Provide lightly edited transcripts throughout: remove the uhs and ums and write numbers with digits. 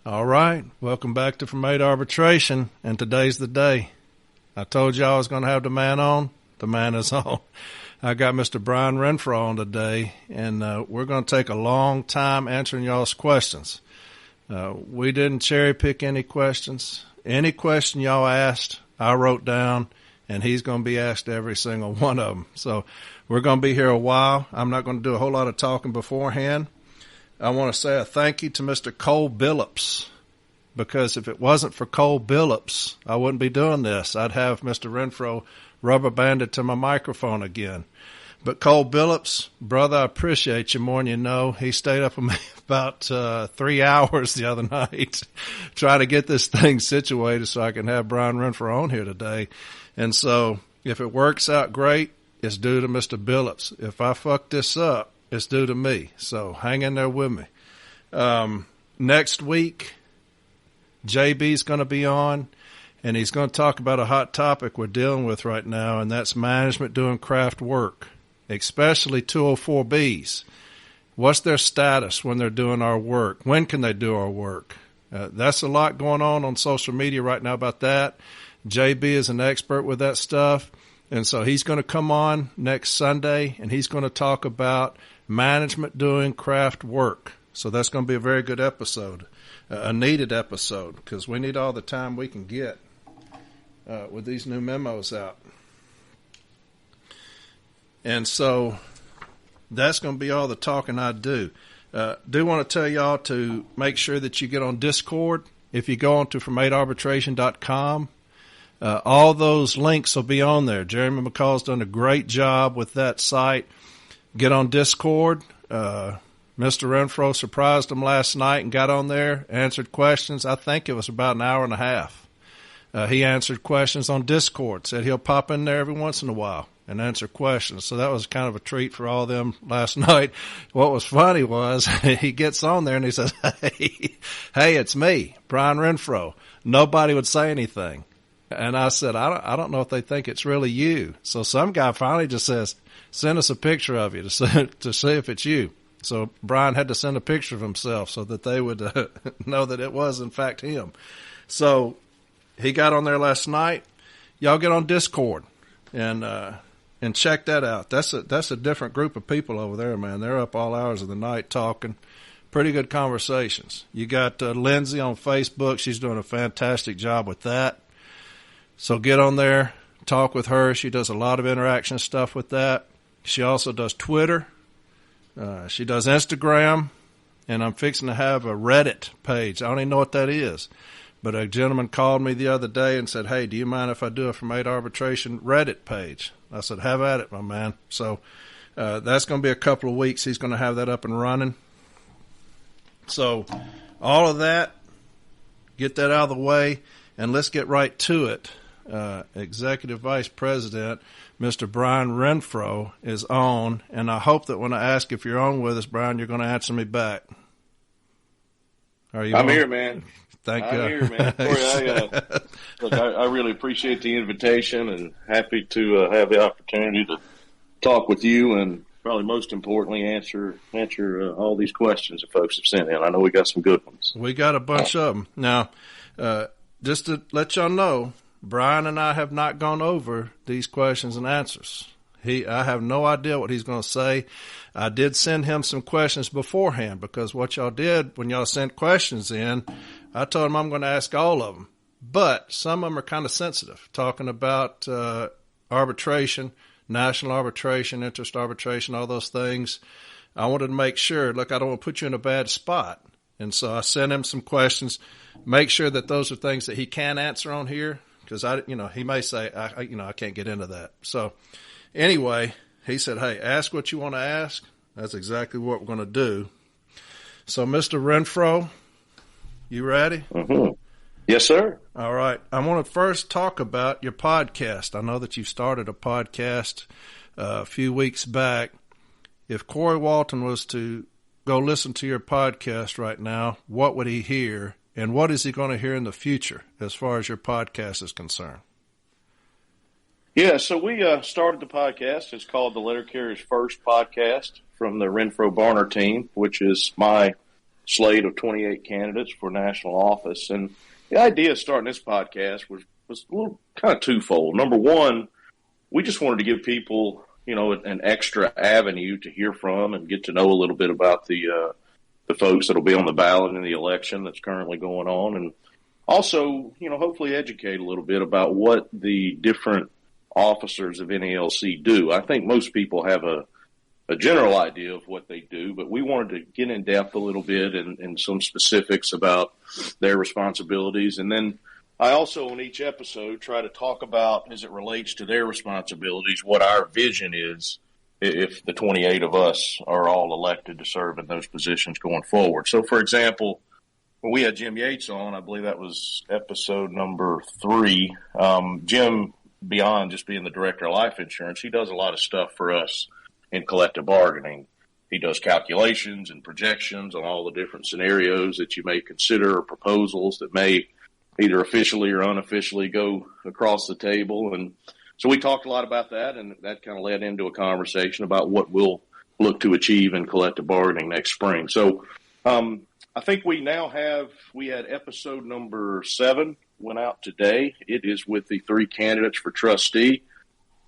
All right. Welcome back to From A to Arbitration, and today's the day. I told you I was going to have the man on. The man is on. I got Mr. Brian Renfroe on today, and we're going to take a long time answering y'all's questions. We didn't cherry pick any questions. Any question y'all asked, I wrote down, and he's going to be asked every single one of them. So we're going to be here a while. I'm not going to do a whole lot of talking beforehand. I want to say a thank you to Mr. Cole Billups, because if it wasn't for Cole Billups, I wouldn't be doing this. I'd have Mr. Renfroe rubber banded to my microphone again. But Cole Billups, brother, I appreciate you more than you know. He stayed up with me about 3 hours the other night trying to get this thing situated so I can have Brian Renfroe on here today. And so if it works out great, it's due to Mr. Billups. If I fuck this up, it's due to me. So hang in there with me. Next week, JB's going to be on, and he's going to talk about a hot topic we're dealing with right now, and that's management doing craft work, especially 204Bs. What's their status when they're doing our work? When can they do our work? That's a lot going on social media right now about that. JB is an expert with that stuff, and so he's going to come on next Sunday, and he's going to talk about management doing craft work. So that's going to be a very good episode, a needed episode, because we need all the time we can get with these new memos out. And so that's going to be all the talking I do. Do want to tell y'all to make sure that you get on Discord. If you go on to from8arbitration.com, all those links will be on there. Jeremy McCall's done a great job with that site. Get on Discord. Mr. Renfroe surprised him last night and got on there, answered questions. I think it was about an hour and a half. He answered questions on Discord, said he'll pop in there every once in a while and answer questions. So that was kind of a treat for all of them last night. What was funny was he gets on there and he says, hey, it's me, Brian Renfroe. Nobody would say anything. And I said, I don't know if they think it's really you. So some guy finally just says, send us a picture of you to see if it's you. So Brian had to send a picture of himself so that they would know that it was, in fact, him. So he got on there last night. Y'all get on Discord and check that out. That's a different group of people over there, man. They're up all hours of the night talking. Pretty good conversations. You got Lindsay on Facebook. She's doing a fantastic job with that. So get on there, talk with her. She does a lot of interaction stuff with that. She also does Twitter. She does Instagram, and I'm fixing to have a Reddit page. I don't even know what that is, but a gentleman called me the other day and said, hey, do you mind if I do a From A to Arbitration Reddit page? I said, have at it, my man. So that's going to be a couple of weeks. He's going to have that up and running. So all of that, get that out of the way, and let's get right to it. Executive Vice President, Mr. Brian Renfroe, is on, and I hope that when I ask if you're on with us, Brian, you're going to answer me back. Are you? I'm on? Here, man. Thank you. I'm here, man. Corey, I really appreciate the invitation and happy to have the opportunity to talk with you and probably most importantly answer all these questions that folks have sent in. I know we got some good ones. We got a bunch of them. Now, just to let y'all know, Brian and I have not gone over these questions and answers. I have no idea what he's going to say. I did send him some questions beforehand because what y'all did when y'all sent questions in, I told him I'm going to ask all of them. But some of them are kind of sensitive, talking about arbitration, national arbitration, interest arbitration, all those things. I wanted to make sure, look, I don't want to put you in a bad spot. And so I sent him some questions. Make sure that those are things that he can answer on here. Because he may say, I can't get into that. So anyway, he said, hey, ask what you want to ask. That's exactly what we're going to do. So Mr. Renfroe, you ready? Mm-hmm. Yes, sir. All right. I want to first talk about your podcast. I know that you started a podcast a few weeks back. If Corey Walton was to go listen to your podcast right now, what would he hear? And what is he going to hear in the future as far as your podcast is concerned? Yeah, so we started the podcast. It's called the Letter Carrier's First Podcast from the Renfroe Barner team, which is my slate of 28 candidates for national office. And the idea of starting this podcast was a little kind of twofold. Number one, we just wanted to give people, an extra avenue to hear from and get to know a little bit about the folks that will be on the ballot in the election that's currently going on. And also, hopefully educate a little bit about what the different officers of NALC do. I think most people have a general idea of what they do, but we wanted to get in depth a little bit and some specifics about their responsibilities. And then I also, in each episode, try to talk about, as it relates to their responsibilities, what our vision is if the 28 of us are all elected to serve in those positions going forward. So, for example, when we had Jim Yates on, I believe that was episode number 3, Jim, beyond just being the director of life insurance, he does a lot of stuff for us in collective bargaining. He does calculations and projections on all the different scenarios that you may consider or proposals that may either officially or unofficially go across the table. And so we talked a lot about that, and that kind of led into a conversation about what we'll look to achieve in collective bargaining next spring. So I think we had episode number 7 went out today. It is with the 3 candidates for trustee.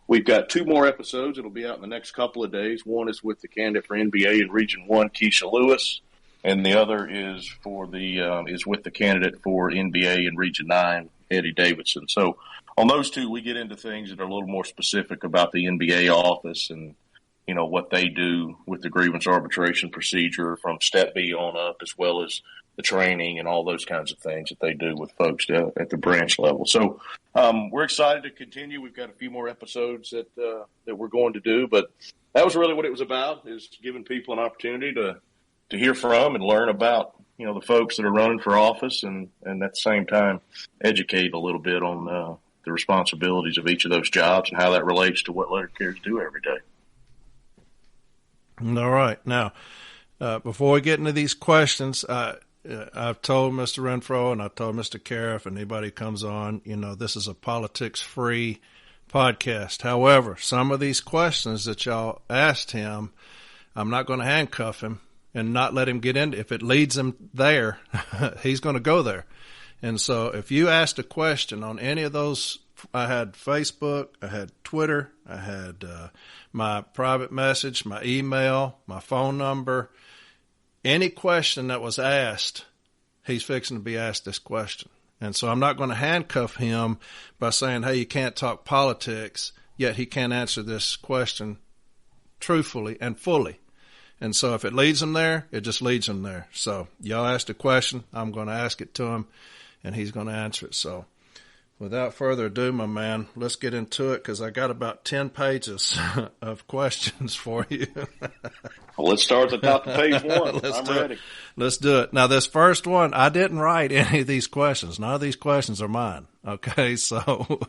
We've got 2 more episodes. It'll be out in the next couple of days. One is with the candidate for NBA in Region 1, Keisha Lewis, and the other is with the candidate for NBA in Region 9, Eddie Davidson. So on those 2, we get into things that are a little more specific about the NBA office and, what they do with the grievance arbitration procedure from Step B on up, as well as the training and all those kinds of things that they do with folks at the branch level. So we're excited to continue. We've got a few more episodes that we're going to do, but that was really what it was about, is giving people an opportunity to hear from and learn about, the folks that are running for office and at the same time educate a little bit on the responsibilities of each of those jobs and how that relates to what letter carriers do every day. All right. Now, before we get into these questions, I've told Mr. Renfroe and I've told Mr. Carey, if anybody comes on, this is a politics-free podcast. However, some of these questions that y'all asked him, I'm not going to handcuff him and not let him get into. If it leads him there, he's going to go there. And so if you asked a question on any of those, I had Facebook, I had Twitter, I had my private message, my email, my phone number. Any question that was asked, he's fixing to be asked this question. And so I'm not going to handcuff him by saying, hey, you can't talk politics, yet he can't answer this question truthfully and fully. And so if it leads him there, it just leads him there. So y'all asked a question, I'm going to ask it to him, and he's going to answer it. So without further ado, my man, let's get into it, because I got about 10 pages of questions for you. Well, let's start at the top of page 1. I'm ready. Let's do it. Now, this first one, I didn't write any of these questions. None of these questions are mine. Okay, so,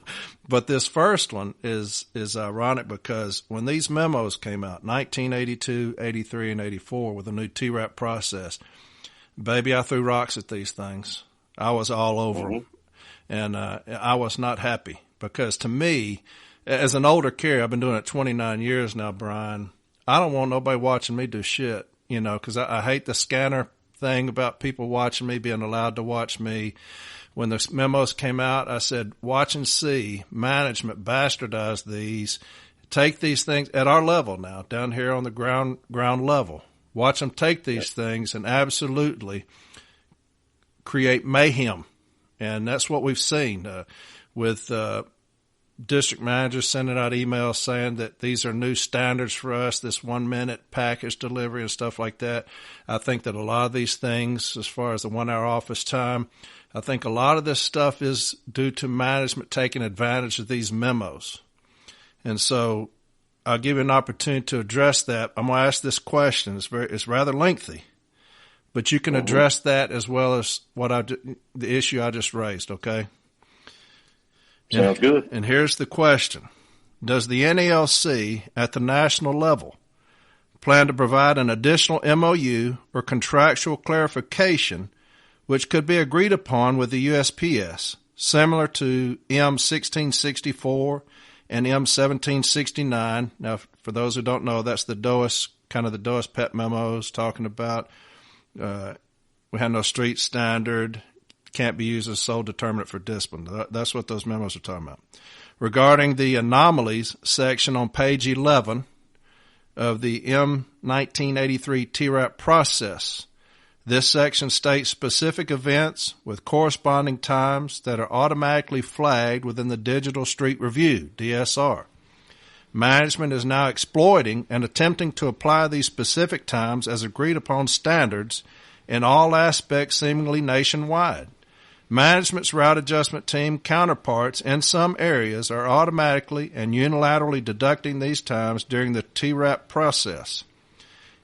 but this first one is ironic because when these memos came out, 1982, 83, and 84, with the new TIAREAP process, baby, I threw rocks at these things. I was all over them. And I was not happy because, to me, as an older carrier, I've been doing it 29 years now, Brian, I don't want nobody watching me do shit, because I hate the scanner thing about people watching me, being allowed to watch me. When the memos came out, I said, watch and see, management bastardize these, take these things at our level now, down here on the ground level. Watch them take these things and absolutely create mayhem. And that's what we've seen with district managers sending out emails saying that these are new standards for us, this 1-minute package delivery and stuff like that. I think that a lot of these things, as far as the 1-hour office time, I think a lot of this stuff is due to management taking advantage of these memos. And so I'll give you an opportunity to address that. I'm going to ask this question. It's rather lengthy, but you can address that as well as the issue I just raised, okay? Sounds good. And here's the question. Does the NALC at the national level plan to provide an additional MOU or contractual clarification which could be agreed upon with the USPS, similar to M1664 and M1769? Now, for those who don't know, that's the DOAS, kind of the DOAS PET memos talking about We have no street standard. Can't be used as sole determinant for discipline. That's what those memos are talking about. Regarding the anomalies section on page 11 of the M1983 TIAREAP process, this section states specific events with corresponding times that are automatically flagged within the Digital Street Review, DSR. Management is now exploiting and attempting to apply these specific times as agreed upon standards in all aspects seemingly nationwide. Management's route adjustment team counterparts in some areas are automatically and unilaterally deducting these times during the TIAREAP process.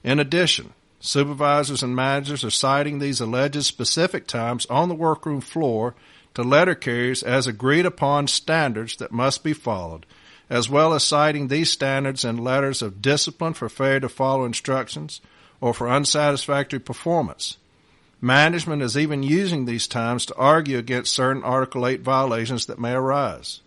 In addition, supervisors and managers are citing these alleged specific times on the workroom floor to letter carriers as agreed upon standards that must be followed, as well as citing these standards in letters of discipline for failure to follow instructions or for unsatisfactory performance. Management is even using these times to argue against certain Article 8 violations that may arise.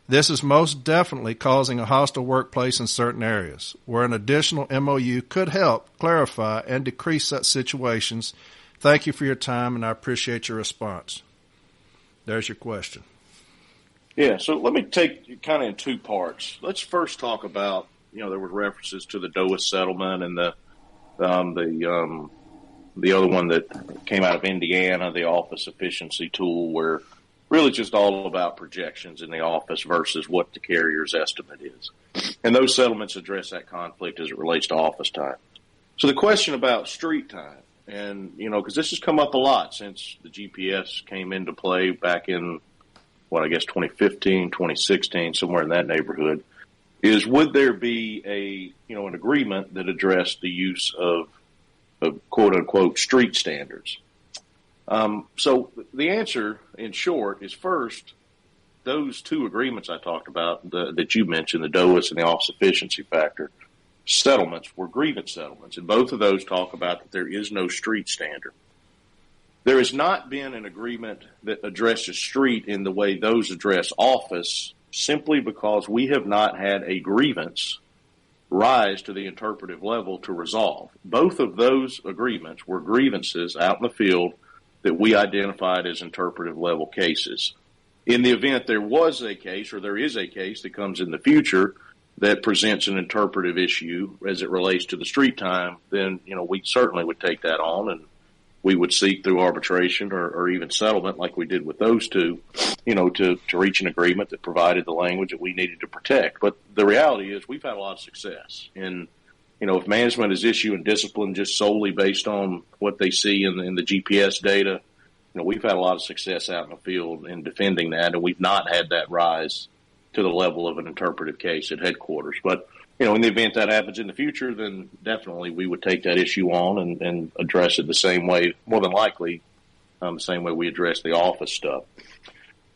This is most definitely causing a hostile workplace in certain areas, where an additional MOU could help clarify and decrease such situations. Thank you for your time, and I appreciate your response. There's your question. Yeah, so let me take it kind of in two parts. Let's first talk about, there were references to the DOA settlement and the other one that came out of Indiana, the office efficiency tool, where really just all about projections in the office versus what the carrier's estimate is. And those settlements address that conflict as it relates to office time. So the question about street time, and, because this has come up a lot since the GPS came into play back in, 2015, 2016, somewhere in that neighborhood, is would there be an agreement that addressed the use of quote unquote street standards? So the answer, in short, is first, those two agreements I talked about that you mentioned, the DOAS and the office efficiency factor settlements, were grievance settlements, and both of those talk about that there is no street standard. There has not been an agreement that addresses street in the way those address office, simply because we have not had a grievance rise to the interpretive level to resolve. Both of those agreements were grievances out in the field that we identified as interpretive level cases. In the event there was a case, or there is a case that comes in the future that presents an interpretive issue as it relates to the street time, then, we certainly would take that on, and we would seek through arbitration or even settlement like we did with those two, to reach an agreement that provided the language that we needed to protect. But the reality is we've had a lot of success. And, if management is issuing discipline just solely based on what they see in the GPS data, we've had a lot of success out in the field in defending that, and we've not had that rise to the level of an interpretive case at headquarters. But, in the event that happens in the future, then definitely we would take that issue on and address it the same way, more than likely, the same way we address the office stuff.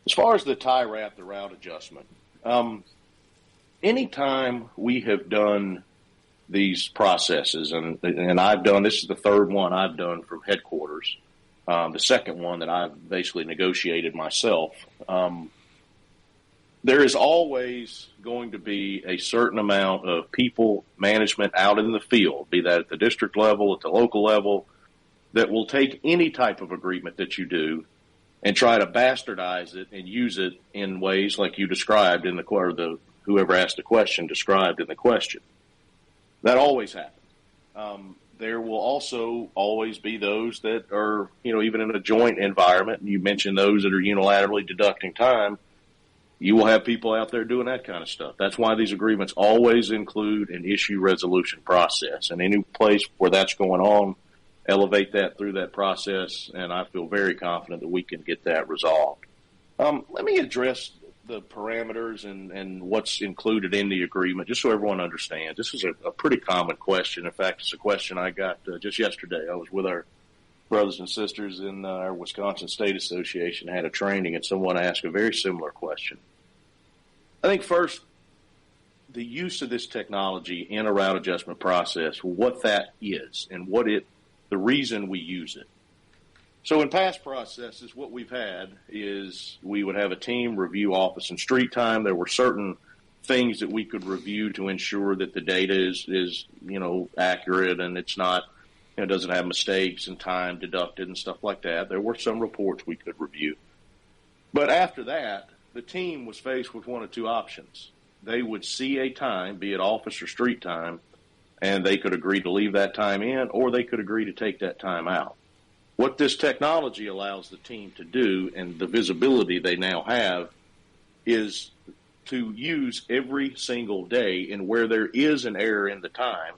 As far as the TIAREAP, the route adjustment, anytime we have done these processes, and I've done, this is the third one I've done from headquarters, the second one that I've basically negotiated myself, there is always going to be a certain amount of people management out in the field, be that at the district level, at the local level, that will take any type of agreement that you do and try to bastardize it and use it in ways like you described in whoever asked the question described in the question. That always happens. There will also always be those that are, even in a joint environment, and you mentioned those that are unilaterally deducting time, you will have people out there doing that kind of stuff. That's why these agreements always include an issue resolution process. And any place where that's going on, elevate that through that process, and I feel very confident that we can get that resolved. Let me address the parameters and what's included in the agreement, just so everyone understands. This is a pretty common question. In fact, it's a question I got just yesterday. I was with our brothers and sisters in our Wisconsin State Association, had a training, and someone asked a very similar question. I think first, the use of this technology in a route adjustment process, what that is and the reason we use it. So in past processes, what we've had is we would have a team review office and street time. There were certain things that we could review to ensure that the data is accurate and it's not doesn't have mistakes and time deducted and stuff like that. There were some reports we could review. But after that, the team was faced with one of two options. They would see a time, be it office or street time, and they could agree to leave that time in, or they could agree to take that time out. What this technology allows the team to do, and the visibility they now have, is to use every single day, and where there is an error in the time,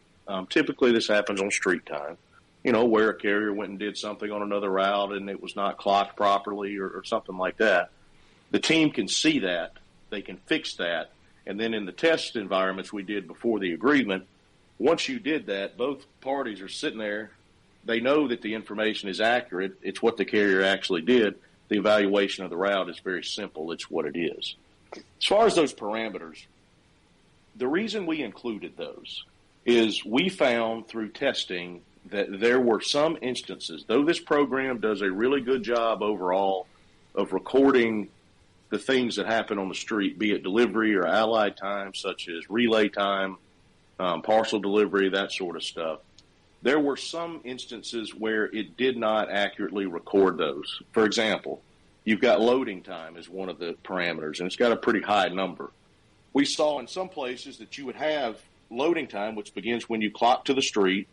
typically this happens on street time, where a carrier went and did something on another route and it was not clocked properly or something like that. The team can see that, they can fix that, and then in the test environments we did before the agreement, once you did that, both parties are sitting there. They know that the information is accurate. It's what the carrier actually did. The evaluation of the route is very simple. It's what it is. As far as those parameters, the reason we included those is we found through testing that there were some instances, though this program does a really good job overall of recording the things that happen on the street, be it delivery or allied time, such as relay time, parcel delivery, that sort of stuff. There were some instances where it did not accurately record those. For example, you've got loading time as one of the parameters, and it's got a pretty high number. We saw in some places that you would have loading time, which begins when you clock to the street,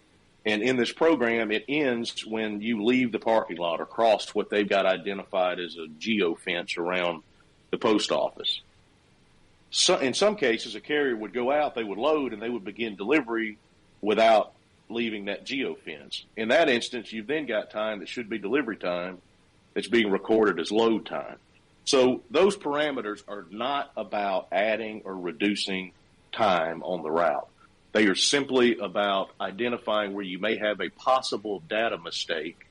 and in this program, it ends when you leave the parking lot or cross what they've got identified as a geofence around the post office. So in some cases, a carrier would go out, they would load, and they would begin delivery without leaving that geofence. In that instance, you've then got time that should be delivery time that's being recorded as load time. So those parameters are not about adding or reducing time on the route. They are simply about identifying where you may have a possible data mistake.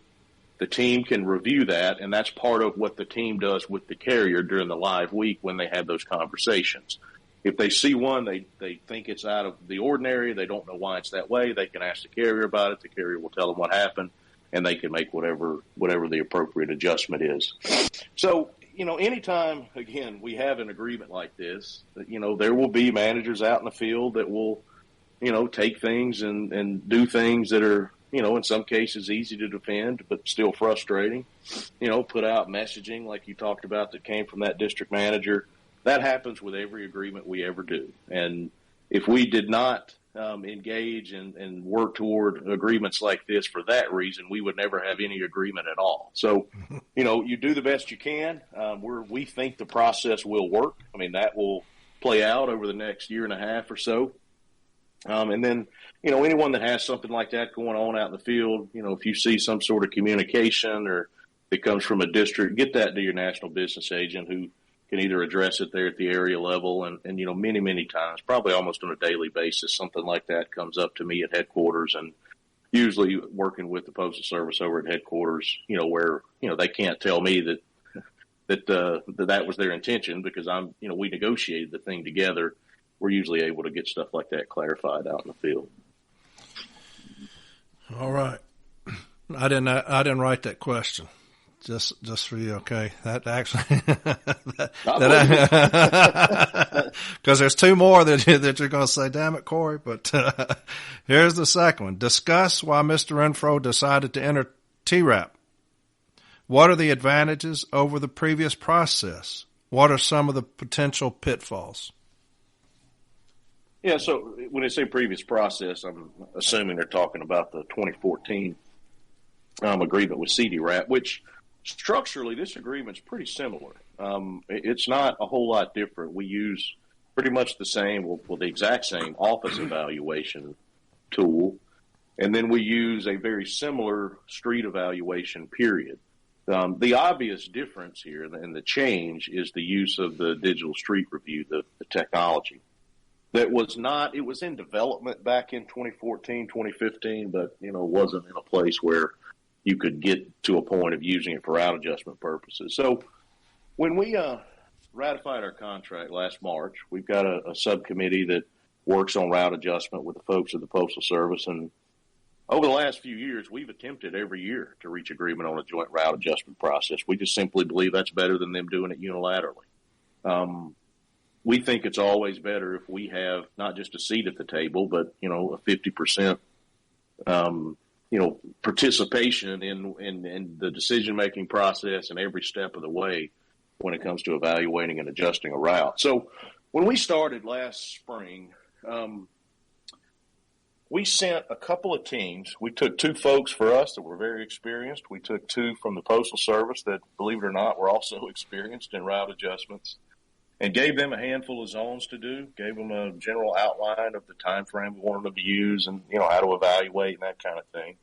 The team can review that, and that's part of what the team does with the carrier during the live week when they have those conversations. If they see one, they think it's out of the ordinary, they don't know why it's that way, they can ask the carrier about it, the carrier will tell them what happened, and they can make whatever the appropriate adjustment is. So, anytime, again, we have an agreement like this, there will be managers out in the field that will, take things and do things that are, in some cases easy to defend, but still frustrating. Put out messaging like you talked about that came from that district manager. That happens with every agreement we ever do. And if we did not engage and work toward agreements like this for that reason, we would never have any agreement at all. So, you do the best you can. We think the process will work. I mean, that will play out over the next year and a half or so. And then, anyone that has something like that going on out in the field, if you see some sort of communication or it comes from a district, get that to your national business agent who can either address it there at the area level. And many, many times, probably almost on a daily basis, something like that comes up to me at headquarters, and usually working with the Postal Service over at headquarters, where, they can't tell me that was their intention because we negotiated the thing together. We're usually able to get stuff like that clarified out in the field. All right. I didn't write that question. Just for you, okay? That actually, because there's two more that you're going to say, damn it, Corey. But here's the second one. Discuss why Mr. Renfroe decided to enter TIAREAP. What are the advantages over the previous process? What are some of the potential pitfalls? Yeah, so when they say previous process, I'm assuming they're talking about the 2014 agreement with TIAREAP, which structurally this agreement's pretty similar. It's not a whole lot different. We use pretty much the same, well, the exact same office evaluation tool, and then we use a very similar street evaluation period. The obvious difference here and the change is the use of the digital street review, the technology. It was in development back in 2014, 2015, but, wasn't in a place where you could get to a point of using it for route adjustment purposes. So when we ratified our contract last March, we've got a subcommittee that works on route adjustment with the folks at the Postal Service. And over the last few years, we've attempted every year to reach agreement on a joint route adjustment process. We just simply believe that's better than them doing it unilaterally. We think it's always better if we have not just a seat at the table, but, a 50%, participation in the decision-making process and every step of the way when it comes to evaluating and adjusting a route. So when we started last spring, we sent a couple of teams. We took 2 folks for us that were very experienced. We took 2 from the Postal Service that, believe it or not, were also experienced in route adjustments, and gave them a handful of zones to do, gave them a general outline of the time frame we wanted them to use and, how to evaluate and that kind of thing.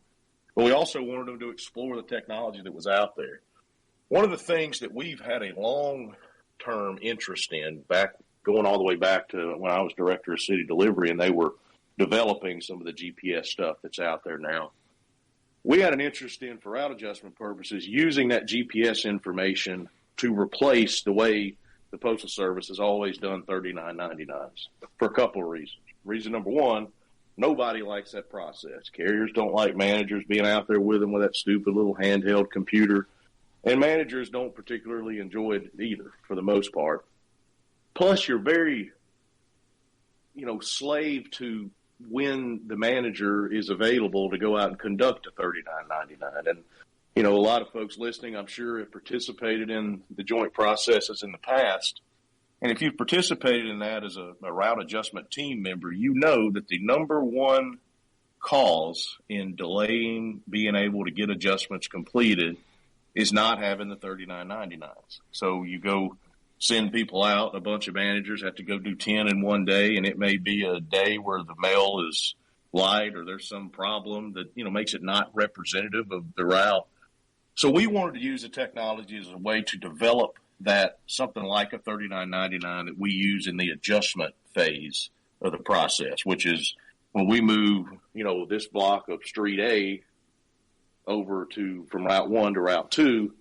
But we also wanted them to explore the technology that was out there. One of the things that we've had a long-term interest in, going all the way back to when I was director of city delivery and they were developing some of the GPS stuff that's out there now, we had an interest in, for route adjustment purposes, using that GPS information to replace the way the Postal Service has always done 3999s for a couple of reasons. Reason number one, nobody likes that process. Carriers don't like managers being out there with them with that stupid little handheld computer, and managers don't particularly enjoy it either, for the most part. Plus, you're very, slave to when the manager is available to go out and conduct a 3999. And, a lot of folks listening, I'm sure, have participated in the joint processes in the past. And if you've participated in that as a route adjustment team member, you know that the number one cause in delaying being able to get adjustments completed is not having the 3999s. So you go send people out, a bunch of managers have to go do 10 in one day, and it may be a day where the mail is light or there's some problem that, makes it not representative of the route. So we wanted to use the technology as a way to develop that, something like a 3999 that we use in the adjustment phase of the process, which is when we move, this block of Street A over from Route 1 to Route 2,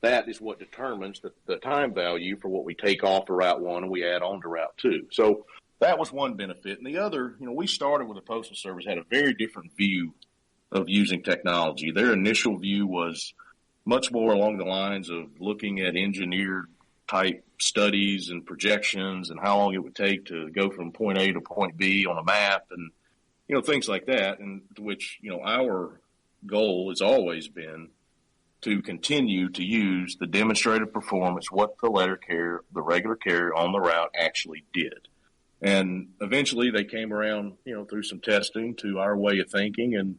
that is what determines the time value for what we take off to Route 1 and we add on to Route 2. So that was one benefit. And the other, we started with the Postal Service, had a very different view of using technology. Their initial view was much more along the lines of looking at engineered type studies and projections and how long it would take to go from point A to point B on a map and, things like that. And which, our goal has always been to continue to use the demonstrated performance, what the regular carrier on the route actually did. And eventually they came around, through some testing to our way of thinking. And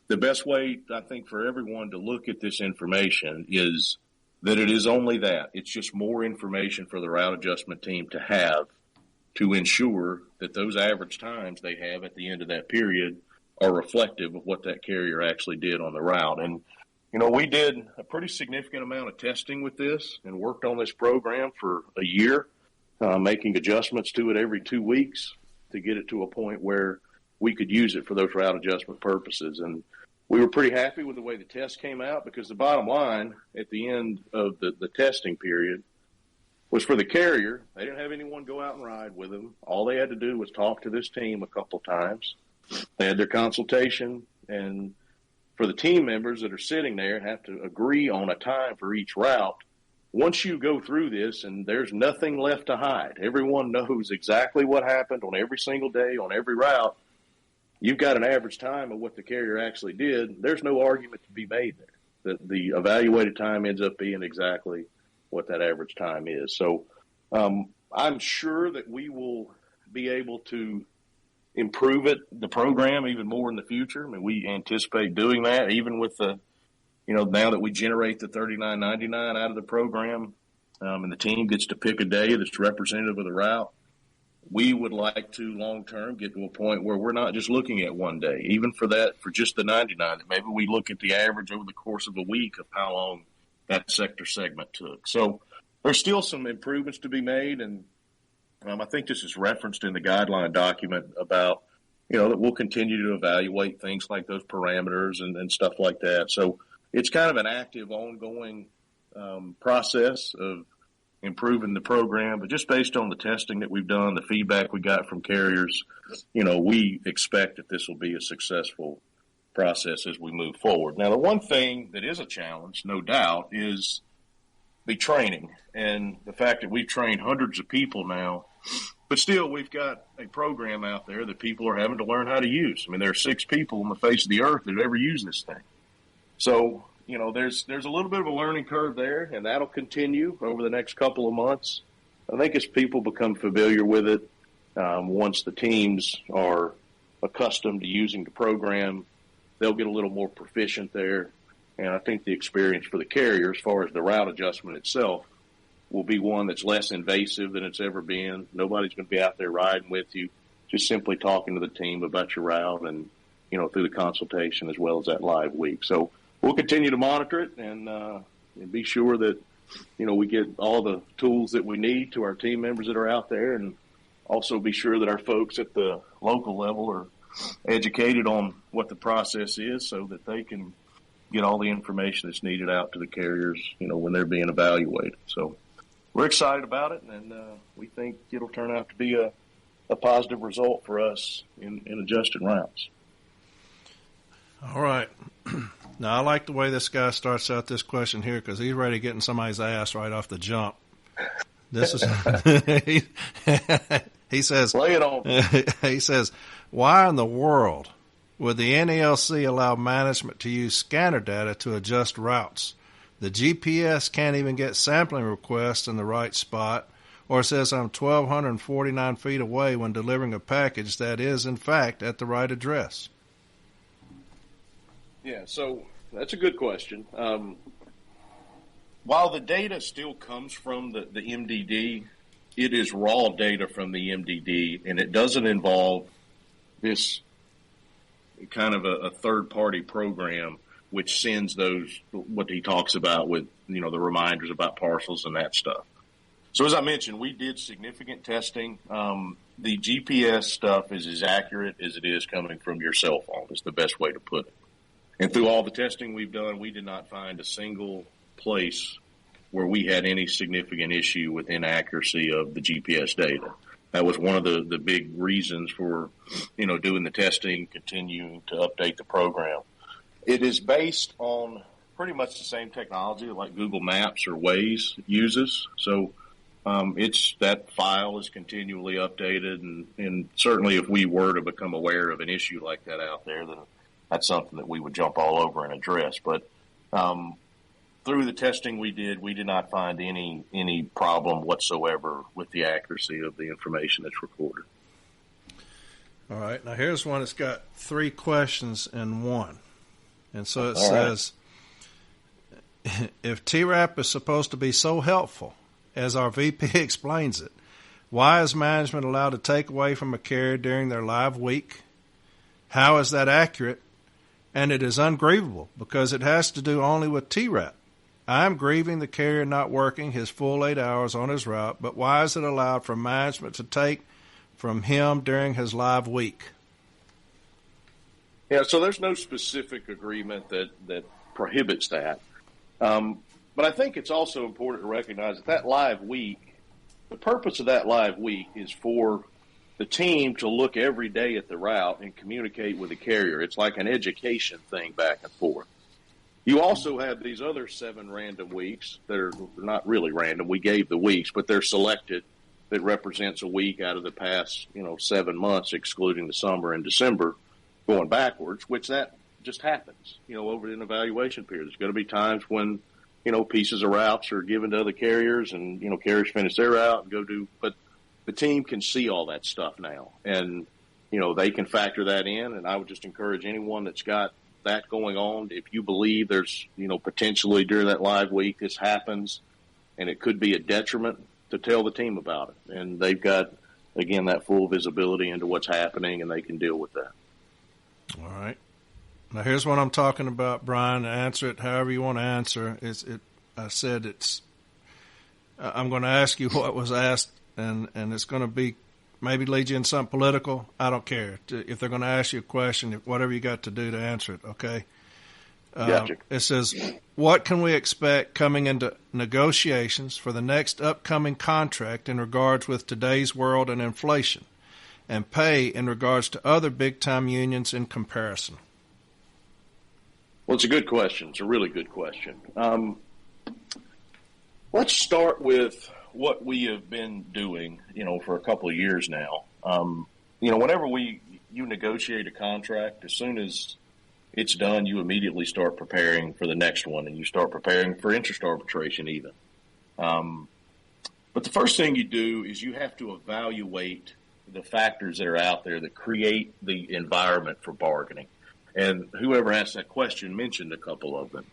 the best way, I think, for everyone to look at this information is that it is only that. It's just more information for the route adjustment team to have to ensure that those average times they have at the end of that period are reflective of what that carrier actually did on the route. And, we did a pretty significant amount of testing with this and worked on this program for a year, making adjustments to it every 2 weeks to get it to a point where we could use it for those route adjustment purposes. And we were pretty happy with the way the test came out, because the bottom line at the end of the testing period was, for the carrier, they didn't have anyone go out and ride with them. All they had to do was talk to this team a couple times. They had their consultation, and for the team members that are sitting there and have to agree on a time for each route, once you go through this and there's nothing left to hide, everyone knows exactly what happened on every single day on every route, you've got an average time of what the carrier actually did. There's no argument to be made there. The evaluated time ends up being exactly what that average time is. So I'm sure that we will be able to improve the program even more in the future. I mean, we anticipate doing that, even with now that we generate the 3999 out of the program, and the team gets to pick a day that's representative of the route. We would like to long-term get to a point where we're not just looking at one day, even for just the 99, that maybe we look at the average over the course of a week of how long that sector segment took. So there's still some improvements to be made, and I think this is referenced in the guideline document about, that we'll continue to evaluate things like those parameters and stuff like that. So it's kind of an active, ongoing process of improving the program. But just based on the testing that we've done, the feedback we got from carriers, we expect that this will be a successful process as we move forward. Now, the one thing that is a challenge, no doubt, is the training, and the fact that we've trained hundreds of people now But still, we've got a program out there that people are having to learn how to use. I mean, there are 6 people on the face of the earth that have ever used this thing. So, there's a little bit of a learning curve there, and that'll continue over the next couple of months. I think as people become familiar with it, once the teams are accustomed to using the program, they'll get a little more proficient there. And I think the experience for the carrier, as far as the route adjustment itself, will be one that's less invasive than it's ever been. Nobody's going to be out there riding with you, just simply talking to the team about your route and, through the consultation as well as that live week. So we'll continue to monitor it and be sure that, we get all the tools that we need to our team members that are out there, and also be sure that our folks at the local level are educated on what the process is so that they can get all the information that's needed out to the carriers, when they're being evaluated. So we're excited about it, and we think it'll turn out to be a positive result for us in adjusted routes. All right. Now, I like the way this guy starts out this question here because he's ready to get in somebody's ass right off the jump. This is he says, lay it on. He says, why in the world would the NALC allow management to use scanner data to adjust routes? The GPS can't even get sampling requests in the right spot, or says I'm 1,249 feet away when delivering a package that is, in fact, at the right address. Yeah, so that's a good question. While the data still comes from the MDD, it is raw data from the MDD, and it doesn't involve this kind of a third-party program which sends those, what he talks about with, the reminders about parcels and that stuff. So as I mentioned, we did significant testing. The GPS stuff is as accurate as it is coming from your cell phone, is the best way to put it. And through all the testing we've done, we did not find a single place where we had any significant issue with inaccuracy of the GPS data. That was one of the big reasons for, doing the testing, continuing to update the program. It is based on pretty much the same technology like Google Maps or Waze uses. So that file is continually updated, and certainly if we were to become aware of an issue like that out there, then that's something that we would jump all over and address. But through the testing we did not find any problem whatsoever with the accuracy of the information that's recorded. All right. Now here's one that's got 3 questions in one. And so it says, if TIAREAP is supposed to be so helpful, as our VP explains it, why is management allowed to take away from a carrier during their live week? How is that accurate? And it is ungrievable because it has to do only with TIAREAP. I am grieving the carrier not working his full 8 hours on his route, but why is it allowed for management to take from him during his live week? Yeah, so there's no specific agreement that prohibits that. But I think it's also important to recognize that live week, the purpose of that live week is for the team to look every day at the route and communicate with the carrier. It's like an education thing back and forth. You also have these other 7 random weeks that are not really random. We gave the weeks, but they're selected that represents a week out of the past, 7 months, excluding the summer and December, going backwards, which that just happens, over an evaluation period. There's going to be times when, pieces of routes are given to other carriers and, carriers finish their route and go do, but the team can see all that stuff now and, they can factor that in. And I would just encourage anyone that's got that going on, if you believe there's, potentially during that live week this happens and it could be a detriment, to tell the team about it. And they've got, again, that full visibility into what's happening and they can deal with that. All right. Now here's what I'm talking about, Brian. Answer it however you want to answer. I said I'm going to ask you what was asked, and it's going to be maybe lead you in something political. I don't care. If they're going to ask you a question, whatever you got to do to answer it, okay? Gotcha. It says, what can we expect coming into negotiations for the next upcoming contract in regards with today's world and inflation, and pay in regards to other big-time unions in comparison? Well, it's a good question. It's a really good question. Let's start with what we have been doing, for a couple of years now, whenever you negotiate a contract, as soon as it's done, you immediately start preparing for the next one, and you start preparing for interest arbitration even. But the first thing you do is you have to evaluate the factors that are out there that create the environment for bargaining. And whoever asked that question mentioned a couple of them.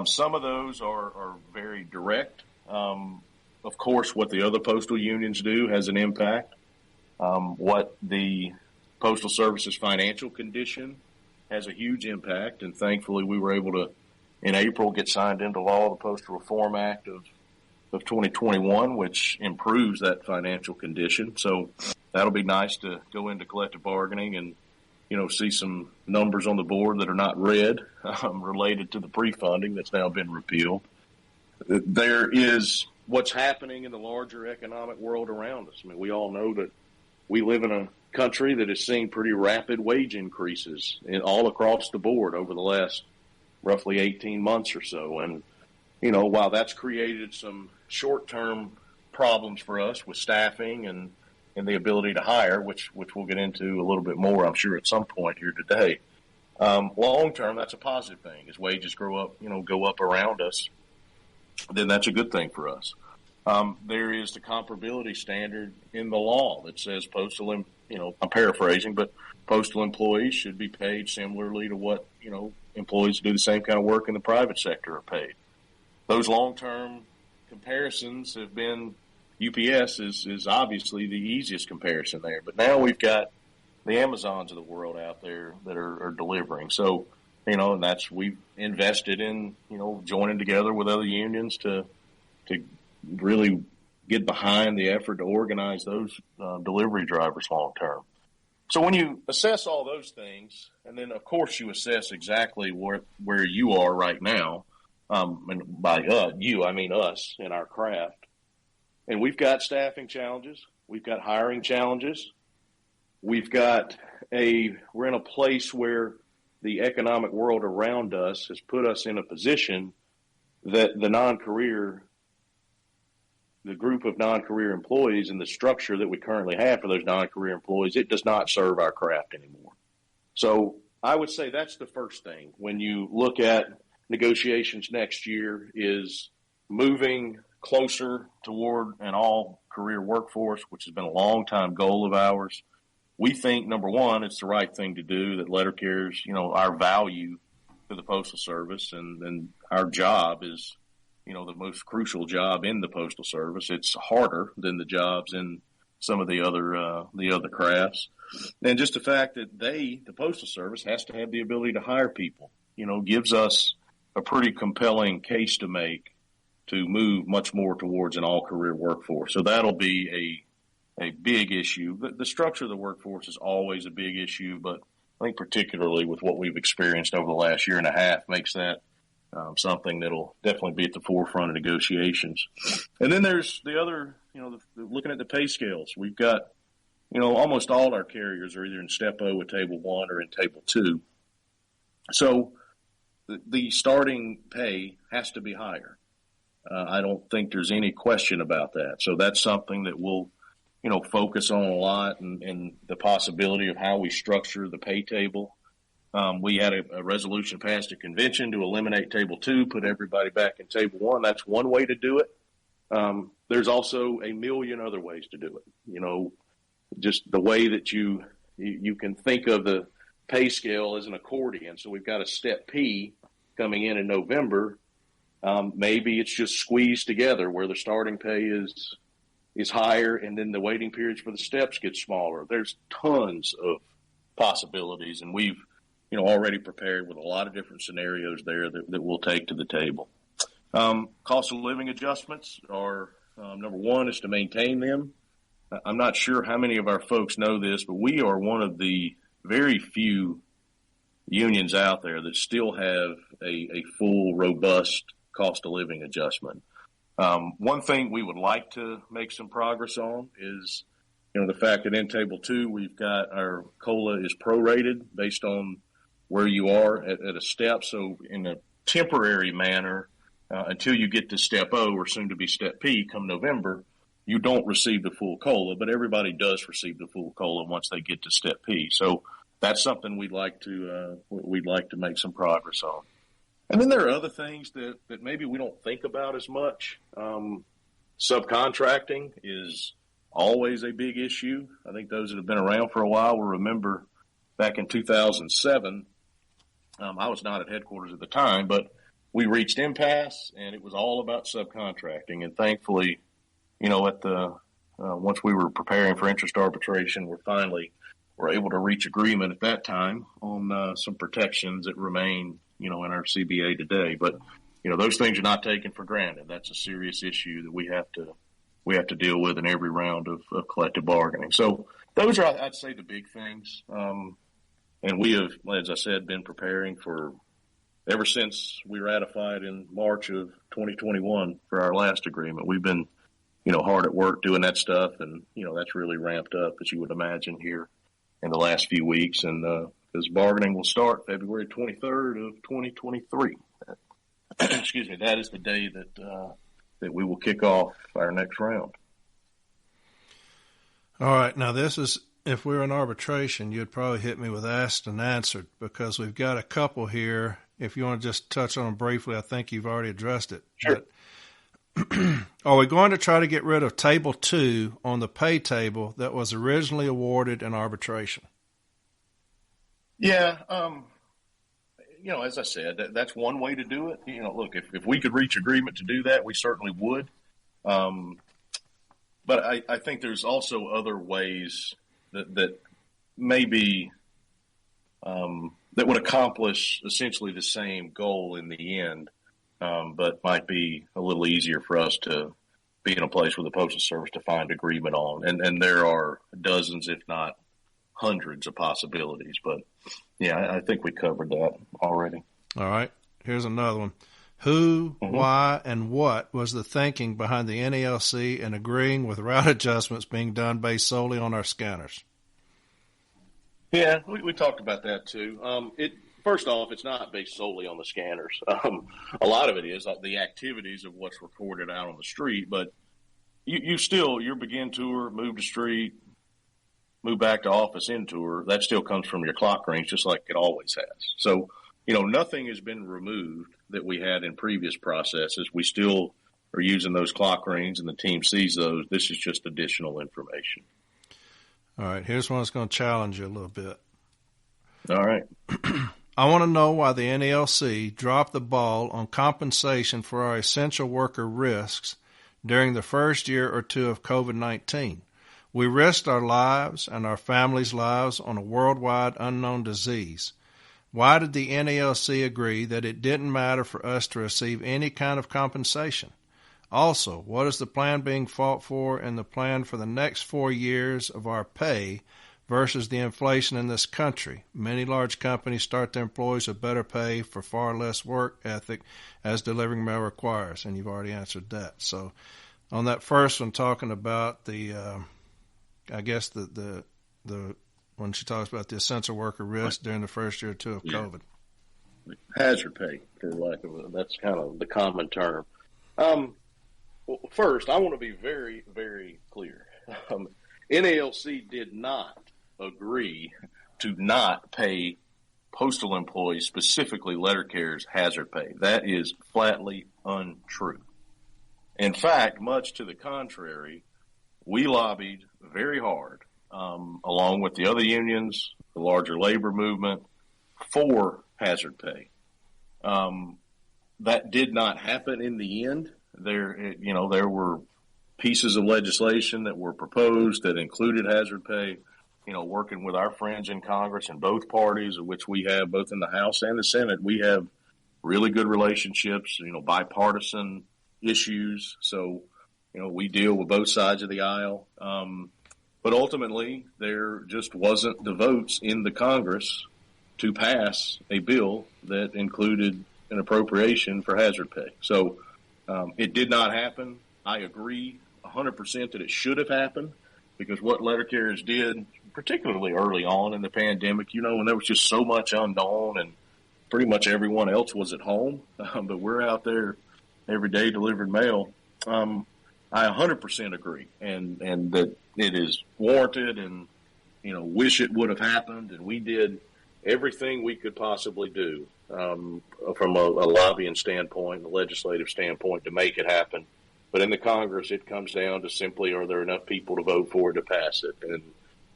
Some of those are very direct. Of course, what the other postal unions do has an impact. What the Postal Service's financial condition has a huge impact, and thankfully we were able to, in April, get signed into law the Postal Reform Act of 2021, which improves that financial condition. So that'll be nice to go into collective bargaining and, see some numbers on the board that are not red related to the pre-funding that's now been repealed. There is what's happening in the larger economic world around us. I mean, we all know that we live in a country that has seen pretty rapid wage increases all across the board over the last roughly 18 months or so. And, while that's created some short-term problems for us with staffing and the ability to hire, which we'll get into a little bit more, I'm sure, at some point here today. Long-term, that's a positive thing. As wages go up around us, then that's a good thing for us. There is the comparability standard in the law that says postal, I'm paraphrasing, but postal employees should be paid similarly to what, employees who do the same kind of work in the private sector are paid. Those long-term comparisons have been, UPS is obviously the easiest comparison there, but now we've got the Amazons of the world out there that are delivering. So, and we've invested in, joining together with other unions to really get behind the effort to organize those delivery drivers long term. So when you assess all those things, and then of course you assess exactly where you are right now, and by you I mean us in our craft, and we've got staffing challenges, we've got hiring challenges, we're in a place where the economic world around us has put us in a position that the group of non-career employees and the structure that we currently have for those non-career employees, it does not serve our craft anymore. So I would say that's the first thing when you look at negotiations next year, is moving closer toward an all-career workforce, which has been a long-time goal of ours. We think, number one, it's the right thing to do, that letter carriers, our value to the Postal Service, and our job is, the most crucial job in the Postal Service. It's harder than the jobs in some of the other crafts. And just the fact that the Postal Service has to have the ability to hire people, gives us a pretty compelling case to make to move much more towards an all-career workforce. So that'll be a big issue. The structure of the workforce is always a big issue, but I think particularly with what we've experienced over the last year and a half makes that something that'll definitely be at the forefront of negotiations. And then there's the other, looking at the pay scales. We've got, almost all our carriers are either in Step O with Table 1 or in Table 2. So the starting pay has to be higher. I don't think there's any question about that. So that's something that we'll, focus on a lot, and the possibility of how we structure the pay table. We had a resolution passed at convention to eliminate Table 2, put everybody back in Table 1. That's one way to do it. There's also a million other ways to do it. Just the way that you can think of the pay scale as an accordion. So we've got a Step P coming in November. Maybe it's just squeezed together where the starting pay is higher, and then the waiting periods for the steps get smaller. There's tons of possibilities, and we've already prepared with a lot of different scenarios there that we'll take to the table. Cost of living adjustments are, number one, is to maintain them. I'm not sure how many of our folks know this, but we are one of the very few unions out there that still have a full, robust cost of living adjustment. One thing we would like to make some progress on is, the fact that in Table 2, we've got our COLA is prorated based on where you are at a step. So in a temporary manner, until you get to step O, or soon to be step P, come November, you don't receive the full COLA, but everybody does receive the full COLA once they get to step P. So that's something we'd like to make some progress on. And then there are other things that maybe we don't think about as much. Subcontracting is always a big issue. I think those that have been around for a while will remember back in 2007, I was not at headquarters at the time, but we reached impasse, and it was all about subcontracting. And thankfully, once we were preparing for interest arbitration, we're able to reach agreement at that time on some protections that remain, in our CBA today. But those things are not taken for granted. That's a serious issue that we have to deal with in every round of collective bargaining. So those are, I'd say, the big things. And we have, as I said, been preparing for ever since we ratified in March of 2021 for our last agreement. We've been, hard at work doing that stuff, and that's really ramped up, as you would imagine, here in the last few weeks. And because bargaining will start February 23rd of 2023. Excuse me, that is the day that we will kick off our next round. All right. Now, this is, if we were in arbitration, you'd probably hit me with asked and answered, because we've got a couple here. If you want to just touch on them briefly, I think you've already addressed it. Sure. But are we going to try to get rid of Table 2 on the pay table that was originally awarded in arbitration? Yeah. As I said, that's one way to do it. Look, if we could reach agreement to do that, we certainly would. But I think there's also other ways that maybe that would accomplish essentially the same goal in the end, but might be a little easier for us to be in a place with the Postal Service to find agreement on. And there are dozens, if not hundreds, of possibilities. But, yeah, I think we covered that already. All right. Here's another one. Who, why, and what was the thinking behind the NALC in agreeing with route adjustments being done based solely on our scanners? Yeah, we talked about that too. First off, it's not based solely on the scanners. A lot of it is the activities of what's recorded out on the street, but your begin tour, move to street, move back to office in tour, that still comes from your clock range, just like it always has. So, nothing has been removed that we had in previous processes. We still are using those clock rings, and the team sees those. This is just additional information. All right, here's one that's going to challenge you a little bit. All right. I want to know why the NALC dropped the ball on compensation for our essential worker risks during the first year or two of COVID-19. We risked our lives and our families' lives on a worldwide unknown disease. Why did the NALC agree that it didn't matter for us to receive any kind of compensation? Also, what is the plan being fought for in the plan for the next 4 years of our pay versus the inflation in this country? Many large companies start their employees with better pay for far less work ethic as delivering mail requires, and you've already answered that. So on that first one, talking about the when she talks about the essential worker risk during the first year or two of COVID. Hazard pay, for lack of that's kind of the common term. Well, first, I want to be very, very clear. NALC did not agree to not pay postal employees, specifically letter carriers, hazard pay. That is flatly untrue. In fact, much to the contrary, we lobbied very hard, along with the other unions, the larger labor movement, for hazard pay. That did not happen in the end. There were pieces of legislation that were proposed that included hazard pay. Working with our friends in Congress and both parties, of which we have both in the House and the Senate, we have really good relationships, bipartisan issues. So, we deal with both sides of the aisle. But ultimately, there just wasn't the votes in the Congress to pass a bill that included an appropriation for hazard pay. So it did not happen. I agree 100% that it should have happened, because what letter carriers did, particularly early on in the pandemic, when there was just so much unknown and pretty much everyone else was at home, but we're out there, everyday delivered mail. I 100% agree, and that it is warranted, and wish it would have happened, and we did everything we could possibly do from a lobbying standpoint, a legislative standpoint, to make it happen. But in the Congress, it comes down to simply, are there enough people to vote for it to pass it? And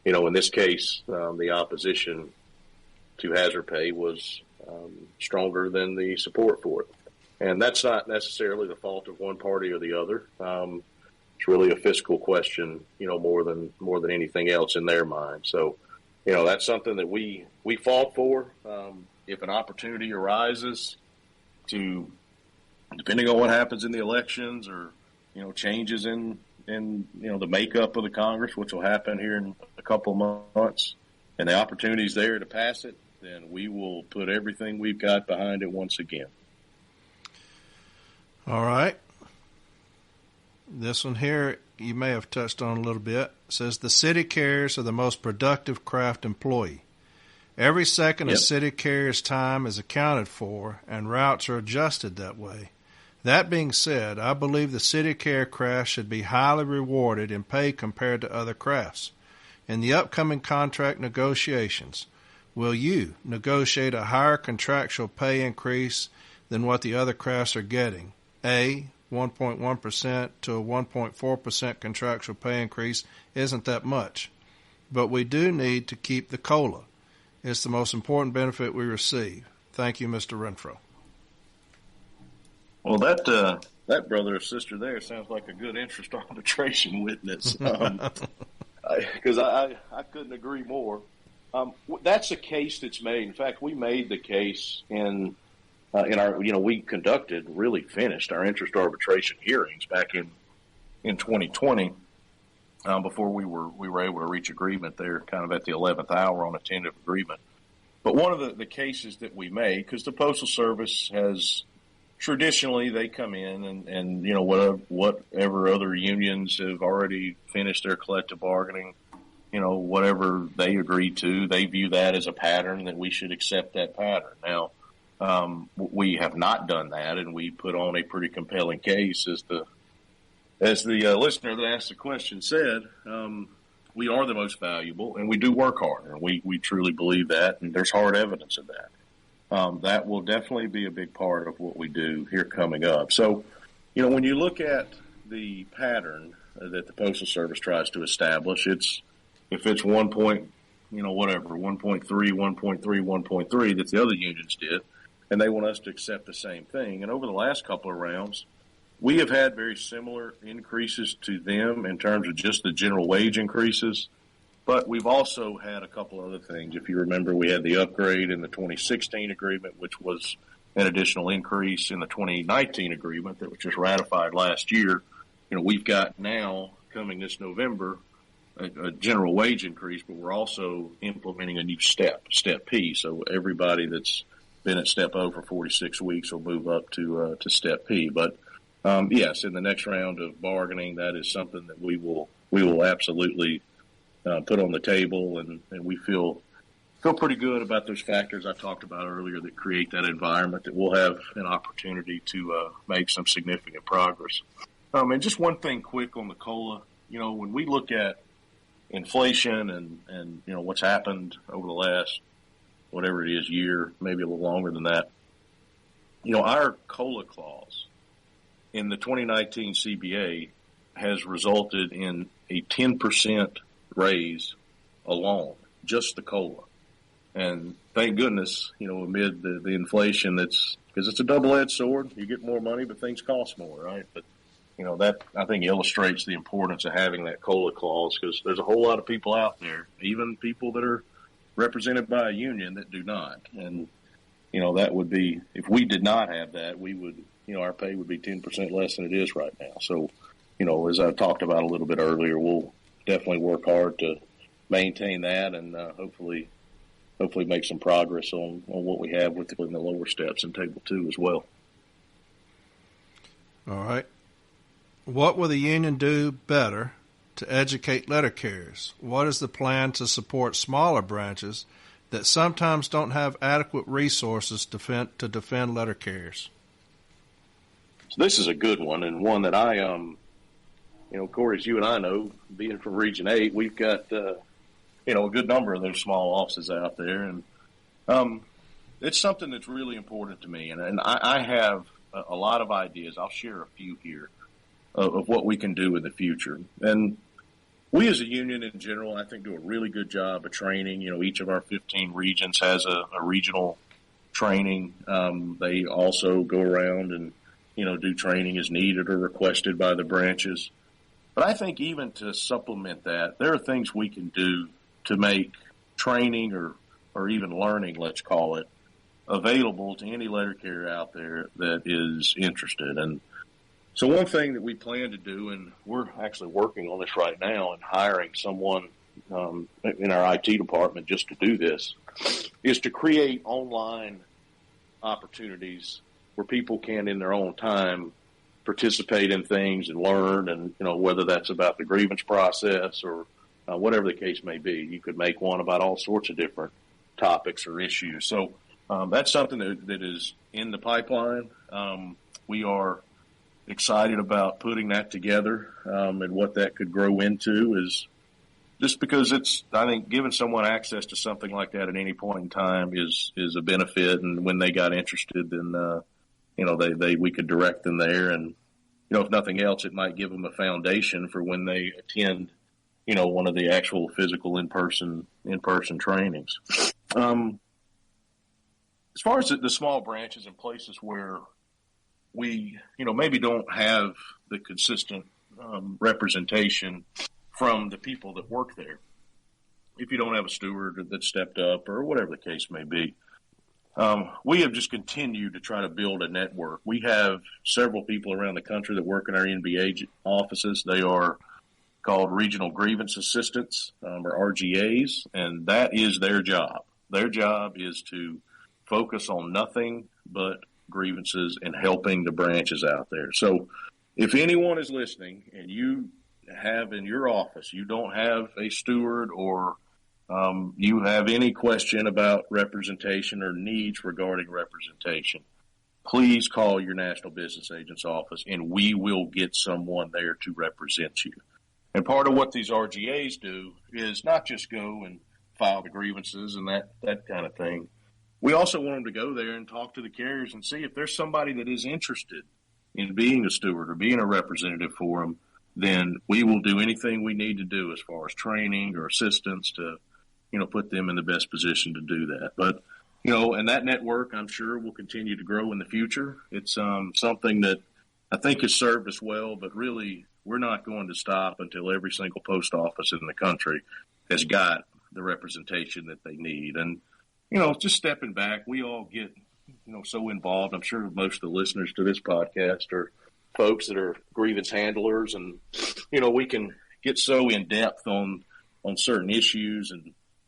in this case, the opposition to hazard pay was stronger than the support for it. And that's not necessarily the fault of one party or the other. It's really a fiscal question, more than anything else in their mind. So, that's something that we fought for. If an opportunity arises to, depending on what happens in the elections or, changes in the makeup of the Congress, which will happen here in a couple of months, and the opportunity's there to pass it, then we will put everything we've got behind it once again. All right. This one here you may have touched on a little bit. It says the city carriers are the most productive craft employee. Every second of city carrier's time is accounted for, and routes are adjusted that way. That being said, I believe the city carrier craft should be highly rewarded in pay compared to other crafts. In the upcoming contract negotiations, will you negotiate a higher contractual pay increase than what the other crafts are getting? A, 1.1% to a 1.4% contractual pay increase isn't that much, but we do need to keep the COLA. It's the most important benefit we receive. Thank you, Mr. Renfroe. Well, that brother or sister there sounds like a good interest arbitration witness, because I couldn't agree more. That's a case that's made. In fact, we made the case in our, we finished our interest arbitration hearings back in 2020, before we were able to reach agreement there, kind of at the 11th hour on a tentative agreement. But one of the cases that we made, because the Postal Service has traditionally, they come in and whatever other unions have already finished their collective bargaining, whatever they agree to, they view that as a pattern that we should accept that pattern. Now, we have not done that, and we put on a pretty compelling case, as the listener that asked the question said. We are the most valuable, and we do work hard, and we truly believe that, and there's hard evidence of that. That will definitely be a big part of what we do here coming up. So, when you look at the pattern that the Postal Service tries to establish, if it's 1.3, 1.3, 1.3 that the other unions did, and they want us to accept the same thing. And over the last couple of rounds, we have had very similar increases to them in terms of just the general wage increases. But we've also had a couple other things. If you remember, we had the upgrade in the 2016 agreement, which was an additional increase in the 2019 agreement that was just ratified last year. We've got now, coming this November, a general wage increase, but we're also implementing a new step P. So everybody that's been at step O for 46 weeks will move up to step P. But yes, in the next round of bargaining, that is something that we will absolutely put on the table, and we feel pretty good about those factors I talked about earlier that create that environment that we'll have an opportunity to make some significant progress. And just one thing quick on the COLA, when we look at inflation and what's happened over the last, whatever it is, year, maybe a little longer than that, our COLA clause in the 2019 CBA has resulted in a 10% raise alone, just the COLA. And thank goodness, amid the inflation because it's a double-edged sword. You get more money, but things cost more, right? But, that I think illustrates the importance of having that COLA clause, because there's a whole lot of people out there, even people that are represented by a union, that do not. And, that would be, if we did not have that, we would, our pay would be 10% less than it is right now. So, as I talked about a little bit earlier, we'll definitely work hard to maintain that, and hopefully make some progress on what we have within the lower steps in Table 2 as well. All right. What will the union do better to educate letter carriers? What is the plan to support smaller branches that sometimes don't have adequate resources to defend letter carriers? So this is a good one, and one that I, Corey, as you and I know, being from Region 8, we've got, a good number of those small offices out there. And it's something that's really important to me. And I have a lot of ideas. I'll share a few here of what we can do in the future. And we as a union in general, I think, do a really good job of training. Each of our 15 regions has a regional training. They also go around and, do training as needed or requested by the branches. But I think even to supplement that, there are things we can do to make training or even learning, let's call it, available to any letter carrier out there that is interested. And so one thing that we plan to do, and we're actually working on this right now and hiring someone in our IT department just to do this, is to create online opportunities where people can, in their own time, participate in things and learn, and whether that's about the grievance process or whatever the case may be. You could make one about all sorts of different topics or issues. So that's something that is in the pipeline. We are excited about putting that together, and what that could grow into is just because I think giving someone access to something like that at any point in time is a benefit. And when they got interested, then we could direct them there, and if nothing else, it might give them a foundation for when they attend one of the actual physical in-person trainings. As far as the small branches and places where we maybe don't have the consistent representation from the people that work there, if you don't have a steward that stepped up or whatever the case may be, we have just continued to try to build a network. We have several people around the country that work in our NBA offices. They are called Regional Grievance Assistants, or RGAs, and that is their job. Their job is to focus on nothing but grievances and helping the branches out there. So if anyone is listening and you have in your office, you don't have a steward, or you have any question about representation or needs regarding representation, please call your National Business Agent's office and we will get someone there to represent you. And part of what these RGAs do is not just go and file the grievances and that kind of thing. We also want them to go there and talk to the carriers and see if there's somebody that is interested in being a steward or being a representative for them. Then we will do anything we need to do as far as training or assistance to, put them in the best position to do that. But, and that network, I'm sure, will continue to grow in the future. It's something that I think has served us well, but really we're not going to stop until every single post office in the country has got the representation that they need. And, just stepping back, we all get, so involved. I'm sure most of the listeners to this podcast are folks that are grievance handlers, and, we can get so in depth on certain issues.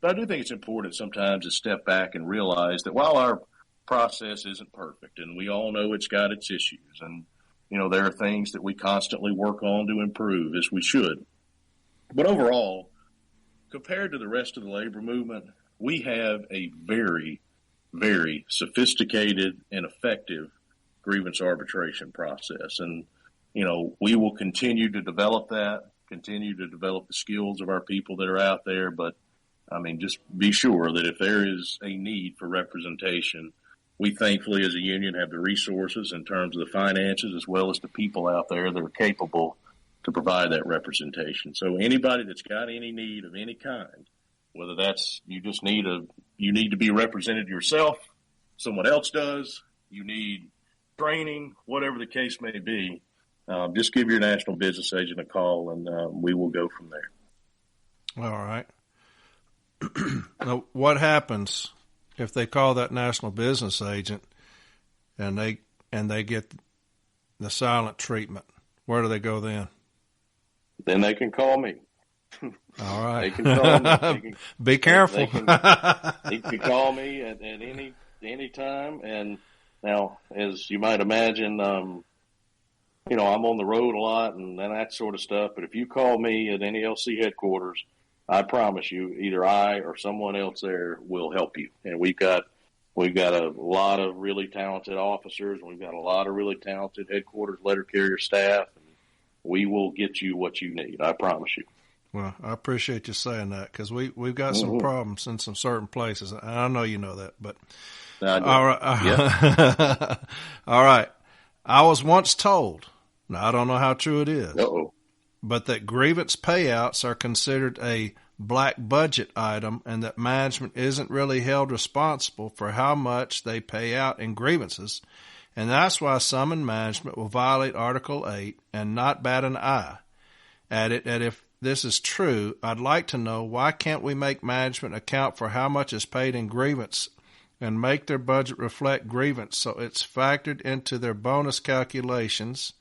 But I do think it's important sometimes to step back and realize that while our process isn't perfect, and we all know it's got its issues, and, there are things that we constantly work on to improve, as we should. But overall, compared to the rest of the labor movement, we have a very, very sophisticated and effective grievance arbitration process. And, we will continue to develop that, continue to develop the skills of our people that are out there. But, just be sure that if there is a need for representation, we thankfully as a union have the resources in terms of the finances as well as the people out there that are capable to provide that representation. So anybody that's got any need of any kind, whether that's you need to be represented yourself, someone else does, you need training, whatever the case may be, just give your National Business Agent a call, and we will go from there. All right. Now, what happens if they call that National Business Agent and they get the silent treatment? Where do they go then? Then they can call me. All right. They can call me. Be careful. They can call me at any time. And now, as you might imagine, I'm on the road a lot and that sort of stuff. But if you call me at NALC headquarters, I promise you, either I or someone else there will help you. And we've got We've got a lot of really talented officers. We've got a lot of really talented headquarters letter carrier staff. And we will get you what you need. I promise you. Well, I appreciate you saying that, because we've got some problems in some certain places. And I know you know that, but all right. Yep. All right. I was once told, now I don't know how true it is, but that grievance payouts are considered a black budget item and that management isn't really held responsible for how much they pay out in grievances. And that's why some in management will violate Article 8 and not bat an eye at it. And if this is true, I'd like to know, why can't we make management account for how much is paid in grievance and make their budget reflect grievance so it's factored into their bonus calculations,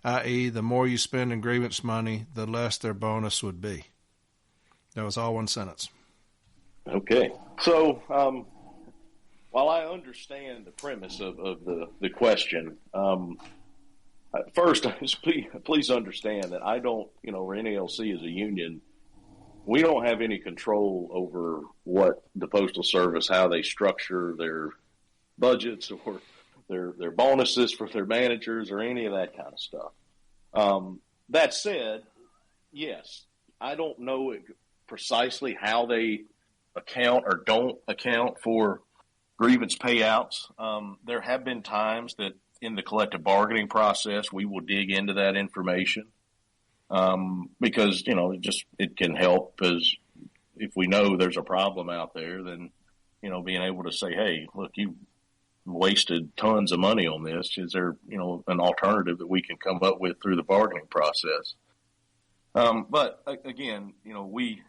i.e. the more you spend in grievance money, the less their bonus would be. That was all one sentence. Okay. So while I understand the premise of the question, first, please understand that I don't, NALC is a union. We don't have any control over what the Postal Service, how they structure their budgets or their bonuses for their managers or any of that kind of stuff. That said, yes, I don't know precisely how they account or don't account for grievance payouts. There have been times that in the collective bargaining process, we will dig into that information because, it can help, as if we know there's a problem out there, then, being able to say, hey, look, you wasted tons of money on this. Is there, an alternative that we can come up with through the bargaining process? But again, we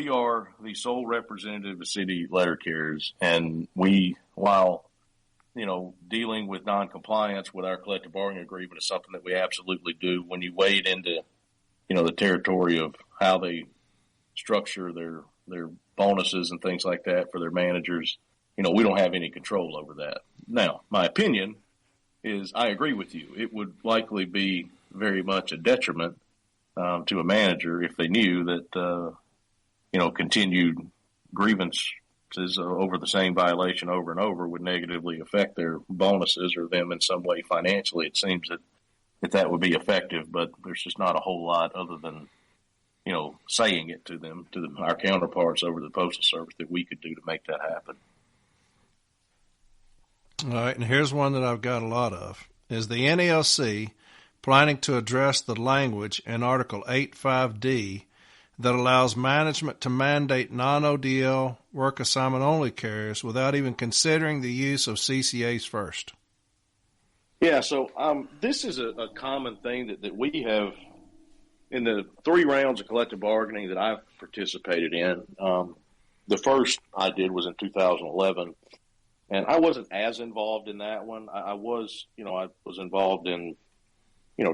are the sole representative of city letter carriers, and while dealing with noncompliance with our collective bargaining agreement is something that we absolutely do. When you wade into, the territory of how they structure their bonuses and things like that for their managers, we don't have any control over that. Now, my opinion is I agree with you. It would likely be very much a detriment to a manager if they knew that, continued grievances over the same violation over and over would negatively affect their bonuses or them in some way financially. It seems that would be effective, but there's just not a whole lot other than, saying it to them, our counterparts over the Postal Service, that we could do to make that happen. All right, and here's one that I've got a lot of. Is the NALC planning to address the language in Article 8.5D that allows management to mandate non-ODL work assignment only carriers without even considering the use of CCAs first? Yeah, so this is a common thing that we have in the 3 rounds of collective bargaining that I've participated in. The first I did was in 2011, and I wasn't as involved in that one. I was involved in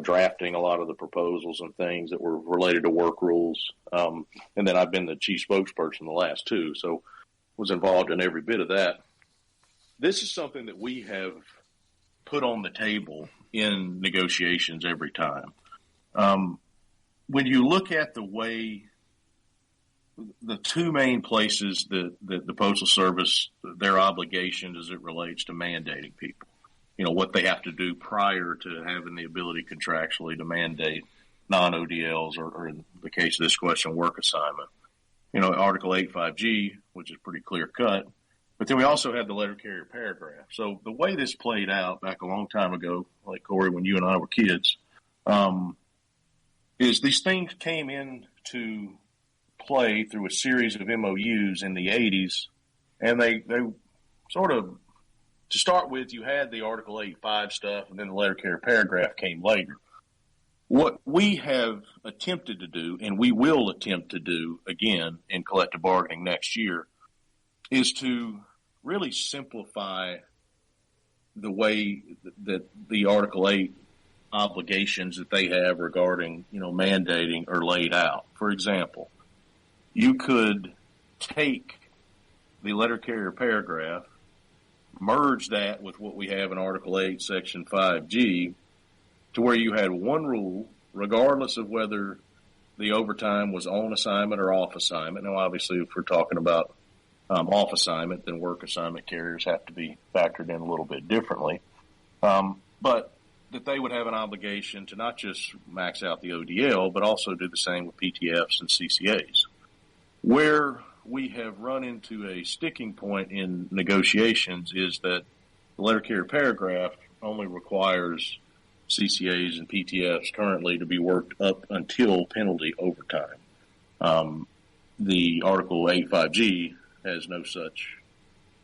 drafting a lot of the proposals and things that were related to work rules. And then I've been the chief spokesperson the last 2, so was involved in every bit of that. This is something that we have put on the table in negotiations every time. When you look at the way the 2 main places that the Postal Service, their obligation as it relates to mandating people, what they have to do prior to having the ability contractually to mandate non-ODLs or in the case of this question, work assignment. Article 8.5G, which is pretty clear cut. But then we also have the letter carrier paragraph. So the way this played out back a long time ago, like Corey, when you and I were kids, is these things came into play through a series of MOUs in the 80s, and they sort of, to start with, you had the Article 8.5 stuff, and then the letter carrier paragraph came later. What we have attempted to do, and we will attempt to do again in collective bargaining next year, is to really simplify the way that the Article 8 obligations that they have regarding, mandating are laid out. For example, you could take the letter carrier paragraph, merge that with what we have in Article 8, Section 5G, to where you had one rule, regardless of whether the overtime was on assignment or off assignment. Now, obviously, if we're talking about, off assignment, then work assignment carriers have to be factored in a little bit differently. But that they would have an obligation to not just max out the ODL, but also do the same with PTFs and CCAs. Where we have run into a sticking point in negotiations is that the letter carrier paragraph only requires CCAs and PTFs currently to be worked up until penalty overtime. The Article 85G has no such,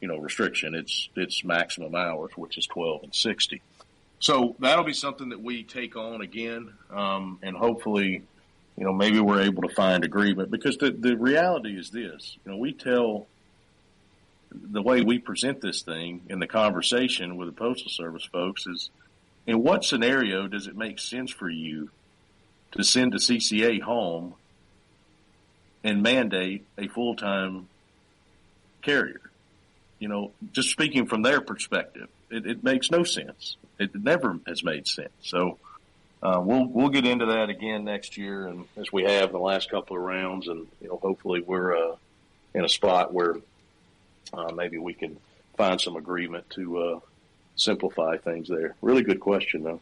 restriction. It's maximum hours, which is 12 and 60. So that'll be something that we take on again, and hopefully, maybe we're able to find agreement, because the reality is this, we tell the way we present this thing in the conversation with the Postal Service folks is, in what scenario does it make sense for you to send a CCA home and mandate a full-time carrier? Just speaking from their perspective, it makes no sense. It never has made sense. So we'll get into that again next year, and as we have the last couple of rounds, and hopefully we're in a spot where maybe we can find some agreement to simplify things there. Really good question, though.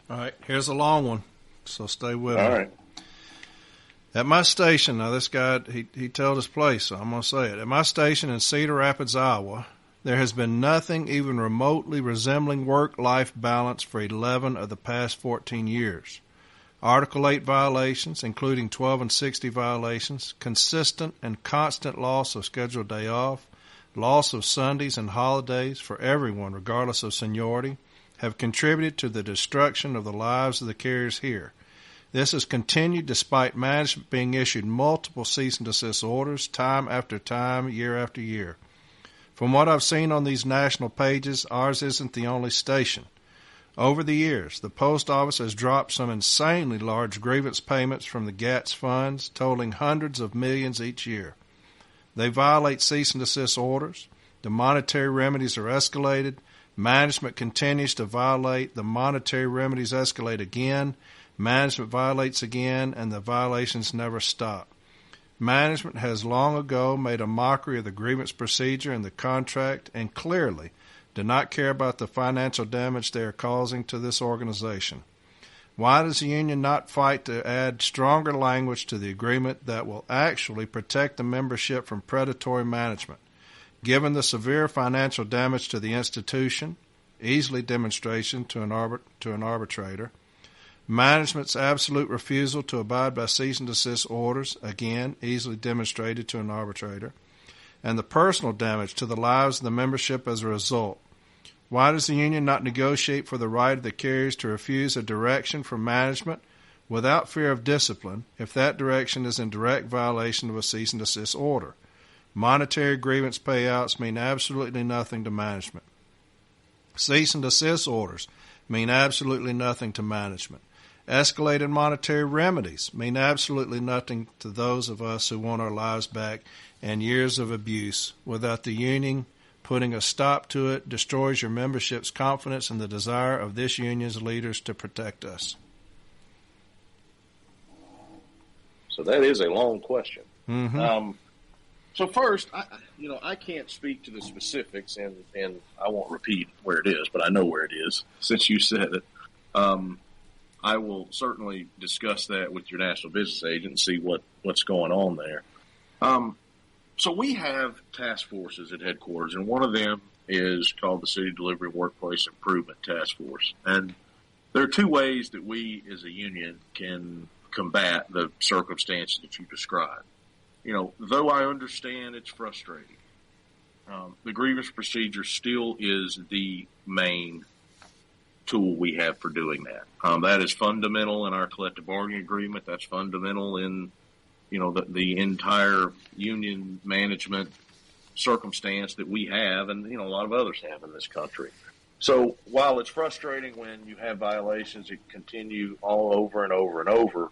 All right, here's a long one, so stay with me. All right. At my station, now this guy, he told his place, so I'm going to say it. At my station in Cedar Rapids, Iowa, there has been nothing even remotely resembling work-life balance for 11 of the past 14 years. Article 8 violations, including 12 and 60 violations, consistent and constant loss of scheduled day off, loss of Sundays and holidays for everyone regardless of seniority, have contributed to the destruction of the lives of the carriers here. This has continued despite management being issued multiple cease and desist orders time after time, year after year. From what I've seen on these national pages, ours isn't the only station. Over the years, the Post Office has dropped some insanely large grievance payments from the GATS funds, totaling hundreds of millions each year. They violate cease and desist orders. The monetary remedies are escalated. Management continues to violate. The monetary remedies escalate again. Management violates again, and the violations never stop. Management has long ago made a mockery of the grievance procedure and the contract, and clearly do not care about the financial damage they are causing to this organization. Why does the union not fight to add stronger language to the agreement that will actually protect the membership from predatory management? Given the severe financial damage to the institution, easily demonstration to an arbitrator, management's absolute refusal to abide by cease and desist orders, again, easily demonstrated to an arbitrator, and the personal damage to the lives of the membership as a result. Why does the union not negotiate for the right of the carriers to refuse a direction from management without fear of discipline if that direction is in direct violation of a cease and desist order? Monetary grievance payouts mean absolutely nothing to management. Cease and desist orders mean absolutely nothing to management. Escalated monetary remedies mean absolutely nothing to those of us who want our lives back, and years of abuse without the union putting a stop to it destroys your membership's confidence in the desire of this union's leaders to protect us. So that is a long question. Mm-hmm. So first, I can't speak to the specifics, and I won't repeat where it is, but I know where it is since you said it. I will certainly discuss that with your national business agent and see what's going on there. So we have task forces at headquarters, and one of them is called the City Delivery Workplace Improvement Task Force. And there are two ways that we as a union can combat the circumstances that you described. Though I understand it's frustrating, the grievance procedure still is the main tool we have for doing that. That is fundamental in our collective bargaining agreement. That's fundamental in, the entire union management circumstance that we have, and, a lot of others have in this country. So while it's frustrating when you have violations that continue all over and over and over,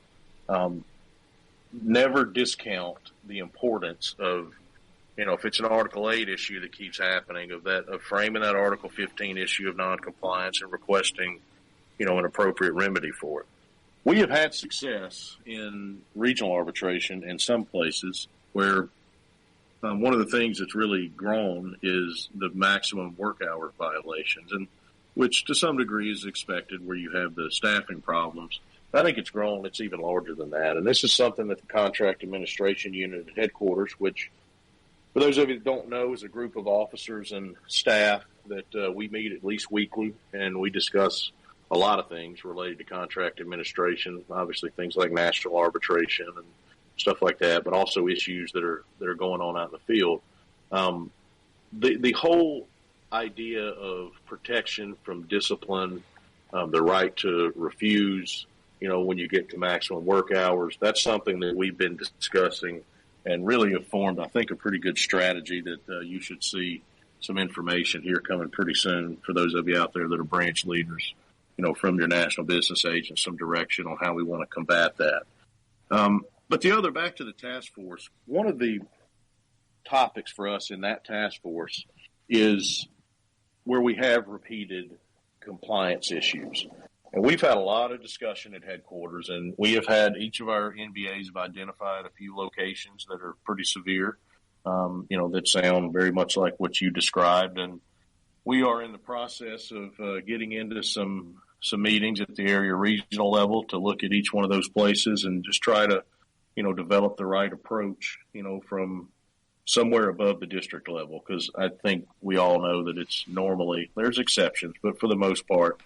never discount the importance of, if it's an Article 8 issue that keeps happening, of framing that Article 15 issue of noncompliance and requesting, an appropriate remedy for it. We have had success in regional arbitration in some places where one of the things that's really grown is the maximum work hour violations, and which to some degree is expected where you have the staffing problems. I think it's grown. It's even larger than that. And this is something that the Contract Administration Unit at headquarters, which for those of you that don't know, is a group of officers and staff that we meet at least weekly, and we discuss a lot of things related to contract administration, obviously things like national arbitration and stuff like that, but also issues that are going on out in the field. The whole idea of protection from discipline, the right to refuse, when you get to maximum work hours, that's something that we've been discussing and really have formed, I think, a pretty good strategy that you should see some information here coming pretty soon for those of you out there that are branch leaders, from your national business agents, some direction on how we want to combat that. But back to the task force, one of the topics for us in that task force is where we have repeated compliance issues. And we've had a lot of discussion at headquarters, and we have had each of our NBAs have identified a few locations that are pretty severe, that sound very much like what you described. And we are in the process of getting into some meetings at the area regional level to look at each one of those places and just try to, develop the right approach, from somewhere above the district level. Because I think we all know that it's normally, there's exceptions, but for the most part,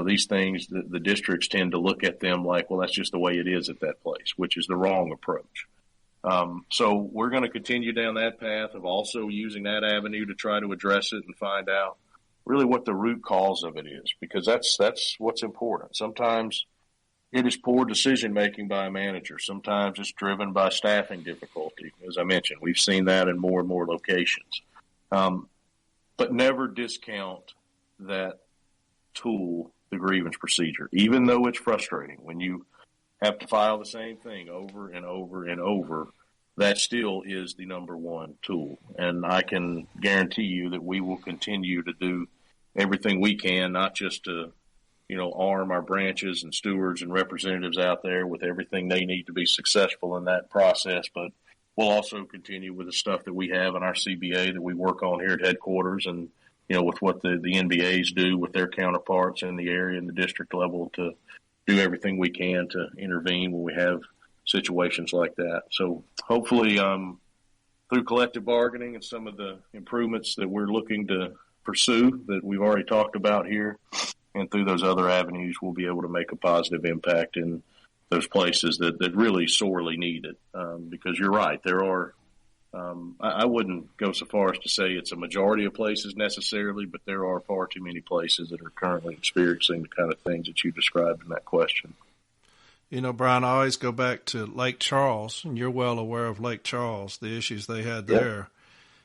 these things, the districts tend to look at them like, well, that's just the way it is at that place, which is the wrong approach. So we're going to continue down that path of also using that avenue to try to address it and find out really what the root cause of it is, because that's what's important. Sometimes it is poor decision-making by a manager. Sometimes it's driven by staffing difficulty. As I mentioned, we've seen that in more and more locations. But never discount that tool, the grievance procedure, even though it's frustrating when you have to file the same thing over and over and over. That still is the number one tool. And I can guarantee you that we will continue to do everything we can, not just to, arm our branches and stewards and representatives out there with everything they need to be successful in that process, but we'll also continue with the stuff that we have in our CBA that we work on here at headquarters and, with what the NBAs do with their counterparts in the area and the district level to do everything we can to intervene when we have situations like that. So hopefully through collective bargaining and some of the improvements that we're looking to pursue that we've already talked about here, and through those other avenues, we'll be able to make a positive impact in those places that really sorely need it. Because you're right, there are I wouldn't go so far as to say it's a majority of places necessarily, but there are far too many places that are currently experiencing the kind of things that you described in that question. Brian, I always go back to Lake Charles, and you're well aware of Lake Charles, the issues they had there.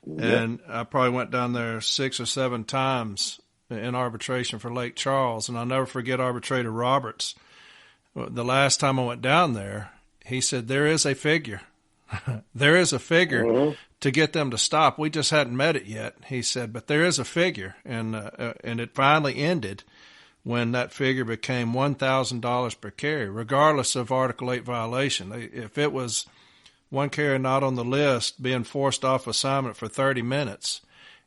Yep. And I probably went down there 6 or 7 times in arbitration for Lake Charles, and I'll never forget Arbitrator Roberts. The last time I went down there, he said, there is a figure. There is a figure to get them to stop. We just hadn't met it yet, he said, but there is a figure. And it finally ended when that figure became $1,000 per carrier, regardless of Article 8 violation. If it was one carrier not on the list being forced off assignment for 30 minutes,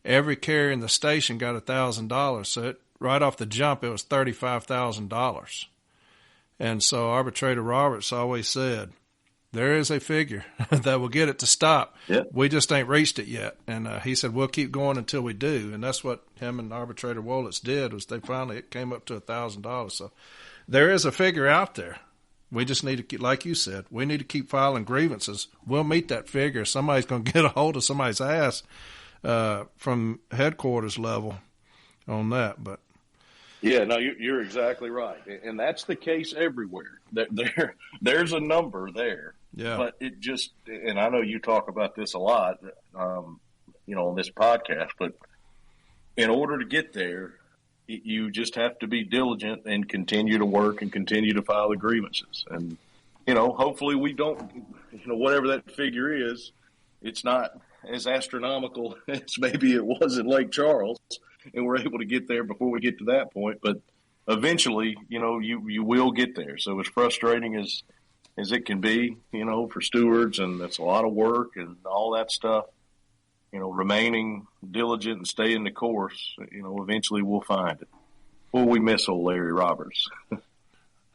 every carrier in the station got $1,000. So right off the jump, it was $35,000. And so Arbitrator Roberts always said, there is a figure that will get it to stop. Yep. We just ain't reached it yet. And he said, we'll keep going until we do. And that's what him and Arbitrator Wolitz did, was it came up to $1,000. So there is a figure out there. We just need to, like you said, we need to keep filing grievances. We'll meet that figure. Somebody's going to get a hold of somebody's ass from headquarters level on that. But yeah, no, you're exactly right. And that's the case everywhere. There's a number there. Yeah. But it just, and I know you talk about this a lot, on this podcast, but in order to get there, you just have to be diligent and continue to work and continue to file the grievances. And, hopefully we don't, whatever that figure is, it's not as astronomical as maybe it was in Lake Charles, and we're able to get there before we get to that point. But eventually, you will get there. So as frustrating as it can be, for stewards, and it's a lot of work and all that stuff, remaining diligent and staying the course, eventually we'll find it. Will we miss old Larry Roberts?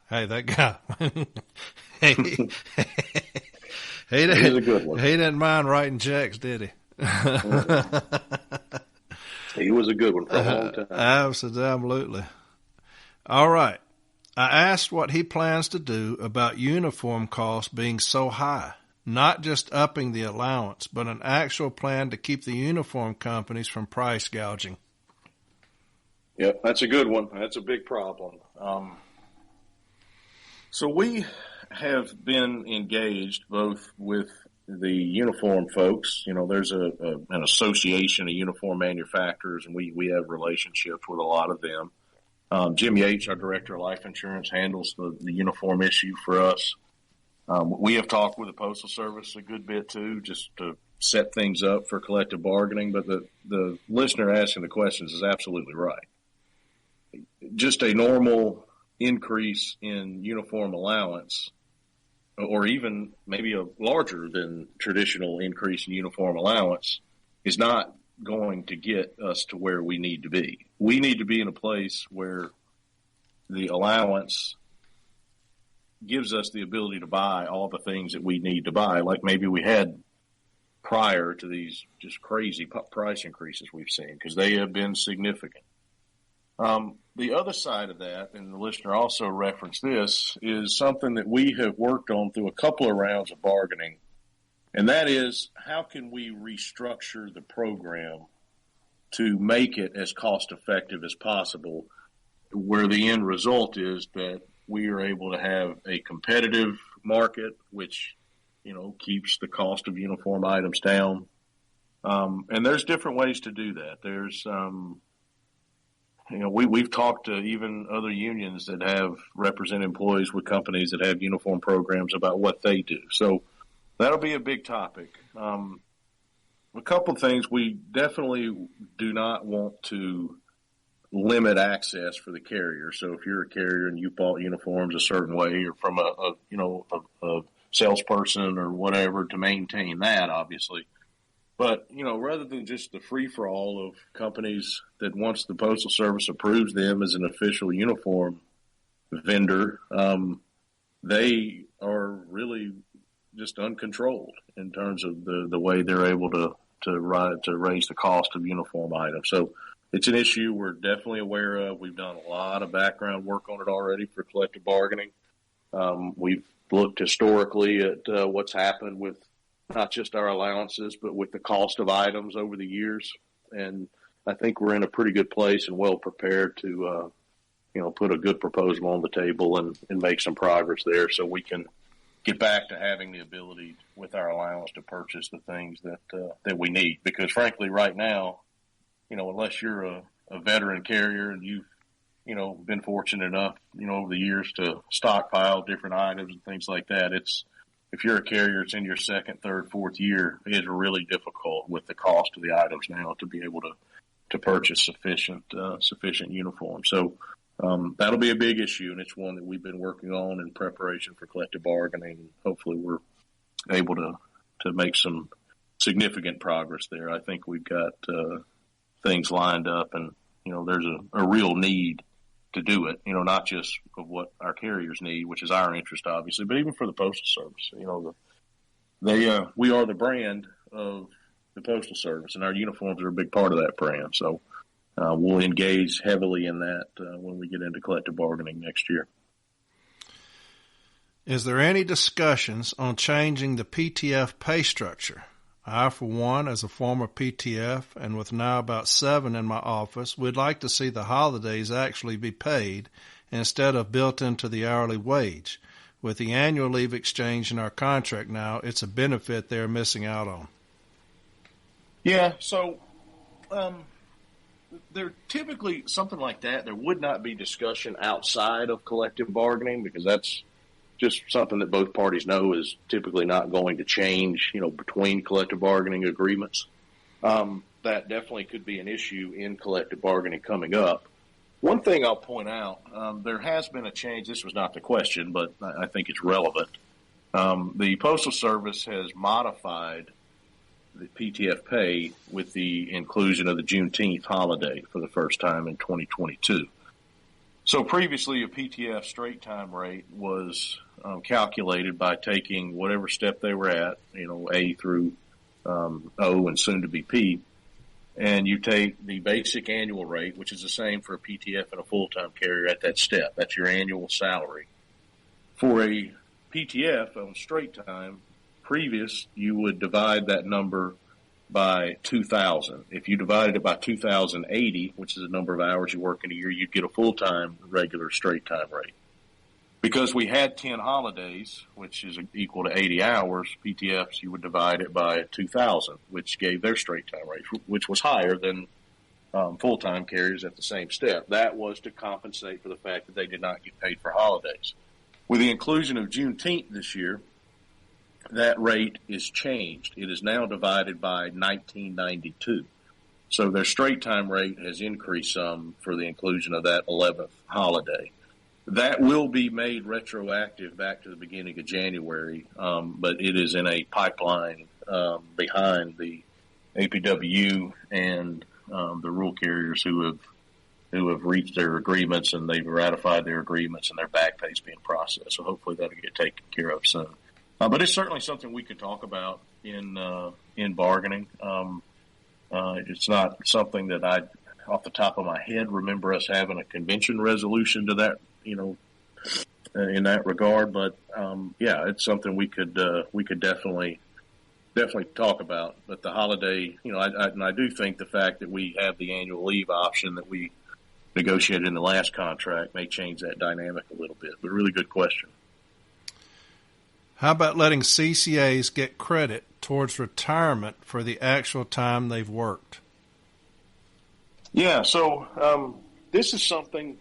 Hey, that guy. he a good one. He didn't mind writing checks, did he? He was a good one for a long time. Absolutely. All right. I asked what he plans to do about uniform costs being so high, not just upping the allowance, but an actual plan to keep the uniform companies from price gouging. Yep, that's a good one. That's a big problem. So we have been engaged both with the uniform folks. There's an association of uniform manufacturers, and we have relationships with a lot of them. Jim Yates, our director of life insurance, handles the uniform issue for us. We have talked with the Postal Service a good bit too, just to set things up for collective bargaining. But the listener asking the questions is absolutely right. Just a normal increase in uniform allowance, or even maybe a larger than traditional increase in uniform allowance, is not going to get us to where we need to be. We need to be in a place where the allowance gives us the ability to buy all the things that we need to buy, like maybe we had prior to these just crazy price increases we've seen, because they have been significant. The other side of that, and the listener also referenced this, is something that we have worked on through a couple of rounds of bargaining, and that is, how can we restructure the program to make it as cost effective as possible, where the end result is that we are able to have a competitive market, which, keeps the cost of uniform items down. And there's different ways to do that. There's, we've talked to even other unions that have represent employees with companies that have uniform programs about what they do. So that'll be a big topic. A couple of things. We definitely do not want to limit access for the carrier. So if you're a carrier and you bought uniforms a certain way, or from a salesperson or whatever, to maintain that, obviously. But, rather than just the free-for-all of companies that once the Postal Service approves them as an official uniform vendor, they are really just uncontrolled in terms of the way they're able to raise the cost of uniform items. So it's an issue we're definitely aware of. We've done a lot of background work on it already for collective bargaining. We've looked historically at what's happened with not just our allowances, but with the cost of items over the years. And I think we're in a pretty good place and well prepared to, put a good proposal on the table and make some progress there, so we can get back to having the ability with our allowance to purchase the things that we need. Because frankly, right now, unless you're a veteran carrier and you've, been fortunate enough, over the years to stockpile different items and things like that, if you're a carrier, it's in your second, third, fourth year, it's really difficult with the cost of the items now to be able to purchase sufficient uniforms. So that'll be a big issue, and it's one that we've been working on in preparation for collective bargaining. Hopefully we're able to make some significant progress there. I think we've got things lined up, and there's a real need to do it, not just of what our carriers need, which is our interest, obviously, but even for the Postal Service. We are the brand of the Postal Service, and our uniforms are a big part of that brand. So we'll engage heavily in that when we get into collective bargaining next year. Is there any discussions on changing the PTF pay structure? I, for one, as a former PTF, and with now about 7 in my office, would like to see the holidays actually be paid instead of built into the hourly wage. With the annual leave exchange in our contract now, it's a benefit they're missing out on. Yeah, so there typically, something like that, there would not be discussion outside of collective bargaining, because that's just something that both parties know is typically not going to change, between collective bargaining agreements. That definitely could be an issue in collective bargaining coming up. One thing I'll point out, there has been a change. This was not the question, but I think it's relevant. The Postal Service has modified the PTF pay with the inclusion of the Juneteenth holiday for the first time in 2022. So previously, a PTF straight time rate was calculated by taking whatever step they were at, A through O and soon to be P, and you take the basic annual rate, which is the same for a PTF and a full-time carrier at that step. That's your annual salary. For a PTF on straight time, previous, you would divide that number by 2,000. If you divided it by 2,080, which is the number of hours you work in a year, you'd get a full-time regular straight time rate. Because we had 10 holidays, which is equal to 80 hours, PTFs, you would divide it by 2,000, which gave their straight time rate, which was higher than full-time carriers at the same step. That was to compensate for the fact that they did not get paid for holidays. With the inclusion of Juneteenth this year, that rate is changed. It is now divided by 1992. So their straight time rate has increased some for the inclusion of that 11th holiday. That will be made retroactive back to the beginning of January, but it is in a pipeline behind the APWU and the rural carriers who have reached their agreements, and they've ratified their agreements, and their back pay is being processed. So hopefully that'll get taken care of soon. But it's certainly something we could talk about in bargaining. It's not something that I, off the top of my head, remember us having a convention resolution to that, in that regard. But yeah, it's something we could definitely talk about. But the holiday, I do think the fact that we have the annual leave option that we negotiated in the last contract may change that dynamic a little bit. But a really good question. How about letting CCAs get credit towards retirement for the actual time they've worked? Yeah, so this is something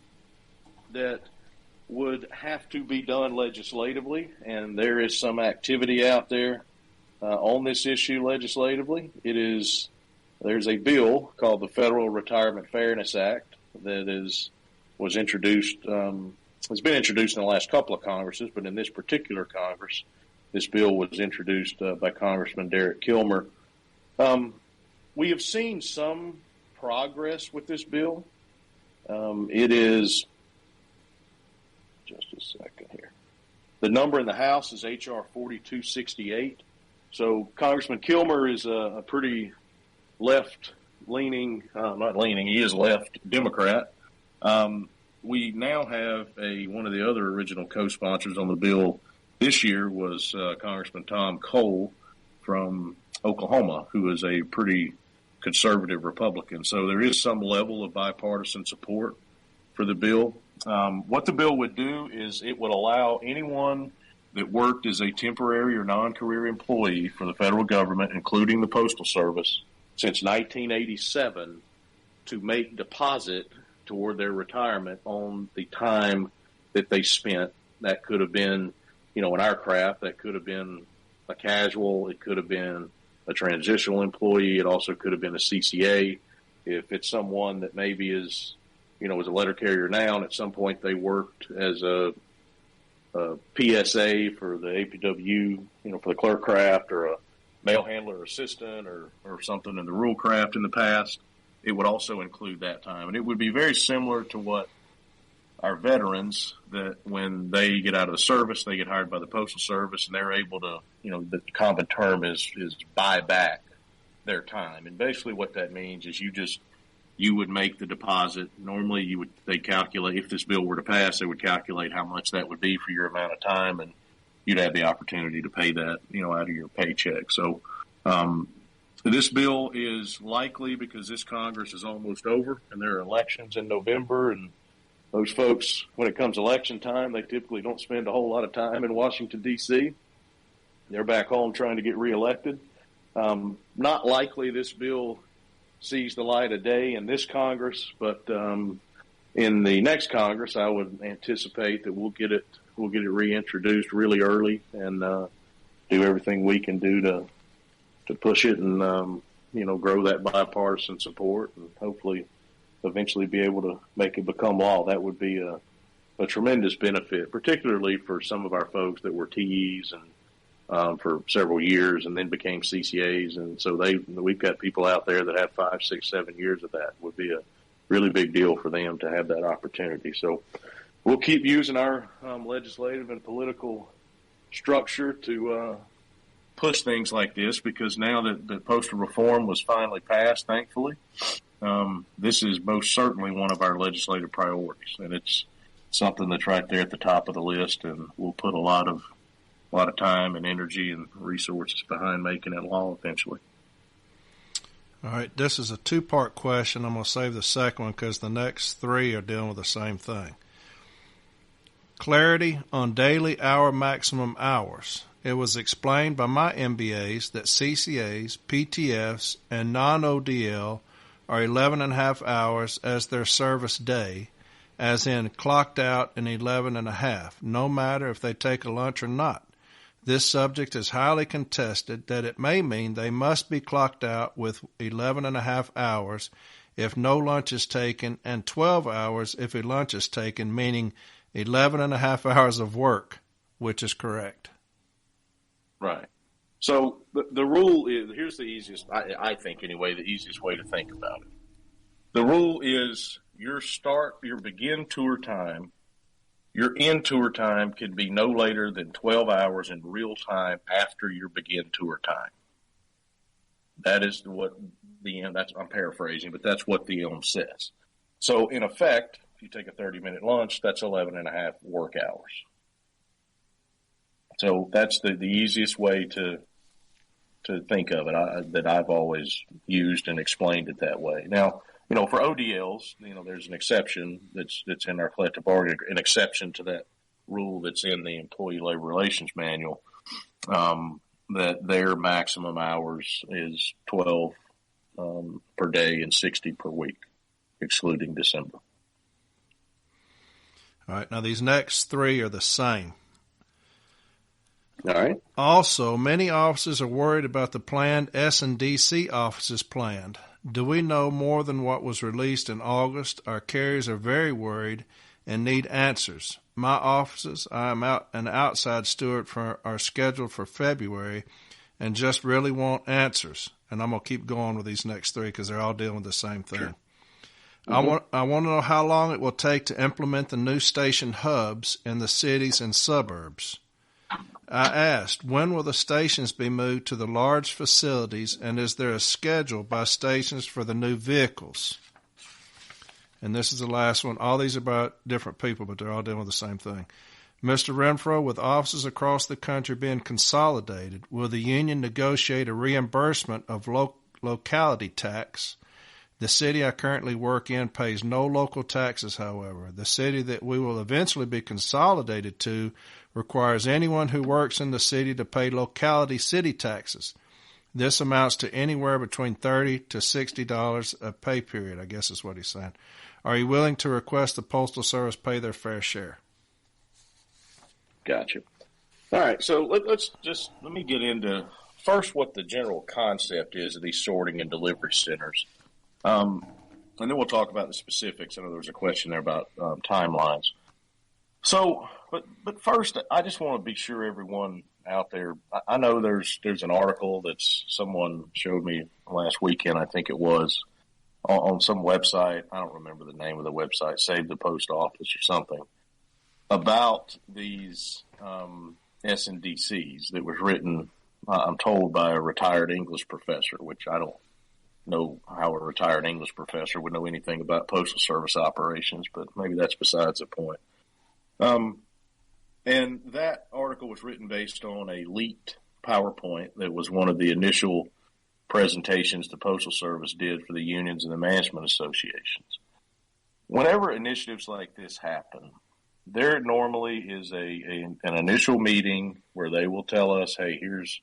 that would have to be done legislatively, and there is some activity out there on this issue legislatively. There's a bill called the Federal Retirement Fairness Act that was introduced. It's been introduced in the last couple of Congresses, but in this particular Congress, this bill was introduced by Congressman Derek Kilmer. We have seen some progress with this bill. It is, just a second here. The number in the House is H.R. 4268. So Congressman Kilmer is a pretty left-leaning, not leaning, he is left Democrat. We now have one of the other original co-sponsors on the bill this year was Congressman Tom Cole from Oklahoma, who is a pretty conservative Republican. So there is some level of bipartisan support for the bill. What the bill would do is it would allow anyone that worked as a temporary or non-career employee for the federal government, including the Postal Service, since 1987 to make deposit toward their retirement on the time that they spent. That could have been, in our craft, that could have been a casual, it could have been a transitional employee, it also could have been a CCA. If it's someone that maybe is, is a letter carrier now, and at some point they worked as a PSA for the APW, for the clerk craft, or a mail handler assistant or something in the rural craft in the past, it would also include that time. And it would be very similar to what our veterans, that when they get out of the service, they get hired by the Postal Service, and they're able to, the common term is buy back their time. And basically what that means is you would make the deposit. Normally they calculate, if this bill were to pass, they would calculate how much that would be for your amount of time, and you'd have the opportunity to pay that, out of your paycheck. So, this bill is likely, because this Congress is almost over and there are elections in November, and those folks, when it comes election time, they typically don't spend a whole lot of time in Washington, D.C. They're back home trying to get reelected. Not likely this bill sees the light of day in this Congress, but in the next Congress, I would anticipate that we'll get it reintroduced really early and do everything we can do to push it and grow that bipartisan support, and hopefully eventually be able to make it become law. That would be a tremendous benefit, particularly for some of our folks that were TEs and for several years, and then became CCAs. And so we've got people out there that have 5, 6, 7 years of that. Would be a really big deal for them to have that opportunity. So we'll keep using our legislative and political structure to push things like this, because now that the postal reform was finally passed, thankfully, this is most certainly one of our legislative priorities, and it's something that's right there at the top of the list, and we'll put a lot of time and energy and resources behind making it law eventually. All right, this is a two-part question. I'm going to save the second one because the next three are dealing with the same thing. Clarity on daily hour maximum hours. It was explained by my MBAs that CCAs, PTFs, and non-ODL are 11.5 hours as their service day, as in clocked out in 11.5, no matter if they take a lunch or not. This subject is highly contested that it may mean they must be clocked out with 11.5 hours if no lunch is taken and 12 hours if a lunch is taken, meaning 11.5 hours of work, which is correct. Right. So the rule is, here's the easiest, I think anyway, the easiest way to think about it. The rule is your begin tour time, your end tour time can be no later than 12 hours in real time after your begin tour time. That is what I'm paraphrasing, but that's what the ILM says. So in effect, if you take a 30-minute lunch, that's 11.5 work hours. So that's the easiest way to think of it, that I've always used and explained it that way. Now, for ODLs, there's an exception that's in our collective bargaining, an exception to that rule that's in the Employee Labor Relations Manual, that their maximum hours is 12 per day and 60 per week, excluding December. All right. Now, these next three are the same. All right. Also, many offices are worried about the planned S&DC offices planned. Do we know more than what was released in August? Our carriers are very worried and need answers. My offices, I am an outside steward are scheduled for February and just really want answers. And I'm going to keep going with these next three because they're all dealing with the same thing. Sure. Mm-hmm. I want to know how long it will take to implement the new station hubs in the cities and suburbs. I asked, when will the stations be moved to the large facilities, and is there a schedule by stations for the new vehicles? And this is the last one. All these are about different people, but they're all dealing with the same thing. Mr. Renfroe, with offices across the country being consolidated, will the union negotiate a reimbursement of locality tax? The city I currently work in pays no local taxes, however. The city that we will eventually be consolidated to requires anyone who works in the city to pay locality city taxes. This amounts to anywhere between $30 to $60 a pay period, I guess is what he's saying. Are you willing to request the Postal Service pay their fair share? Gotcha. All right, so let me get into first what the general concept is of these sorting and delivery centers. And then we'll talk about the specifics. I know there was a question there about timelines. So, but first, I just want to be sure everyone out there, I know there's an article that someone showed me last weekend, I think it was, on some website. I don't remember the name of the website, Save the Post Office or something, about these S&DCs that was written, I'm told, by a retired English professor, which I don't know how a retired English professor would know anything about Postal Service operations, but maybe that's besides the point. And that article was written based on a leaked PowerPoint that was one of the initial presentations the Postal Service did for the unions and the management associations. Whenever initiatives like this happen, there normally is an initial meeting where they will tell us, hey, here's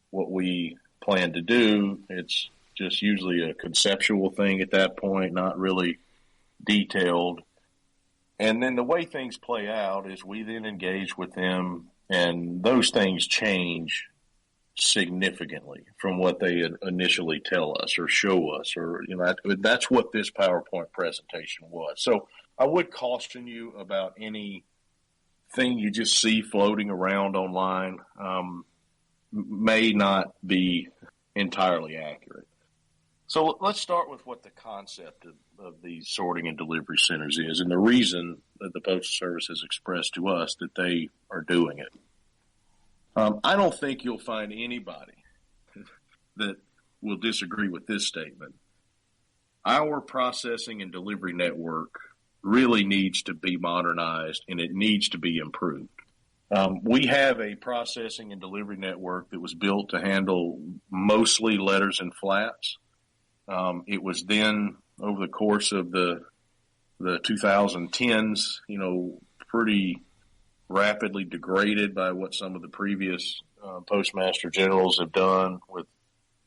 what we plan to do. It's just usually a conceptual thing at that point, not really detailed. And then the way things play out is we then engage with them, and those things change significantly from what they initially tell us or show us, or that's what this PowerPoint presentation was. So I would caution you about anything you just see floating around online. may not be entirely accurate. So let's start with what the concept of these sorting and delivery centers is, and the reason that the Postal Service has expressed to us that they are doing it. I don't think you'll find anybody that will disagree with this statement. Our processing and delivery network really needs to be modernized, and it needs to be improved. We have a processing and delivery network that was built to handle mostly letters and flats. It was then, over the course of the 2010s, pretty rapidly degraded by what some of the previous postmaster generals have done with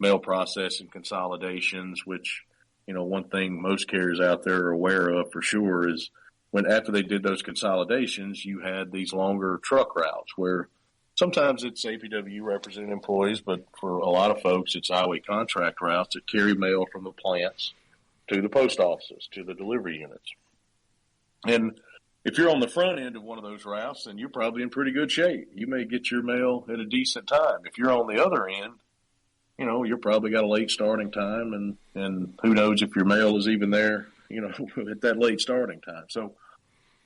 mail processing consolidations, which, one thing most carriers out there are aware of for sure is when after they did those consolidations, you had these longer truck routes where sometimes it's APW represented employees, but for a lot of folks, it's highway contract routes that carry mail from the plants to the post offices, to the delivery units. And if you're on the front end of one of those routes, then you're probably in pretty good shape. You may get your mail at a decent time. If you're on the other end, you're probably got a late starting time, and who knows if your mail is even there, at that late starting time. So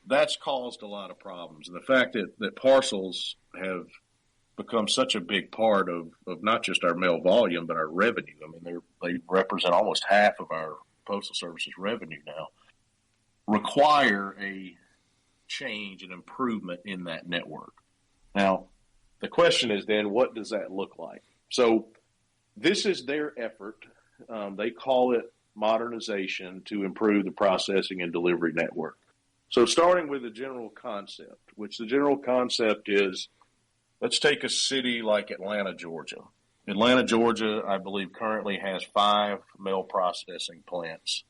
that's caused a lot of problems. And the fact that parcels have become such a big part of not just our mail volume, but our revenue. I mean, they represent almost half of our Postal Service's revenue now, require a change and improvement in that network. Now, the question is then, what does that look like? So this is their effort. They call it modernization to improve the processing and delivery network. So starting with the general concept, which the general concept is, let's take a city like Atlanta, Georgia. Atlanta, Georgia, I believe currently has 5 mail processing plants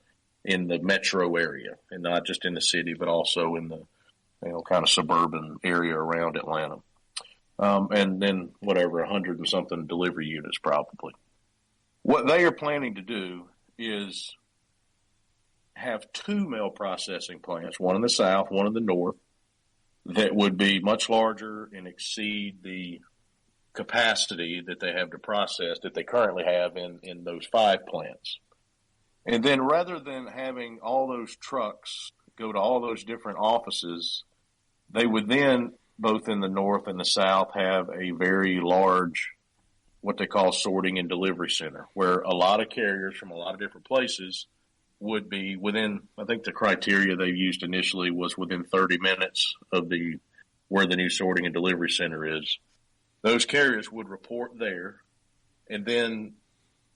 in the metro area, and not just in the city, but also in the kind of suburban area around Atlanta. And then 100 and something delivery units probably. What they are planning to do is have 2 mail processing plants, one in the south, one in the north, that would be much larger and exceed the capacity that they have to process that they currently have in those 5 plants. And then rather than having all those trucks go to all those different offices, they would then, both in the north and the south, have a very large, what they call sorting and delivery center, where a lot of carriers from a lot of different places would be within, I think the criteria they used initially was within 30 minutes of where the new sorting and delivery center is. Those carriers would report there, and then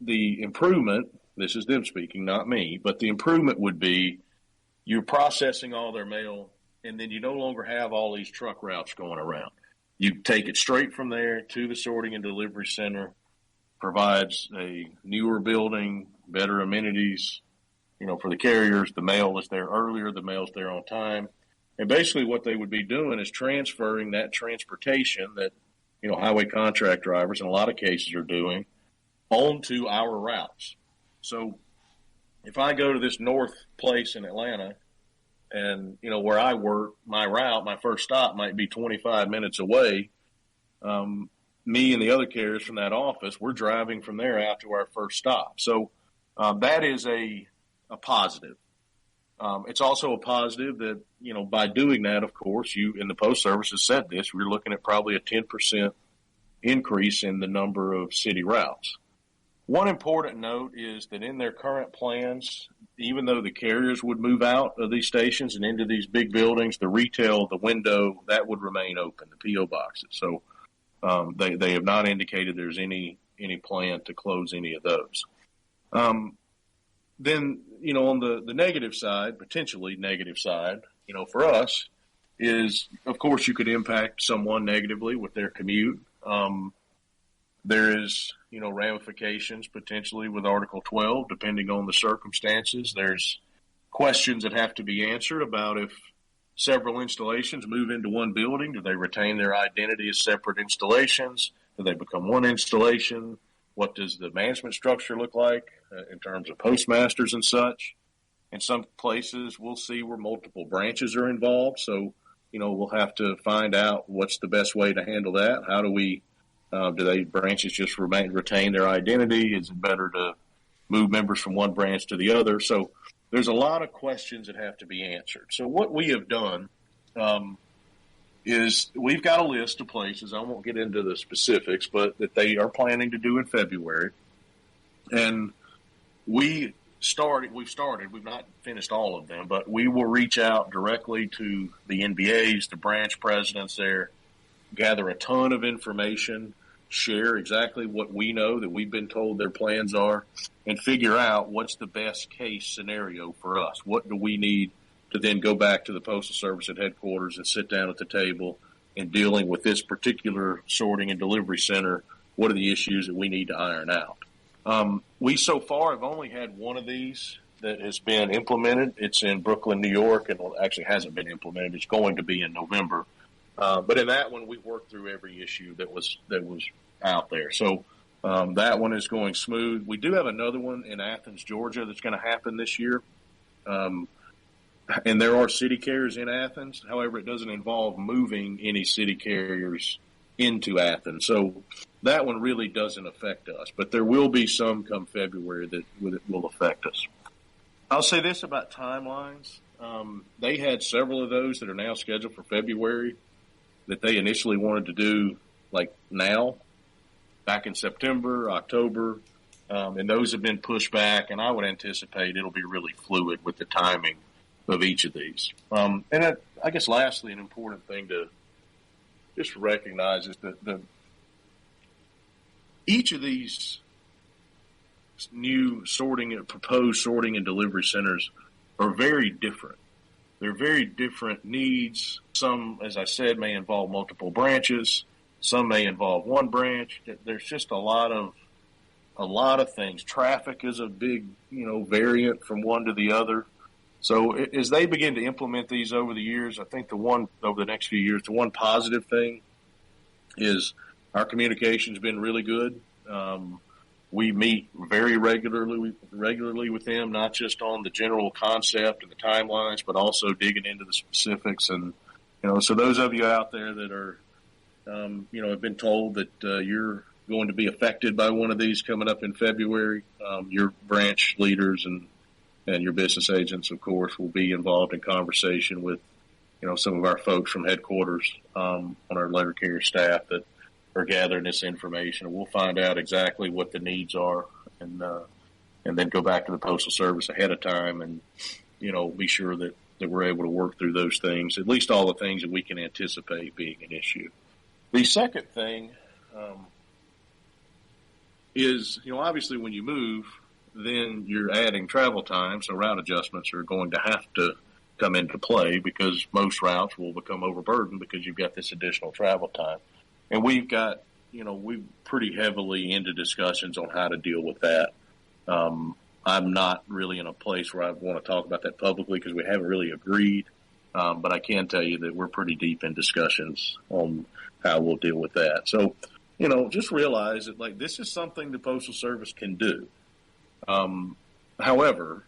the improvement, this is them speaking, not me, but the improvement would be you're processing all their mail, and then you no longer have all these truck routes going around. You take it straight from there to the sorting and delivery center, provides a newer building, better amenities, for the carriers. The mail is there earlier, the mail's there on time. And basically what they would be doing is transferring that transportation that, highway contract drivers in a lot of cases are doing onto our routes. So if I go to this north place in Atlanta and, where I work, my route, my first stop might be 25 minutes away, me and the other carriers from that office, we're driving from there out to our first stop. So that is a positive. It's also a positive that, by doing that, of course, you and the Post Service has said this, we're looking at probably a 10% increase in the number of city routes. One important note is that in their current plans, even though the carriers would move out of these stations and into these big buildings, the retail, the window, that would remain open, the P.O. boxes. So they have not indicated there's any plan to close any of those. Then, on the negative side, potentially negative side, for us is, of course, you could impact someone negatively with their commute. There is, ramifications potentially with Article 12, depending on the circumstances. There's questions that have to be answered about if several installations move into one building. Do they retain their identity as separate installations? Do they become one installation? What does the management structure look like in terms of postmasters and such? In some places, we'll see where multiple branches are involved. So, we'll have to find out what's the best way to handle that. How do we Do branches just retain their identity? Is it better to move members from one branch to the other? So there's a lot of questions that have to be answered. So what we have done is we've got a list of places. I won't get into the specifics, but that they are planning to do in February. And we've started. We've not finished all of them, but we will reach out directly to the NBAs, the branch presidents there, gather a ton of information, share exactly what we know that we've been told their plans are, and figure out what's the best case scenario for us. What do we need to then go back to the Postal Service at headquarters and sit down at the table and dealing with this particular sorting and delivery center? What are the issues that we need to iron out? We so far have only had one of these that has been implemented. It's in Brooklyn, New York, and actually hasn't been implemented. It's going to be in November. But in that one, we worked through every issue that was out there. So that one is going smooth. We do have another one in Athens, Georgia, that's going to happen this year. And there are city carriers in Athens. However, it doesn't involve moving any city carriers into Athens. So that one really doesn't affect us. But there will be some come February that will affect us. I'll say this about timelines. They had several of those that are now scheduled for February that they initially wanted to do like now, back in September, October, and those have been pushed back, and I would anticipate it'll be really fluid with the timing of each of these. And I guess lastly, an important thing to just recognize is that each of these new proposed sorting and delivery centers are very different. They're very different needs. Some, as I said, may involve multiple branches. Some may involve one branch. There's just a lot of things. Traffic is a big, variant from one to the other. So as they begin to implement these over the years, I think over the next few years, the one positive thing is our communication's been really good. We meet very regularly with them, not just on the general concept and the timelines, but also digging into the specifics. And, so those of you out there that are, have been told that you're going to be affected by one of these coming up in February, your branch leaders and your business agents, of course, will be involved in conversation with, some of our folks from headquarters on our letter carrier staff that are gathering this information. And we'll find out exactly what the needs are and then go back to the Postal Service ahead of time and, be sure that we're able to work through those things, at least all the things that we can anticipate being an issue. The second thing is, obviously when you move, then you're adding travel time, so route adjustments are going to have to come into play because most routes will become overburdened because you've got this additional travel time. And we've got, we're pretty heavily into discussions on how to deal with that. I'm not really in a place where I want to talk about that publicly because we haven't really agreed. But I can tell you that we're pretty deep in discussions on how we'll deal with that. So, just realize that this is something the Postal Service can do. However,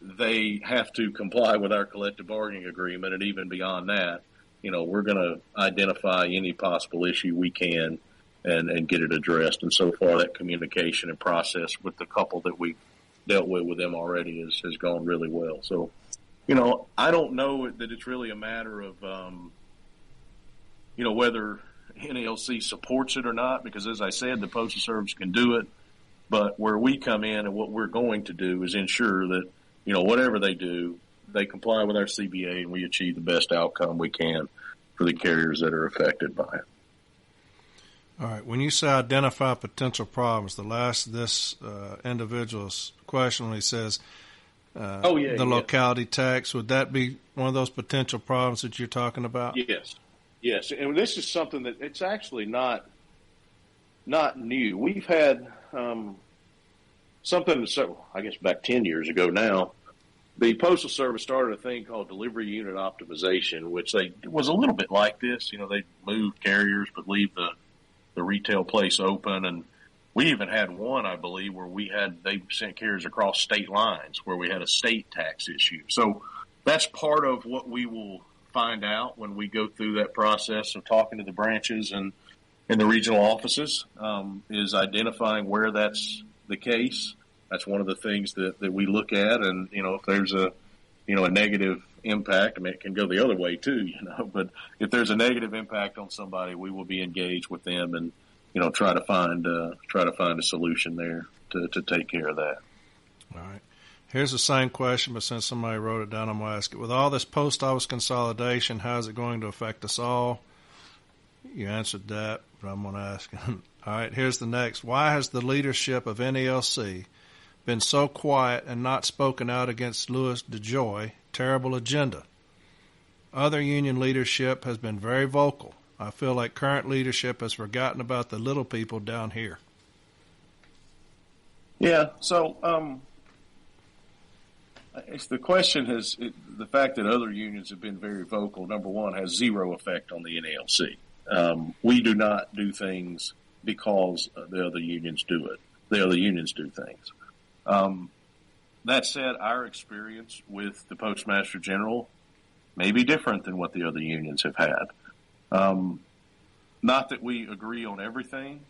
they have to comply with our collective bargaining agreement, and even beyond that, we're going to identify any possible issue we can and get it addressed. And so far, that communication and process with the couple that we've dealt with them already has gone really well. So, I don't know that it's really a matter of, whether NALC supports it or not, because as I said, the Postal Service can do it. But where we come in and what we're going to do is ensure that, whatever they do, they comply with our CBA and we achieve the best outcome we can for the carriers that are affected by it. All right. When you say identify potential problems, the last of this individual's question when he says the locality tax, would that be one of those potential problems that you're talking about? Yes. And this is something that it's actually not new. We've had something, I guess back 10 years ago now, the Postal Service started a thing called delivery unit optimization, which was a little bit like this. They move carriers but leave the retail place open. And we even had one, I believe, where they sent carriers across state lines where we had a state tax issue. So that's part of what we will find out when we go through that process of talking to the branches and in the regional offices, is identifying where that's the case. That's one of the things that we look at. And, if there's a negative impact, I mean, it can go the other way too, but if there's a negative impact on somebody, we will be engaged with them and, try to find a solution there to take care of that. All right. Here's the same question, but since somebody wrote it down, I'm going to ask it. With all this post office consolidation, how is it going to affect us all? You answered that, but I'm going to ask. All right, here's the next. Why has the leadership of NALC been so quiet and not spoken out against Louis DeJoy? Terrible agenda. Other union leadership has been very vocal. I feel like current leadership has forgotten about the little people down here. Yeah, so the question the fact that other unions have been very vocal, number one, has zero effect on the NALC. We do not do things because the other unions do it. The other unions do things. That said, our experience with the Postmaster General may be different than what the other unions have had. Not that we agree on everything,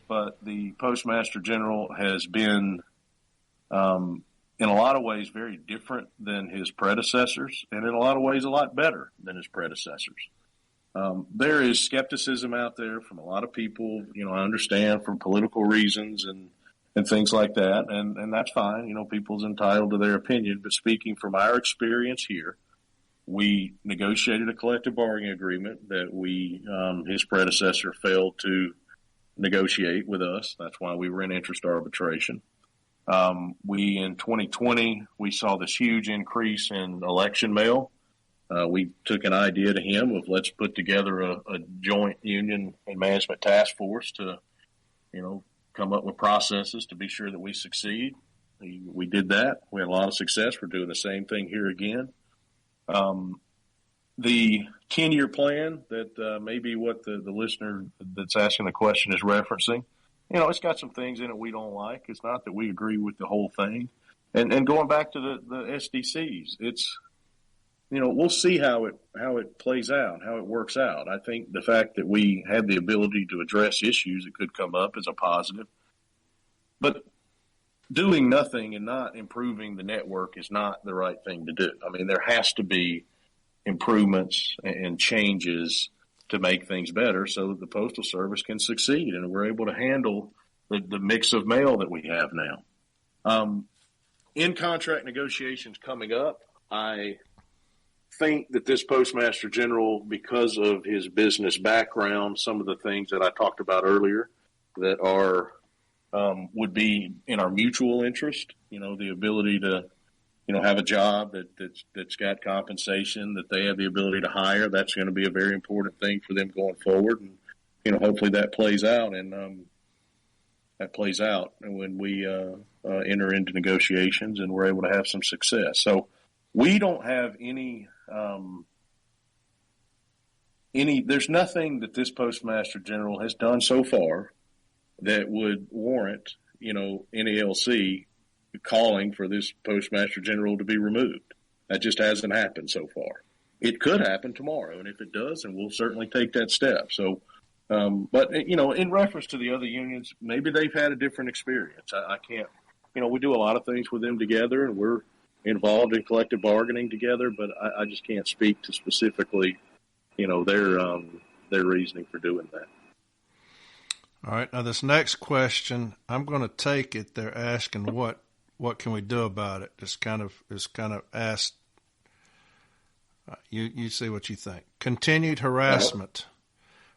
but the Postmaster General has been, in a lot of ways, very different than his predecessors, and in a lot of ways, a lot better than his predecessors. There is skepticism out there from a lot of people, I understand, for political reasons and things like that, and that's fine. People's entitled to their opinion, but speaking from our experience here, we negotiated a collective bargaining agreement that his predecessor failed to negotiate with us. That's why we were in interest arbitration. In 2020, we saw this huge increase in election mail. We took an idea to him of let's put together a joint union and management task force to, come up with processes to be sure that we succeed. We did that. We had a lot of success. We're doing the same thing here again. The 10-year plan that may be what the listener that's asking the question is referencing, it's got some things in it we don't like. It's not that we agree with the whole thing. And going back to the SDCs, it's, we'll see how it plays out, how it works out. I think the fact that we have the ability to address issues that could come up is a positive. But doing nothing and not improving the network is not the right thing to do. I mean, there has to be improvements and changes to make things better so that the Postal Service can succeed and we're able to handle the mix of mail that we have now. In contract negotiations coming up, I think that this Postmaster General, because of his business background, some of the things that I talked about earlier that are would be in our mutual interest, the ability to, have a job that's got compensation, that they have the ability to hire. That's going to be a very important thing for them going forward. And, hopefully that plays out and when we enter into negotiations and we're able to have some success. So we don't have there's nothing that this Postmaster General has done so far that would warrant, NALC calling for this Postmaster General to be removed. That just hasn't happened so far. It could happen tomorrow, and if it does, then we'll certainly take that step. So, but, in reference to the other unions, maybe they've had a different experience. I can't, we do a lot of things with them together, and we're involved in collective bargaining together, but I just can't speak to specifically, their reasoning for doing that. All right. Now, this next question, I'm going to take it. They're asking what can we do about it? It's kind of asked. You see what you think. Continued harassment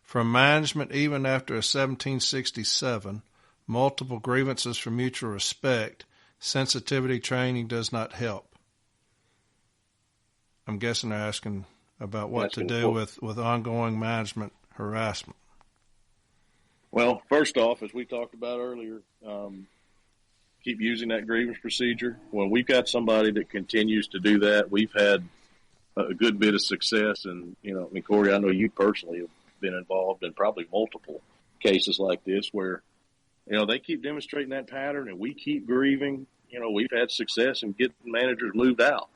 from management even after a 1767, multiple grievances for mutual respect, sensitivity training does not help. I'm guessing they're asking about what to do with ongoing management harassment. Well, first off, as we talked about earlier, keep using that grievance procedure. When we've got somebody that continues to do that, we've had a good bit of success. And, Corey, I know you personally have been involved in probably multiple cases like this where, they keep demonstrating that pattern and we keep grieving. We've had success in getting managers moved out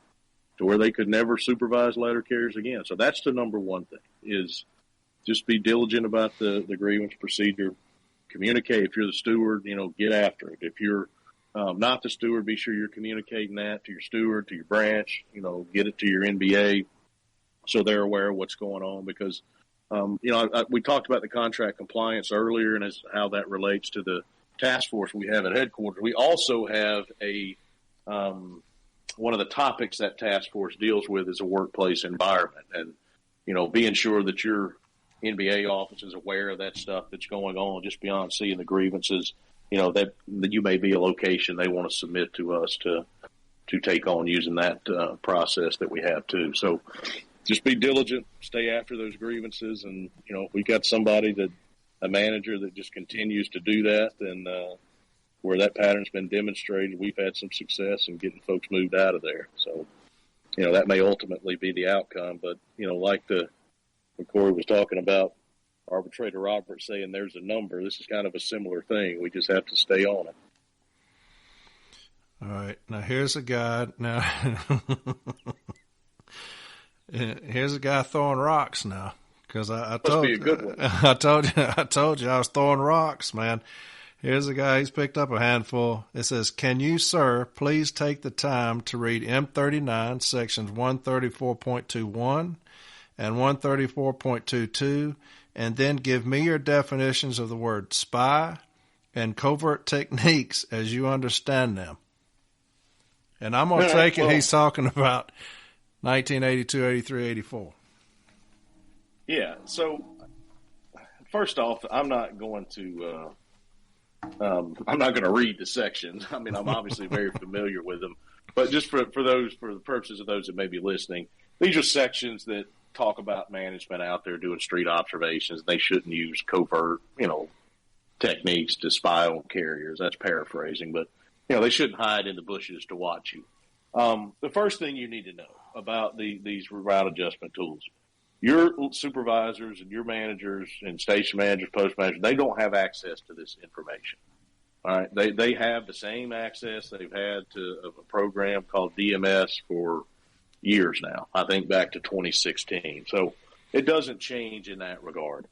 to where they could never supervise letter carriers again. So that's the number one thing is just be diligent about the grievance procedure. Communicate. If you're the steward, get after it. If you're not the steward, be sure you're communicating that to your steward, to your branch, get it to your NBA so they're aware of what's going on. Because, we talked about the contract compliance earlier and how that relates to the task force we have at headquarters. We also have one of the topics that task force deals with is a workplace environment, and being sure that your NBA office is aware of that stuff that's going on, just beyond seeing the grievances. That you may be a location they want to submit to us to take on using that process that we have too. So just be diligent, stay after those grievances, and if we got a manager that just continues to do that, then where that pattern's been demonstrated, we've had some success in getting folks moved out of there. So, that may ultimately be the outcome. But, like when Corey was talking about Arbitrator Roberts saying there's a number, this is kind of a similar thing. We just have to stay on it. All right. Now, here's a guy. Now, here's a guy throwing rocks now. Because I told you, I told you I was throwing rocks, man. Here's a guy, he's picked up a handful. It says, "Can you, sir, please take the time to read M39 sections 134.21 and 134.22 and then give me your definitions of the word spy and covert techniques as you understand them?" And I'm going to take it he's talking about 1982, 83, 84. Yeah. So first off, I'm not going to read the sections. I mean, I'm obviously very familiar with them, but just for the purposes of those that may be listening, these are sections that talk about management out there doing street observations. They shouldn't use covert, techniques to spy on carriers. That's paraphrasing, but they shouldn't hide in the bushes to watch you. The first thing you need to know about these route adjustment tools: your supervisors and your managers and station managers, post managers, they don't have access to this information. All right. They have the same access they've had to a program called DMS for years now, I think back to 2016. So it doesn't change in that regard.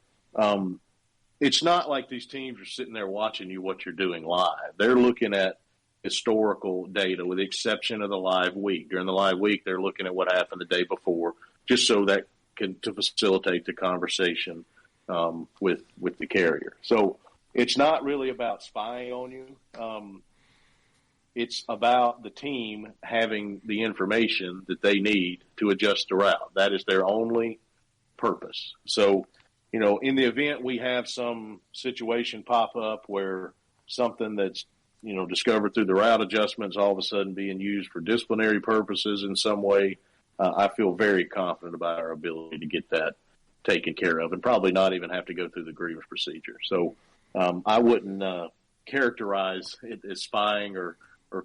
It's not like these teams are sitting there watching you what you're doing live. They're looking at historical data with the exception of the live week. During the live week, they're looking at what happened the day before, just so that to facilitate the conversation with the carrier. So it's not really about spying on you. It's about the team having the information that they need to adjust the route. That is their only purpose. So, in the event we have some situation pop up where something that's, discovered through the route adjustments all of a sudden being used for disciplinary purposes in some way, I feel very confident about our ability to get that taken care of and probably not even have to go through the grievance procedure. So I wouldn't characterize it as spying or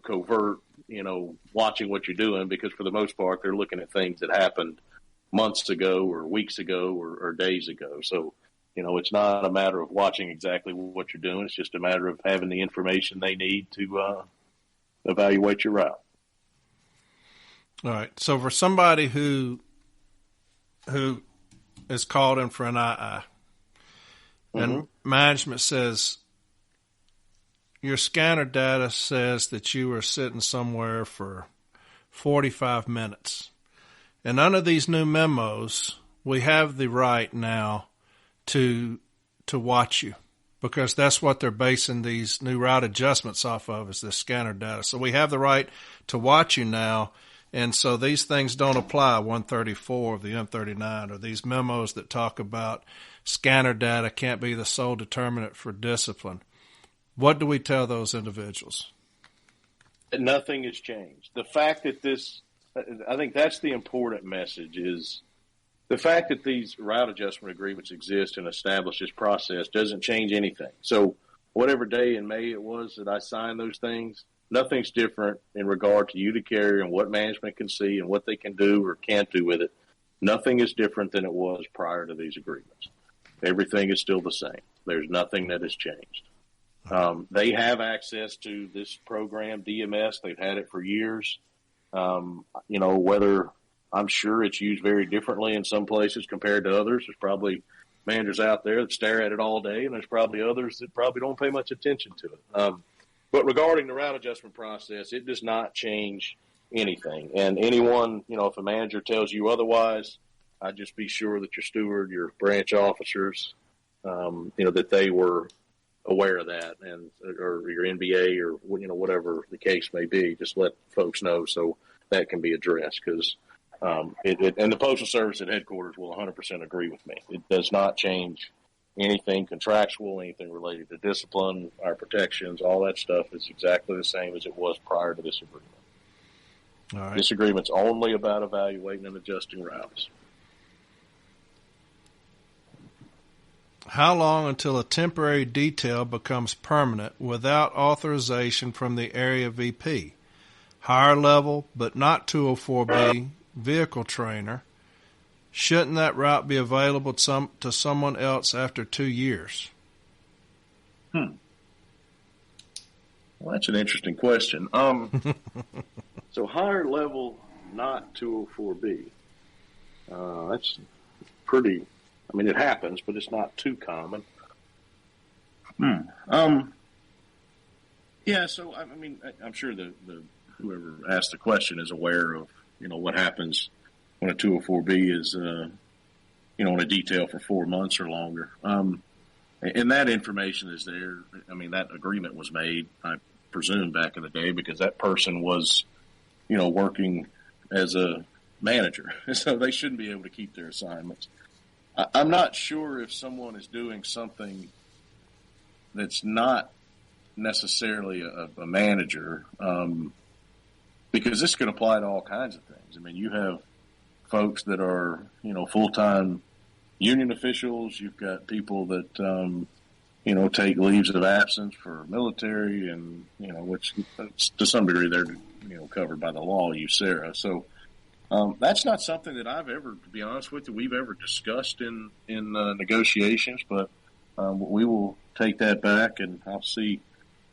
covert, watching what you're doing, because for the most part, they're looking at things that happened months ago or weeks ago or days ago. So, it's not a matter of watching exactly what you're doing. It's just a matter of having the information they need to evaluate your route. All right. So for somebody who is called in for an II, and management says, your scanner data says that you were sitting somewhere for 45 minutes. And under these new memos, we have the right now to watch you, because that's what they're basing these new route adjustments off of, is the scanner data. So we have the right to watch you now. And so these things don't apply, 134 of the M39, or these memos that talk about scanner data can't be the sole determinant for discipline. What do we tell those individuals? Nothing has changed. The fact that I think that's the important message, is the fact that these route adjustment agreements exist and establish this process doesn't change anything. So whatever day in May it was that I signed those things, nothing's different in regard to you, the carrier, and what management can see and what they can do or can't do with it. Nothing is different than it was prior to these agreements. Everything is still the same. There's nothing that has changed. They have access to this program, DMS. They've had it for years. Whether I'm sure it's used very differently in some places compared to others. There's probably managers out there that stare at it all day, and there's probably others that probably don't pay much attention to it. But regarding the route adjustment process, it does not change anything. And anyone, if a manager tells you otherwise, I'd just be sure that your steward, your branch officers, that they were aware of that, or your NBA, or whatever the case may be. Just let folks know so that can be addressed, because and the Postal Service at headquarters will 100% agree with me. It does not change anything contractual, anything related to discipline, our protections, all that stuff is exactly the same as it was prior to this agreement. All right. This agreement's only about evaluating and adjusting routes. How long until a temporary detail becomes permanent without authorization from the area VP? Higher level, but not 204B, vehicle trainer. Shouldn't that route be available to someone else after 2 years? Well, that's an interesting question. So higher level, not 204B. That's pretty... it happens, but it's not too common. Yeah, so, I'm sure the whoever asked the question is aware of, what happens when a 204B is, on a detail for 4 months or longer. And that information is there. That agreement was made, I presume, back in the day, because that person was, working as a manager. So they shouldn't be able to keep their assignments. I'm not sure if someone is doing something that's not necessarily a manager, because this can apply to all kinds of things. You have folks that are, full-time union officials. You've got people that, take leaves of absence for military, and, which to some degree they're, covered by the law, USERRA. So, that's not something that I've ever, to be honest with you, we've ever discussed in negotiations, but we will take that back, and I'll see.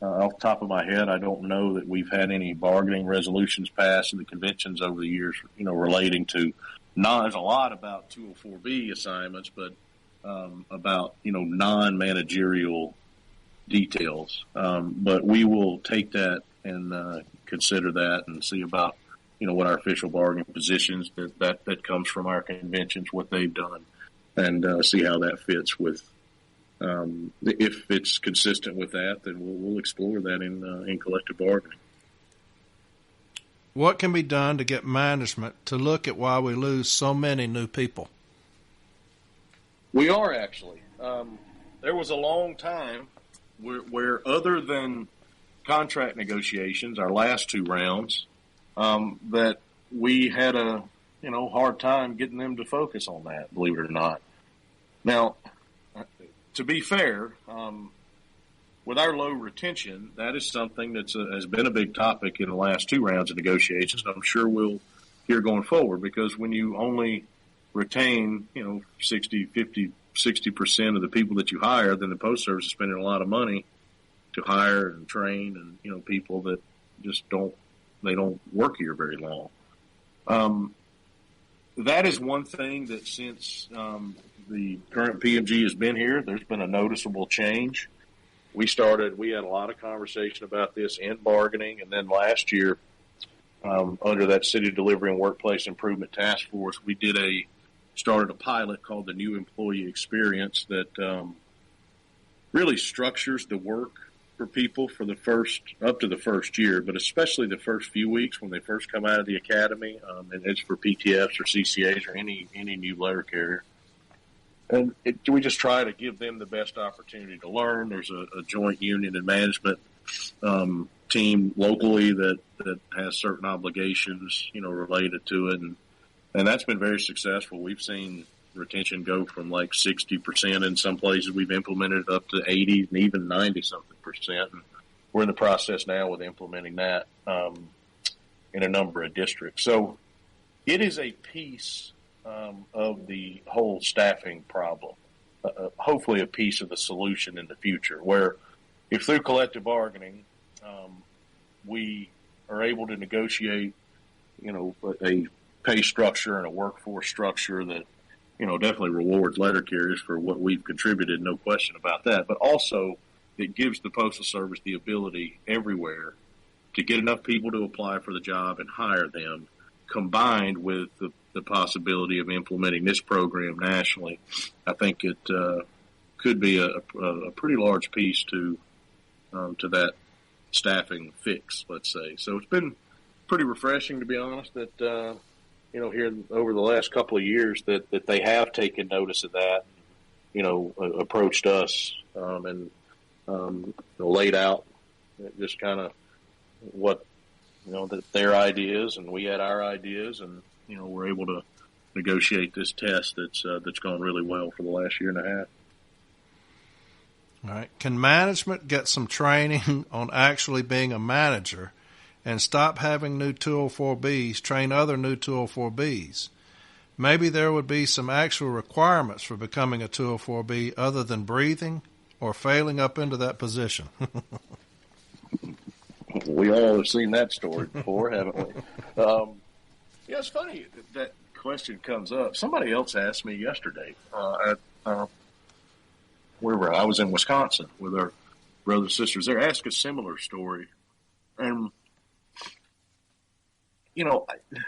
Off the top of my head, I don't know that we've had any bargaining resolutions passed in the conventions over the years, relating to there's a lot about 204B assignments, but about, non-managerial details. But we will take that and consider that and see about what our official bargaining positions that comes from our conventions, what they've done, and see how that fits with. If it's consistent with that, then we'll explore that in collective bargaining. What can be done to get management to look at why we lose so many new people? We are actually. There was a long time where other than contract negotiations, our last 2 rounds, that we had a hard time getting them to focus on that, believe it or not. Now, to be fair, with our low retention, that is something that has been a big topic in the last 2 rounds of negotiations. I'm sure we'll hear going forward, because when you only retain 60% of the people that you hire, then the Post Service is spending a lot of money to hire and train and people that just don't work here very long. That is one thing that since the current PMG has been here, there's been a noticeable change. We had a lot of conversation about this in bargaining, and then last year, under that City Delivery and Workplace Improvement Task Force, we started a pilot called the New Employee Experience that really structures the work for people for up to the first year, but especially the first few weeks when they first come out of the academy, and it's for PTFs or CCAs or any new letter carrier. And we just try to give them the best opportunity to learn. There's a joint union and management team locally that has certain obligations, related to it, and that's been very successful. We've seen retention go from like 60% in some places. We've implemented it up to 80 and even 90-something%. And we're in the process now with implementing that in a number of districts. So it is a piece of the whole staffing problem, hopefully a piece of the solution in the future, where if through collective bargaining we are able to negotiate, a pay structure and a workforce structure that definitely rewards letter carriers for what we've contributed, no question about that. But also, it gives the Postal Service the ability everywhere to get enough people to apply for the job and hire them, combined with the possibility of implementing this program nationally. I think it could be a pretty large piece to that staffing fix, let's say. So it's been pretty refreshing, to be honest, that here over the last couple of years that they have taken notice of that, approached us and laid out just kind of what their ideas, and we had our ideas, and we're able to negotiate this test that's gone really well for the last year and a half. All right. Can management get some training on actually being a manager and stop having new 204Bs train other new 204Bs? Maybe there would be some actual requirements for becoming a 204B other than breathing or failing up into that position. We all have seen that story before, haven't we? It's funny that question comes up. Somebody else asked me yesterday wherever I was in Wisconsin with our brothers and sisters. They're asking a similar story. And,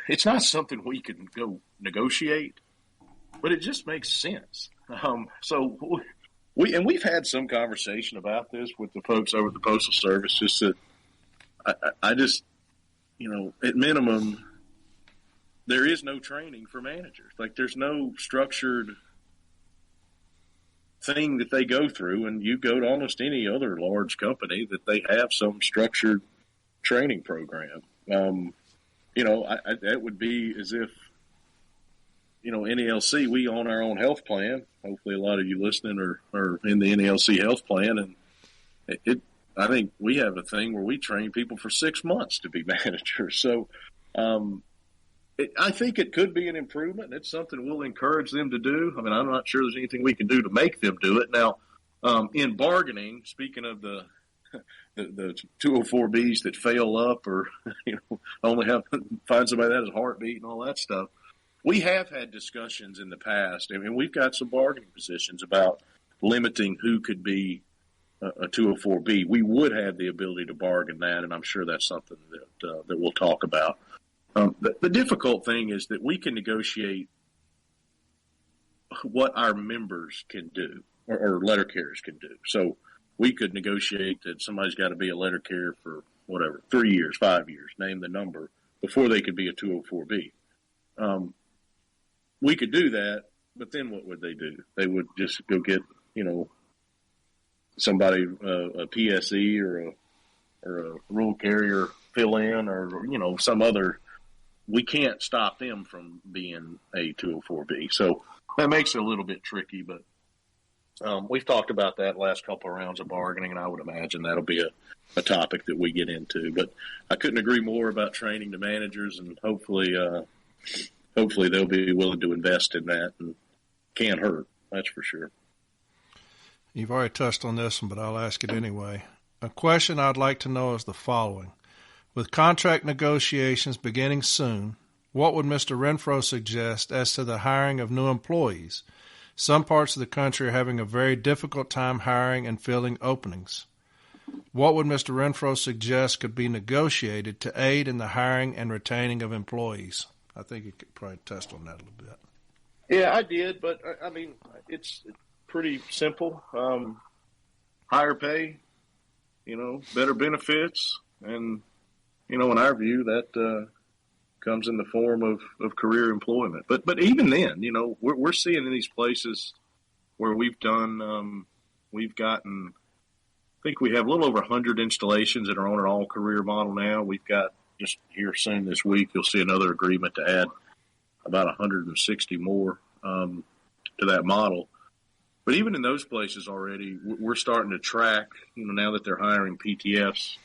it's not something we can go negotiate, but it just makes sense. So we've had some conversation about this with the folks over at the Postal Service, just that I just, at minimum, there is no training for managers. Like, there's no structured thing that they go through, and you go to almost any other large company that they have some structured training program. That would be as if, NALC, we own our own health plan. Hopefully a lot of you listening are in the NALC health plan, and I think we have a thing where we train people for 6 months to be managers. So I think it could be an improvement. It's something we'll encourage them to do. I mean, I'm not sure there's anything we can do to make them do it. Now, in bargaining, speaking of the 204Bs that fail up or only find somebody that has a heartbeat and all that stuff, we have had discussions in the past. I mean, we've got some bargaining positions about limiting who could be a 204B. We would have the ability to bargain that, and I'm sure that's something that we'll talk about. The difficult thing is that we can negotiate what our members can do or letter carriers can do. So we could negotiate that somebody's got to be a letter carrier for 3 years, 5 years, name the number, before they could be a 204B. We could do that, but then what would they do? They would just go get, somebody, a PSE or a rural carrier fill in or, some other. We can't stop them from being a 204B. So that makes it a little bit tricky, but we've talked about that last couple of rounds of bargaining, and I would imagine that'll be a topic that we get into. But I couldn't agree more about training the managers, and hopefully they'll be willing to invest in that, and can't hurt, that's for sure. You've already touched on this one, but I'll ask it anyway. A question I'd like to know is the following. With contract negotiations beginning soon, what would Mr. Renfroe suggest as to the hiring of new employees? Some parts of the country are having a very difficult time hiring and filling openings. What would Mr. Renfroe suggest could be negotiated to aid in the hiring and retaining of employees? I think you could probably touch on that a little bit. Yeah, I did, but I mean, it's pretty simple. Higher pay, better benefits, and in our view, that comes in the form of career employment. But even then, we're seeing in these places where we've gotten, I think we have a little over 100 installations that are on an all-career model now. We've got, just here soon this week, you'll see another agreement to add about 160 more to that model. But even in those places already, we're starting to track, now that they're hiring PTFs,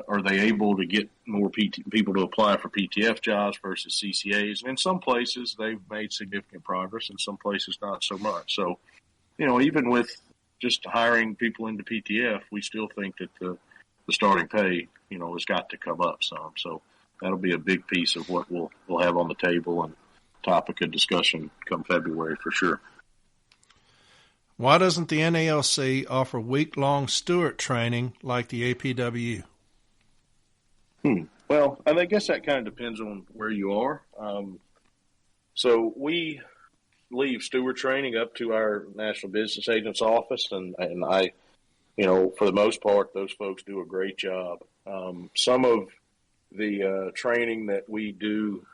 are they able to get more people to apply for PTF jobs versus CCAs? And in some places, they've made significant progress. In some places, not so much. So, even with just hiring people into PTF, we still think that the starting pay, has got to come up some. So that'll be a big piece of what we'll have on the table. And topic of discussion come February for sure. Why doesn't the NALC offer week-long steward training like the APW? Well, I guess that kind of depends on where you are. So we leave steward training up to our National Business Agents Office, and I, for the most part, those folks do a great job. Some of the training that we do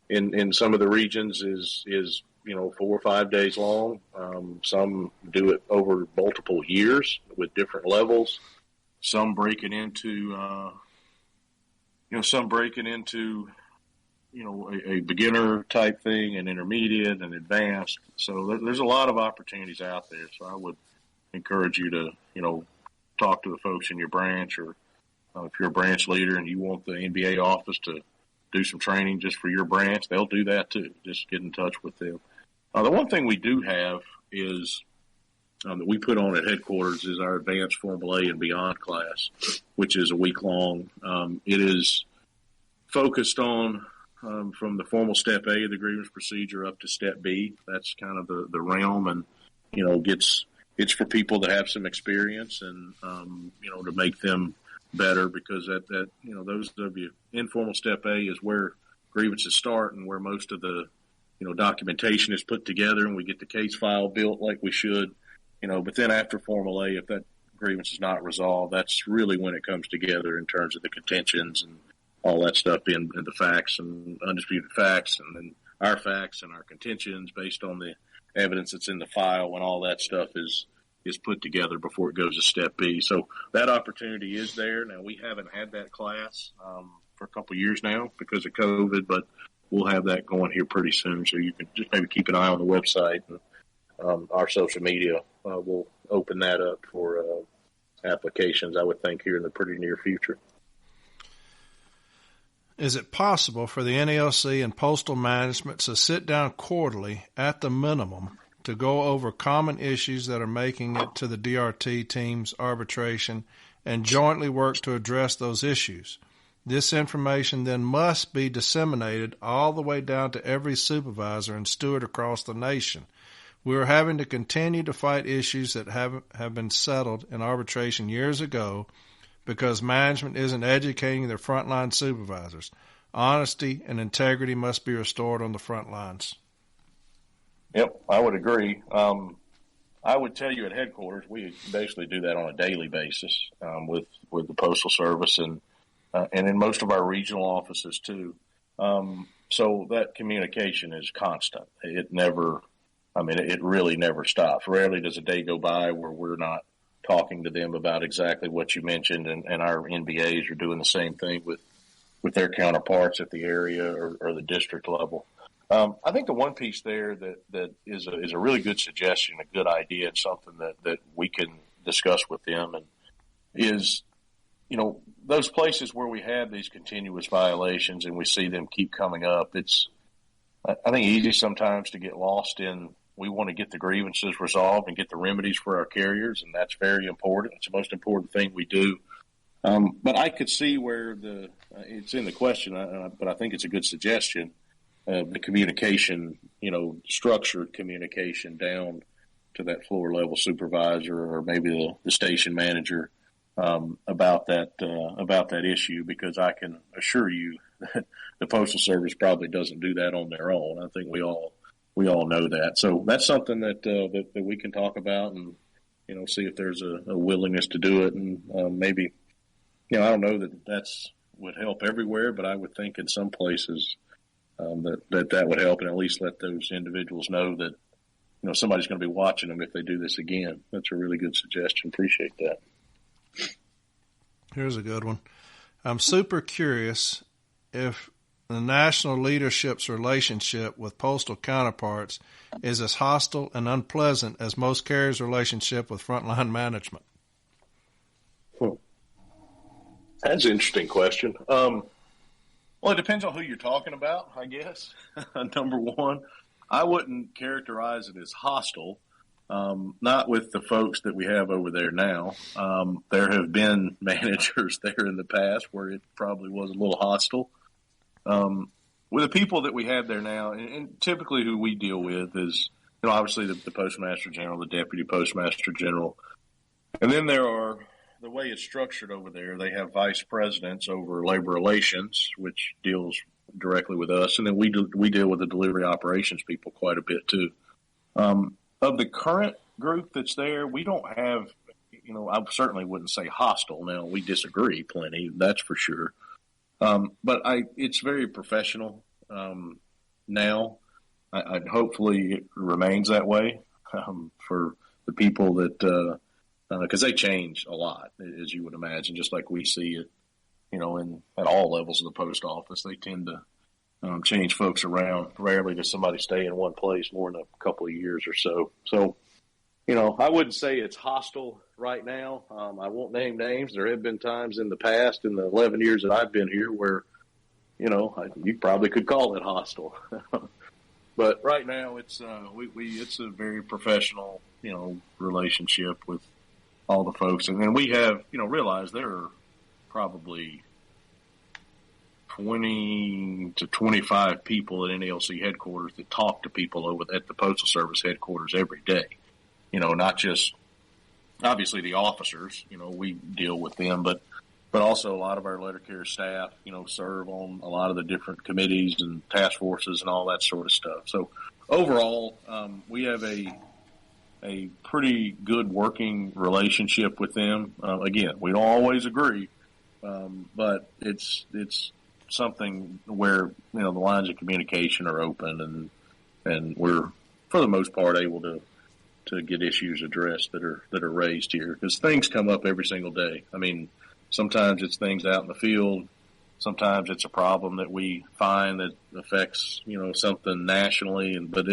in some of the regions is 4 or 5 days long. Some do it over multiple years with different levels. Some break it into, a beginner type thing, an intermediate, and advanced. So there's a lot of opportunities out there. So I would encourage you to, talk to the folks in your branch, or if you're a branch leader and you want the NBA office to do some training just for your branch, they'll do that too. Just get in touch with them. The one thing we do have is that we put on at headquarters is our advanced Formal A and beyond class, which is a week long. It is focused on from the formal step A of the grievance procedure up to step B. That's kind of the realm, and it's for people that have some experience and to make them better, because that those of you informal step A is where grievances start and where most of the documentation is put together, and we get the case file built like we should. But then after Formal A, if that grievance is not resolved, that's really when it comes together in terms of the contentions and all that stuff in the facts and undisputed facts, and then our facts and our contentions based on the evidence that's in the file, when all that stuff is put together before it goes to step B. So that opportunity is there. Now, we haven't had that class for a couple of years now because of COVID, but we'll have that going here pretty soon. So you can just maybe keep an eye on the website, and our social media will open that up for applications, I would think, here in the pretty near future. Is it possible for the NALC and postal management to sit down quarterly at the minimum to go over common issues that are making it to the DRT team's arbitration and jointly work to address those issues? This information then must be disseminated all the way down to every supervisor and steward across the nation. We are having to continue to fight issues that have been settled in arbitration years ago because management isn't educating their frontline supervisors. Honesty and integrity must be restored on the front lines. Yep, I would agree. I would tell you at headquarters, we basically do that on a daily basis with the Postal Service and in most of our regional offices too. So that communication is constant. It really never stops. Rarely does a day go by where we're not talking to them about exactly what you mentioned, and our NBAs are doing the same thing with their counterparts at the area or the district level. I think the one piece there that is a really good suggestion, a good idea, and something that we can discuss with them, and is, those places where we have these continuous violations and we see them keep coming up, it's, I think, easy sometimes to get lost in, we want to get the grievances resolved and get the remedies for our carriers, and that's very important. It's the most important thing we do. But I could see where it's in the question, but I think it's a good suggestion. The communication, structured communication down to that floor level supervisor or maybe the station manager about that issue, because I can assure you that the Postal Service probably doesn't do that on their own. I think we all know that. So that's something that we can talk about and see if there's a willingness to do it, and maybe I don't know that would help everywhere, but I would think in some places that would help, and at least let those individuals know that somebody's going to be watching them if they do this again. That's a really good suggestion. Appreciate that. Here's a good one. I'm super curious if the national leadership's relationship with postal counterparts is as hostile and unpleasant as most carriers' relationship with frontline management. That's an interesting question. Well, it depends on who you're talking about, I guess. Number one, I wouldn't characterize it as hostile. Not with the folks that we have over there now. There have been managers there in the past where it probably was a little hostile. with the people that we have there now, and typically who we deal with is, obviously the Postmaster General, the Deputy Postmaster General. And then there are, the way it's structured over there, they have vice presidents over labor relations, which deals directly with us. And then we deal with the delivery operations people quite a bit too. Of the current group that's there, we don't have, I certainly wouldn't say hostile. Now, we disagree plenty, that's for sure. But it's very professional now. I'd hopefully it remains that way for the people that, because they change a lot, as you would imagine, just like we see it, at all levels of the post office. They tend to change folks around. Rarely does somebody stay in one place more than a couple of years or so. So, I wouldn't say it's hostile right now. I won't name names. There have been times in the past, in the 11 years that I've been here, where, you probably could call it hostile. But right now, it's it's a very professional, relationship with all the folks. And then we have, realized there are probably 20 to 25 people at NALC headquarters that talk to people over at the Postal Service headquarters every day. Not just obviously the officers, we deal with them, but also a lot of our letter carrier staff, serve on a lot of the different committees and task forces and all that sort of stuff. So overall, we have a pretty good working relationship with them. Again, we don't always agree, but it's something where, the lines of communication are open and we're, for the most part, able to get issues addressed that are raised here, because things come up every single day. I mean, sometimes it's things out in the field. Sometimes it's a problem that we find that affects, something nationally. But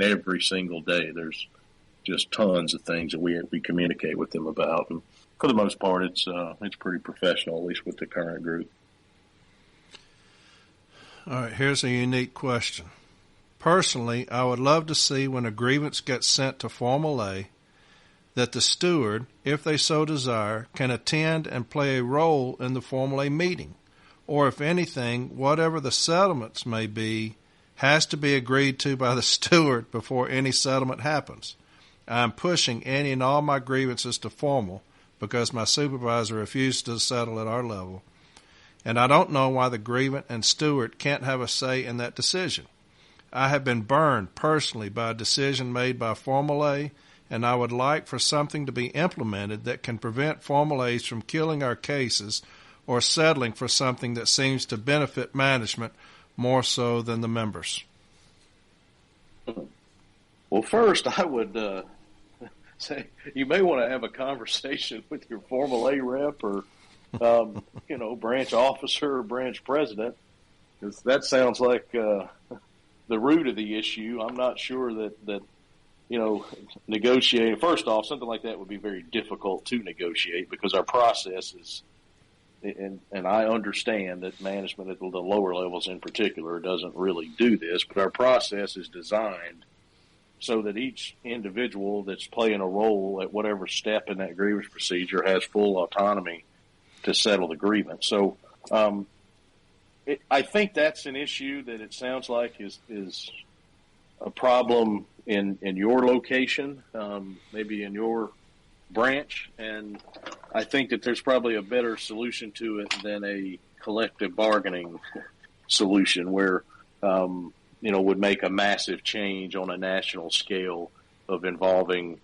every single day there's just tons of things that we communicate with them about. And for the most part, it's pretty professional, at least with the current group. All right, here's a unique question. Personally, I would love to see when a grievance gets sent to Formal A that the steward, if they so desire, can attend and play a role in the Formal A meeting, or if anything, whatever the settlements may be, has to be agreed to by the steward before any settlement happens. I'm pushing any and all my grievances to formal because my supervisor refused to settle at our level, and I don't know why the grievant and steward can't have a say in that decision. I have been burned personally by a decision made by Formal A, and I would like for something to be implemented that can prevent Formal A's from killing our cases or settling for something that seems to benefit management more so than the members. Well, first, I would say you may want to have a conversation with your Formal A rep or, branch officer or branch president, because that sounds like the root of the issue. I'm not sure that negotiating. First off, something like that would be very difficult to negotiate because our process is, and I understand that management at the lower levels in particular doesn't really do this, but our process is designed so that each individual that's playing a role at whatever step in that grievance procedure has full autonomy to settle the grievance. So I think that's an issue that it sounds like is a problem in your location, maybe in your branch, and I think that there's probably a better solution to it than a collective bargaining solution where, would make a massive change on a national scale of involving,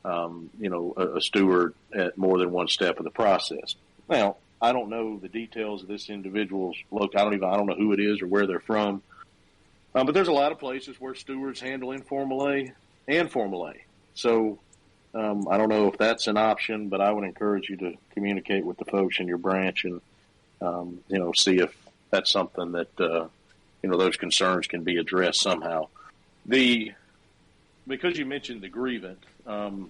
a steward at more than one step of the process. Now, I don't know the details of this individual's look. I don't know who it is or where they're from. But there's a lot of places where stewards handle informal A and formal A. So I don't know if that's an option, but I would encourage you to communicate with the folks in your branch and, see if that's something that, those concerns can be addressed somehow. Because you mentioned the grievant, the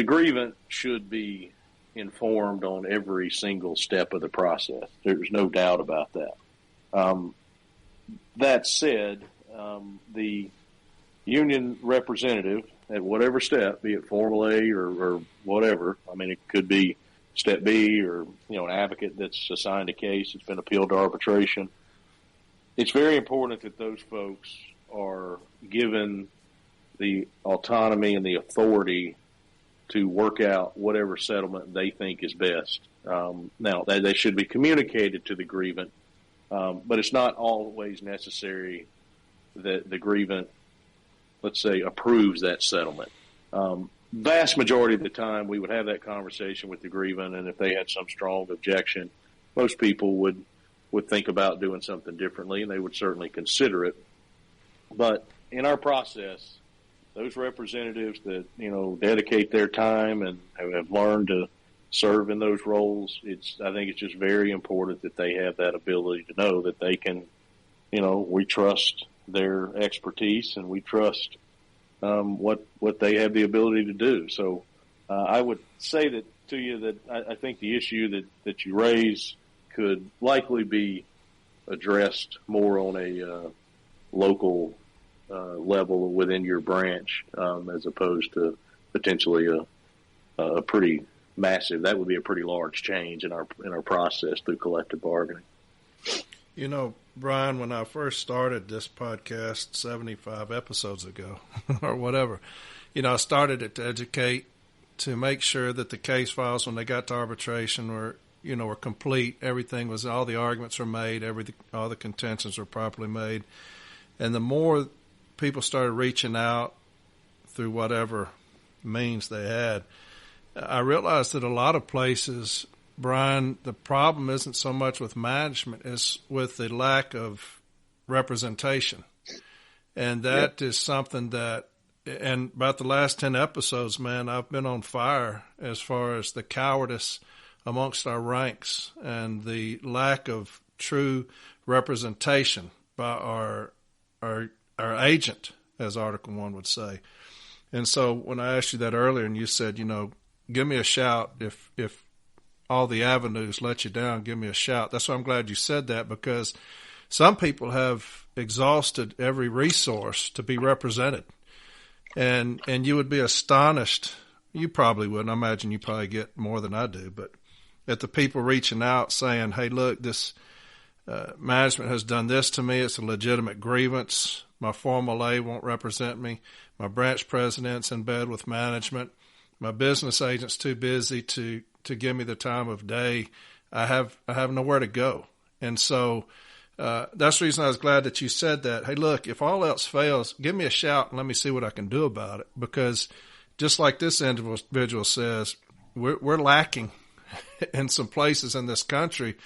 grievant should be informed on every single step of the process. There's no doubt about that. That said, the union representative at whatever step, be it formal A or whatever, it could be step B or, an advocate that's assigned a case that's been appealed to arbitration. it's very important that those folks are given the autonomy and the authority to work out whatever settlement they think is best. Now, they should be communicated to the grievant, but it's not always necessary that the grievant, let's say, approves that settlement. Vast majority of the time, we would have that conversation with the grievant, and if they had some strong objection, most people would think about doing something differently, and they would certainly consider it. But in our process, those representatives that, dedicate their time and have learned to serve in those roles, I think it's just very important that they have that ability to know that they can, we trust their expertise and we trust what they have the ability to do. So I would say that to you that I think the issue that you raise could likely be addressed more on a local level within your branch, as opposed to potentially a pretty massive. That would be a pretty large change in our process through collective bargaining. Brian, when I first started this podcast 75 episodes ago or whatever, I started it to educate, to make sure that the case files when they got to arbitration were complete. Everything was, all the arguments were made, all the contentions were properly made. And the more people started reaching out through whatever means they had, I realized that a lot of places, Brian, the problem isn't so much with management, it's with the lack of representation. And that is something that, and about the last 10 episodes, man, I've been on fire as far as the cowardice amongst our ranks and the lack of true representation by our agent, as Article 1 would say. And so when I asked you that earlier and you said, give me a shout if all the avenues let you down, give me a shout. That's why I'm glad you said that, because some people have exhausted every resource to be represented. And you would be astonished. You probably wouldn't. I imagine you probably get more than I do, but at the people reaching out saying, hey, look, this management has done this to me. It's a legitimate grievance. My formal A won't represent me. My branch president's in bed with management. My business agent's too busy to give me the time of day. I have nowhere to go. And so that's the reason I was glad that you said that. Hey, look, if all else fails, give me a shout and let me see what I can do about it. Because just like this individual says, we're lacking in some places in this country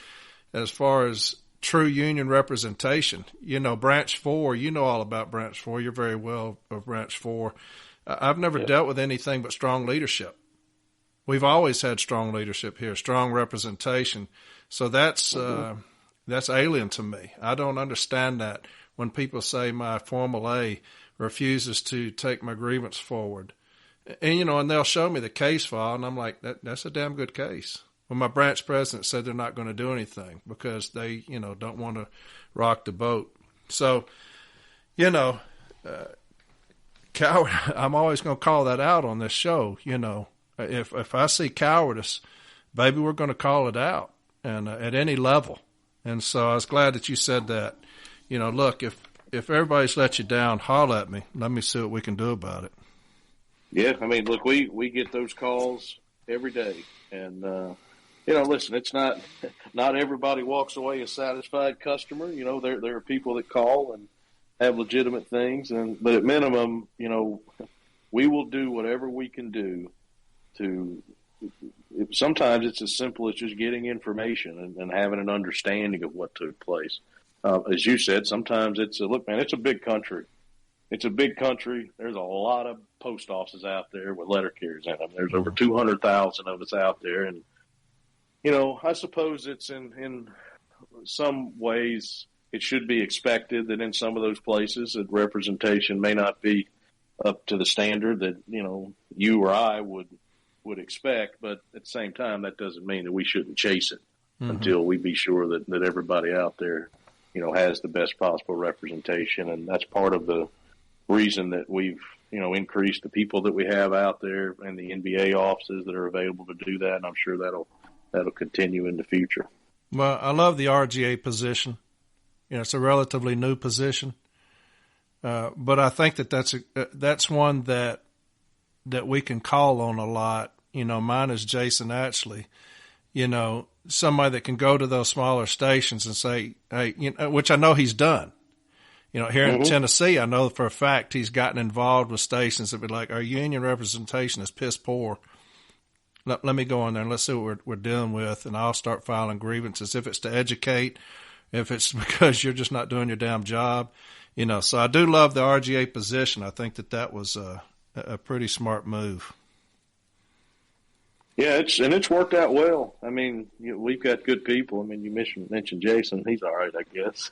as far as true union representation. Branch 4, all about Branch 4. You're very well of Branch 4. I've never dealt with anything but strong leadership. We've always had strong leadership here, strong representation. So that's alien to me. I don't understand that when people say my formal A refuses to take my grievance forward. And, and they'll show me the case file, and I'm like, that's a damn good case. When my branch president said they're not going to do anything because they, don't want to rock the boat. So, coward, I'm always going to call that out on this show. If I see cowardice, baby, we're going to call it out, and at any level. And so I was glad that you said that. Look, if everybody's let you down, holler at me. Let me see what we can do about it. Yeah, look, we get those calls every day, and listen, it's not everybody walks away a satisfied customer. There are people that call and have legitimate things, but at minimum, we will do whatever we can do to. Sometimes it's as simple as just getting information and having an understanding of what took place. As you said, sometimes it's it's a big country. It's a big country. There's a lot of post offices out there with letter carriers in them. There's over 200,000 of us out there. And, I suppose it's in some ways it should be expected that in some of those places that representation may not be up to the standard that, you or I would expect. But at the same time, that doesn't mean that we shouldn't chase it until we be sure that everybody out there, has the best possible representation. And that's part of the reason that we've, increased the people that we have out there and the NBA offices that are available to do that. And I'm sure that'll continue in the future. Well, I love the RGA position. It's a relatively new position. But I think that's one that we can call on a lot. Mine is Jason Atchley, somebody that can go to those smaller stations and say, hey, which I know he's done. Here in Tennessee, I know for a fact he's gotten involved with stations that be like, our union representation is piss poor. Let me go in there and let's see what we're dealing with, and I'll start filing grievances. If it's to educate, if it's because you're just not doing your damn job, So I do love the RGA position. I think that was a pretty smart move. Yeah, it's worked out well. I mean, we've got good people. I mean, you mentioned Jason. He's all right, I guess.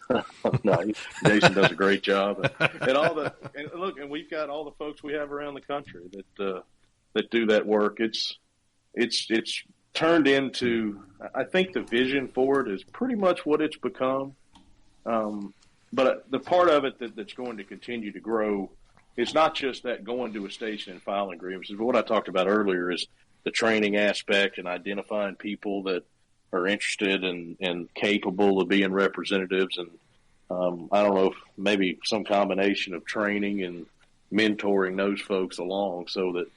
No, Jason does a great job. And we've got all the folks we have around the country that do that work. It's turned into, I think the vision for it is pretty much what it's become. But the part of it that's going to continue to grow is not just that going to a station and filing grievances, but what I talked about earlier is the training aspect and identifying people that are interested and capable of being representatives. And I don't know if maybe some combination of training and mentoring those folks along so that,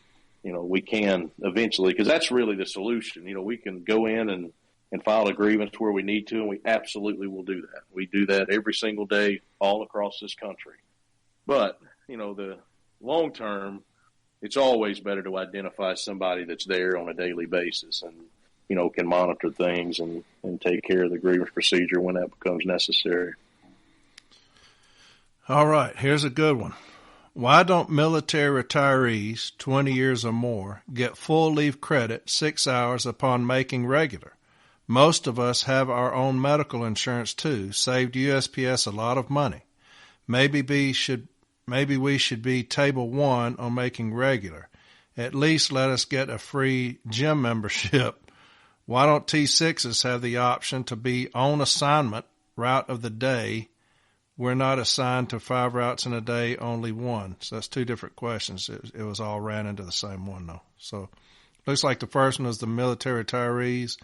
we can eventually, because that's really the solution. We can go in and file a grievance where we need to, and we absolutely will do that. We do that every single day all across this country. But, the long term, it's always better to identify somebody that's there on a daily basis and, can monitor things and take care of the grievance procedure when that becomes necessary. All right, here's a good one. Why don't military retirees 20 years or more get full leave credit 6 hours upon making regular? Most of us have our own medical insurance too, saved USPS a lot of money. Maybe we should be table 1 on making regular. At least let us get a free gym membership. Why don't T6s have the option to be on assignment route of the day? We're not assigned to 5 routes in a day, only 1. So that's 2 different questions. It was all ran into the same one though. So looks like the first one is the military retirees.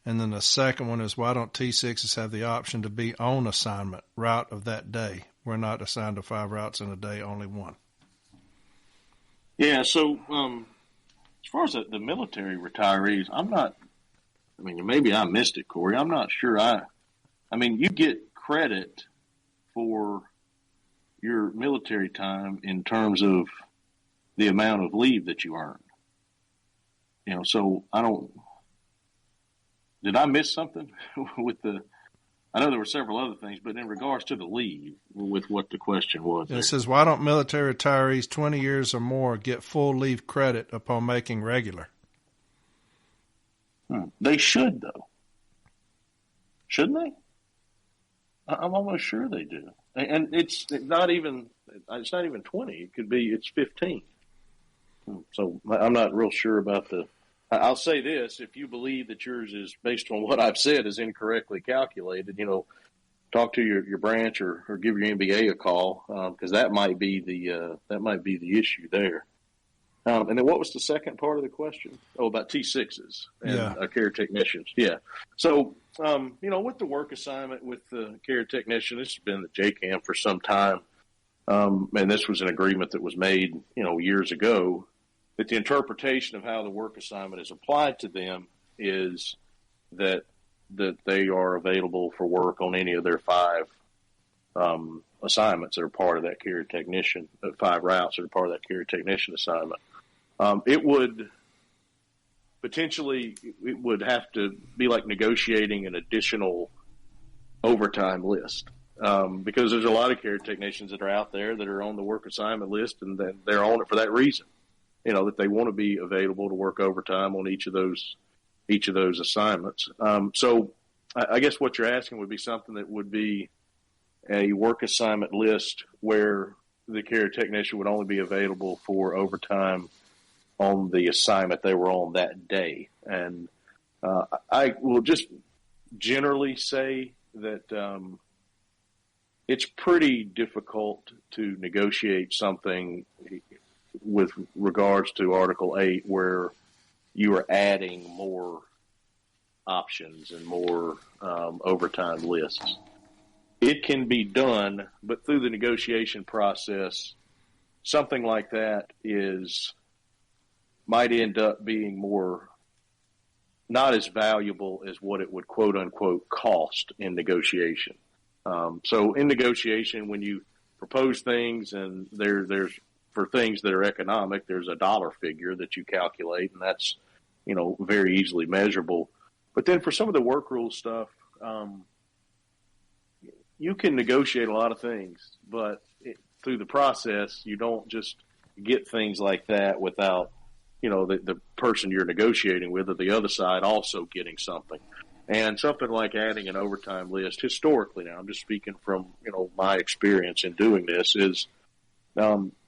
And then the second one is why don't T6s have the option to be on assignment route of that day? We're not assigned to 5 routes in a day, only 1. Yeah, so as far as the military retirees, maybe I missed it, Corey. I'm not sure. You get credit for your military time in terms of the amount of leave that you earn. So did I miss something with I know there were several other things, but in regards to the leave, with what the question was. It says, why don't military retirees 20 years or more get full leave credit upon making regular? They should, though. Shouldn't they? I'm almost sure they do. And it's not even 20. It could be, it's 15. So I'm not real sure about I'll say this, if you believe that yours is, based on what I've said, is incorrectly calculated, talk to your branch or give your MBA a call, because that might be the issue there. And then what was the second part of the question? Oh, about T6s and care technicians. Yeah. So, with the work assignment with the care technician, this has been the JCAM for some time. And this was an agreement that was made, years ago, that the interpretation of how the work assignment is applied to them is that they are available for work on any of their 5 assignments that are part of that care technician, 5 routes that are part of that care technician assignment. It would have to be like negotiating an additional overtime list, because there's a lot of care technicians that are out there that are on the work assignment list, and then they're on it for that reason. That they want to be available to work overtime on each of those assignments. So I guess what you're asking would be something that would be a work assignment list where the care technician would only be available for overtime on the assignment they were on that day. And I will just generally say that it's pretty difficult to negotiate something with regards to Article 8 where you are adding more options and more overtime lists. it can be done, but through the negotiation process, something like that might end up being not as valuable as what it would quote unquote cost in negotiation. So in negotiation, when you propose things and there's for things that are economic, there's a dollar figure that you calculate, and that's, very easily measurable. But then for some of the work rule stuff, you can negotiate a lot of things, but through the process, you don't just get things like that without, the person you're negotiating with or the other side also getting something. And something like adding an overtime list, historically now, I'm just speaking from, my experience in doing this, is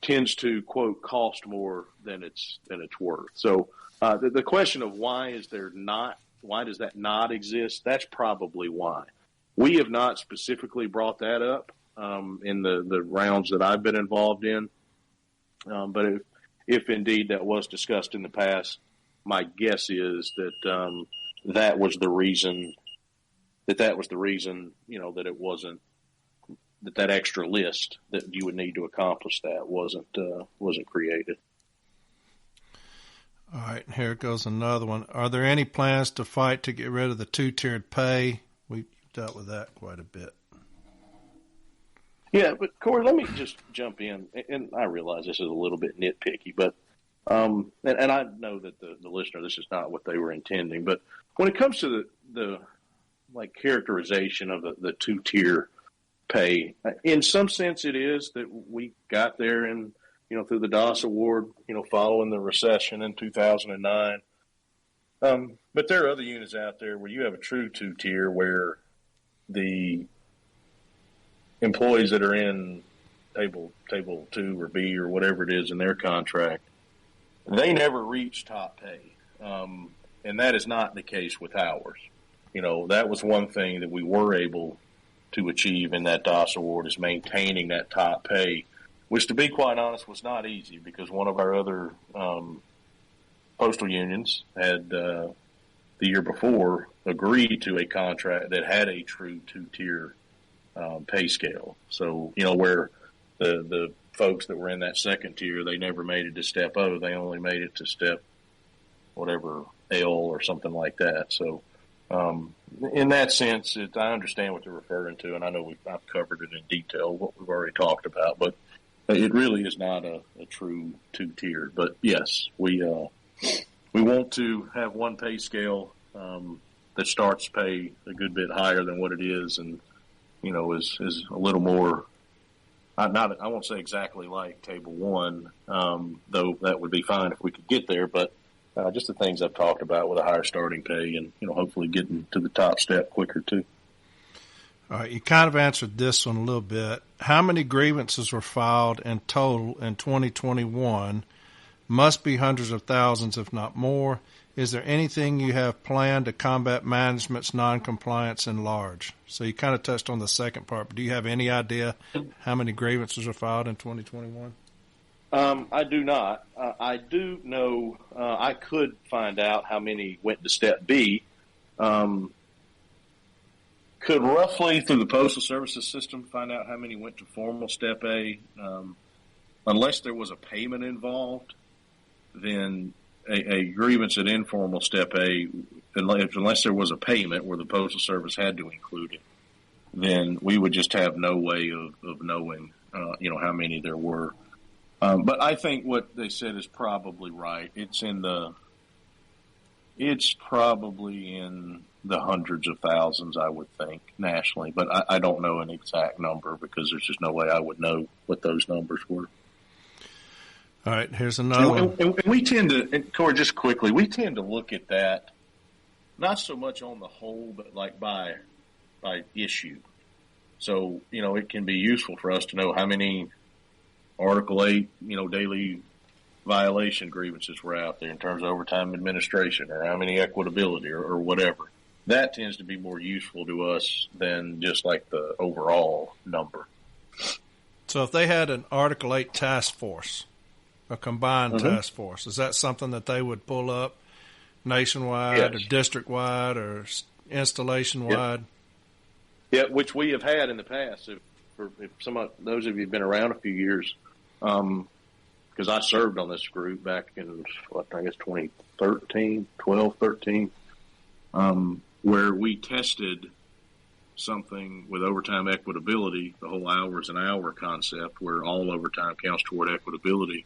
tends to, quote, cost more than it's worth. So the question of why does that not exist, that's probably why. We have not specifically brought that up in the rounds that I've been involved in. But if indeed that was discussed in the past, my guess is that that was the reason, that it wasn't, that extra list that you would need to accomplish that wasn't created. All right, here goes another one. Are there any plans to fight to get rid of the two-tiered pay? We've dealt with that quite a bit. Yeah, but Corey, let me just jump in, and I realize this is a little bit nitpicky, but and I know that the listener, this is not what they were intending, but when it comes to the characterization of the two-tier pay, in some sense it is that we got there in, through the DOS award, following the recession in 2009. But there are other units out there where you have a true two-tier where the employees that are in table 2 or B or whatever it is in their contract, they never reach top pay. And that is not the case with ours. That was one thing that we were able to achieve in that DOS award, is maintaining that top pay, which, to be quite honest, was not easy because one of our other postal unions had the year before agreed to a contract that had a true two-tier pay scale. So, where the folks that were in that second tier, they never made it to step O. They only made it to step whatever L or something like that. So, in that sense, I understand what they're referring to, and I know I've covered it in detail, what we've already talked about, but it really is not a true two-tier. But yes, we want to have one pay scale that starts pay a good bit higher than what it is, and is a little more. I won't say exactly like Table 1, though that would be fine if we could get there. But just the things I've talked about with a higher starting pay, and hopefully getting to the top step quicker too. All right, you kind of answered this one a little bit. How many grievances were filed in total in 2021? Must be hundreds of thousands, if not more. Is there anything you have planned to combat management's noncompliance in large? So you kind of touched on the second part, but do you have any idea how many grievances were filed in 2021? I do not. I do know I could find out how many went to Step B. Could roughly, through the Postal Services system, find out how many went to formal Step A. Unless there was a payment involved, then a grievance at informal Step A, unless there was a payment where the Postal Service had to include it, then we would just have no way of knowing, how many there were. But I think what they said is probably right. It's probably in the hundreds of thousands, I would think, nationally. But I don't know an exact number because there's just no way I would know what those numbers were. All right, here's another one. And we tend to, and Corey, just quickly, we tend to look at that not so much on the whole, but like by issue. So, it can be useful for us to know how many Article 8, daily violation grievances were out there in terms of overtime administration, or how many equitability or whatever. That tends to be more useful to us than just like the overall number. So if they had an Article 8 task force, a combined task force, is that something that they would pull up nationwide or district-wide or installation-wide? Yeah, which we have had in the past. If some of those of you have been around a few years, because I served on this group back in, I guess 2013, 12, 13, where we tested something with overtime equitability, the whole hours an hour concept, where all overtime counts toward equitability.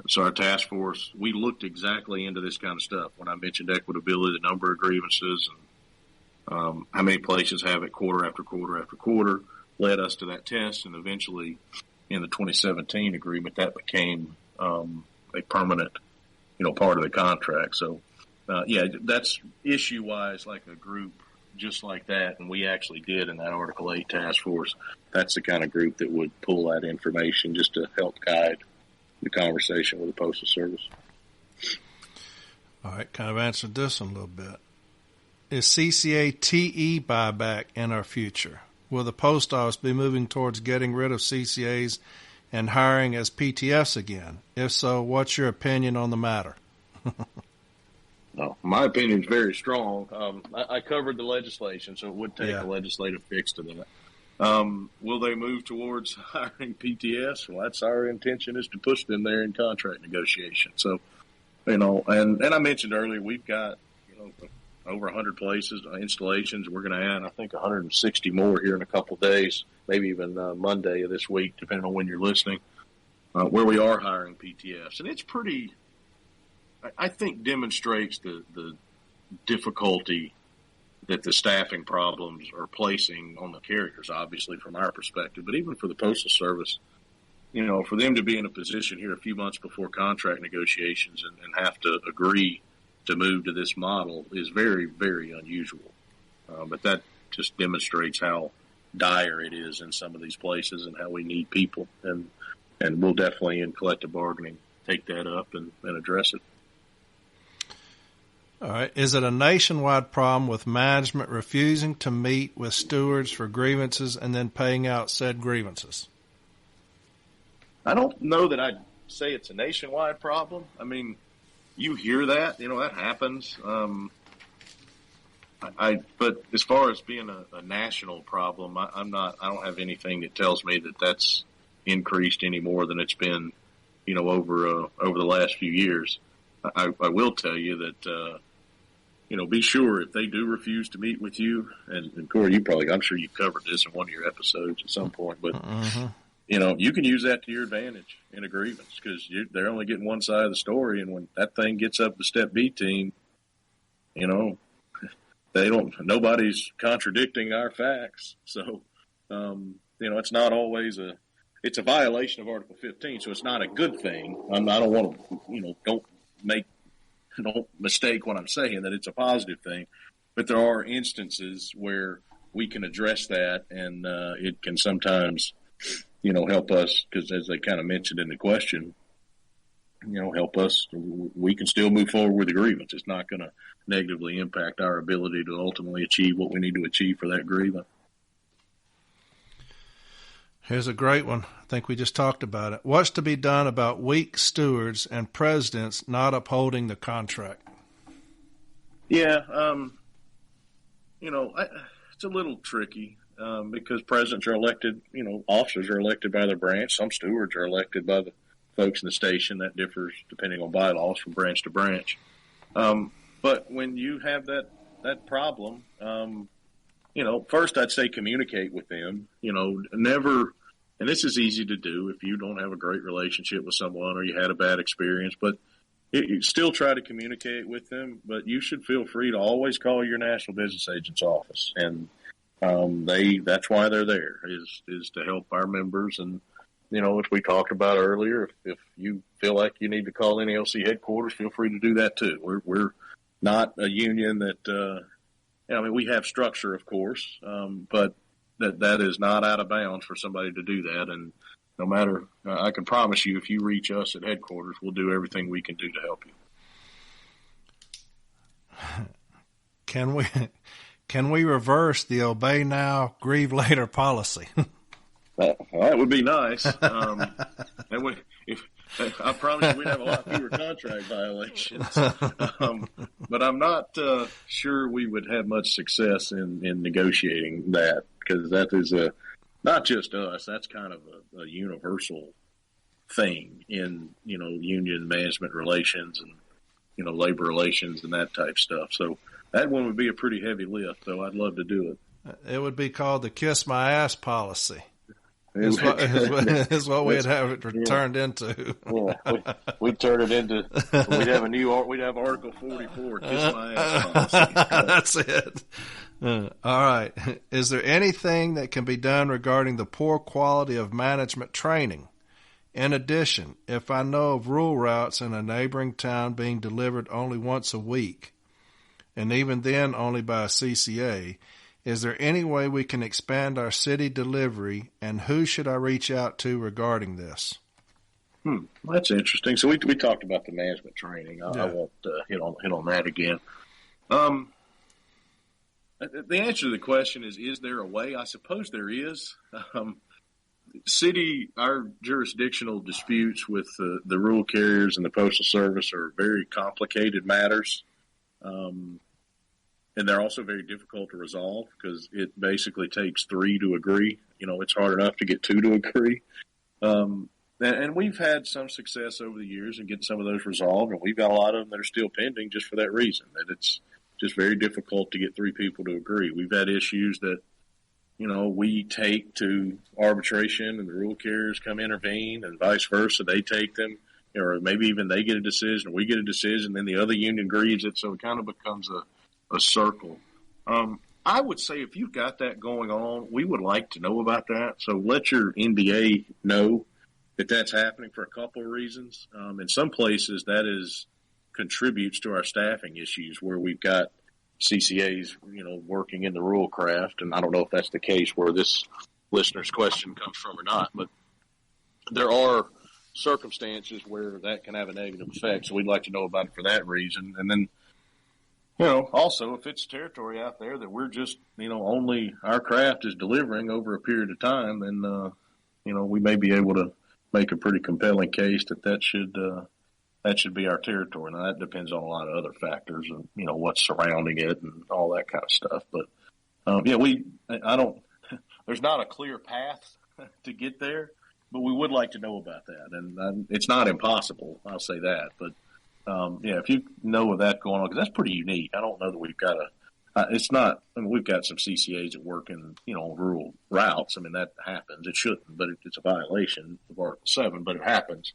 So our task force, we looked exactly into this kind of stuff. When I mentioned equitability, the number of grievances and how many places have it quarter after quarter after quarter led us to that test. And eventually in the 2017 agreement, that became a permanent, part of the contract. So, that's issue-wise like a group just like that. And we actually did in that Article 8 task force. That's the kind of group that would pull that information just to help guide the conversation with the Postal Service. All right, kind of answered this one a little bit. Is CCA TE buyback in our future? Will the post office be moving towards getting rid of CCAs and hiring as PTFs again? If so, what's your opinion on the matter? No, my opinion is very strong. I covered the legislation, so it would take a legislative fix to that. Will they move towards hiring PTS? Well, that's our intention, is to push them there in contract negotiation. So, and I mentioned earlier, we've got, over 100 places, installations. We're going to add, I think, 160 more here in a couple of days, maybe even Monday of this week, depending on when you're listening, where we are hiring PTFs. And it's pretty, I think, demonstrates the difficulty that the staffing problems are placing on the carriers, obviously, from our perspective, but even for the Postal Service, for them to be in a position here a few months before contract negotiations and have to agree to move to this model is very, very unusual. But that just demonstrates how dire it is in some of these places and how we need people. And we'll definitely, in collective bargaining, take that up and address it. All right. Is it a nationwide problem with management refusing to meet with stewards for grievances and then paying out said grievances? I don't know that I'd say it's a nationwide problem. I mean, you hear that, that happens. But as far as being a national problem, I don't have anything that tells me that that's increased any more than it's been, over the last few years. I will tell you that, be sure if they do refuse to meet with you, and Corey, I'm sure you've covered this in one of your episodes at some point, but, you can use that to your advantage in a grievance because they're only getting one side of the story. And when that thing gets up to Step B team, nobody's contradicting our facts. So, it's not always it's a violation of Article 15. So it's not a good thing. I don't want to, don't mistake what I'm saying, that it's a positive thing, but there are instances where we can address that, and it can sometimes, help us, because as they kind of mentioned in the question, help us. We can still move forward with the grievance. It's not going to negatively impact our ability to ultimately achieve what we need to achieve for that grievance. Here's a great one. I think we just talked about it. What's to be done about weak stewards and presidents not upholding the contract? Yeah, it's a little tricky because presidents are elected, officers are elected by the branch. Some stewards are elected by the folks in the station. That differs depending on bylaws from branch to branch. But when you have that problem, first I'd say communicate with them. Never, and this is easy to do if you don't have a great relationship with someone or you had a bad experience, but you still try to communicate with them. But you should feel free to always call your national business agent's office, and that's why they're there, is to help our members. And as we talked about earlier, if you feel like you need to call NALC headquarters, feel free to do that too. We're not a union that. We have structure, of course, but that is not out of bounds for somebody to do that. And no matter, I can promise you, if you reach us at headquarters, we'll do everything we can do to help you. Can we reverse the obey now, grieve later policy? That would be nice. I promise you we'd have a lot fewer contract violations. But I'm not sure we would have much success in negotiating that. because that is not just us. That's kind of a universal thing in, union management relations and, labor relations and that type stuff. So that one would be a pretty heavy lift, though. I'd love to do it. It would be called the kiss my ass policy. Is what we'd have it turned into. Yeah, we'd turn it into. We'd have Article 44. Kiss my ass policy. That's it. All right. Is there anything that can be done regarding the poor quality of management training? In addition, if I know of rural routes in a neighboring town being delivered only once a week, and even then only by a CCA, is there any way we can expand our city delivery, and who should I reach out to regarding this? That's interesting. So we talked about the management training. I won't hit on that again. The answer to the question is there a way? I suppose there is. Our jurisdictional disputes with the rural carriers and the Postal Service are very complicated matters. And they're also very difficult to resolve because it basically takes 3 to agree. It's hard enough to get 2 to agree. And we've had some success over the years in getting some of those resolved, and we've got a lot of them that are still pending just for that reason, that it's just very difficult to get 3 people to agree. We've had issues that, we take to arbitration and the rural carriers come intervene and vice versa. They take them, or maybe even they get a decision or we get a decision, then the other union grieves it. So it kind of becomes a circle. I would say if you've got that going on, we would like to know about that. So let your NBA know that that's happening for a couple of reasons. In some places that contributes to our staffing issues where we've got CCAs, working in the rural craft. And I don't know if that's the case where this listener's question comes from or not, but there are circumstances where that can have a negative effect. So we'd like to know about it for that reason. And then, also if it's territory out there that we're just, only our craft is delivering over a period of time, then, we may be able to make a pretty compelling case that should be our territory. Now that depends on a lot of other factors and, what's surrounding it and all that kind of stuff. But, there's not a clear path to get there, but we would like to know about that. And it's not impossible. I'll say that, but, if you know of that going on, because that's pretty unique. I don't know that we've got we've got some CCAs that work in, rural routes. I mean, that happens. It shouldn't, but it's a violation of Article 7, but it happens.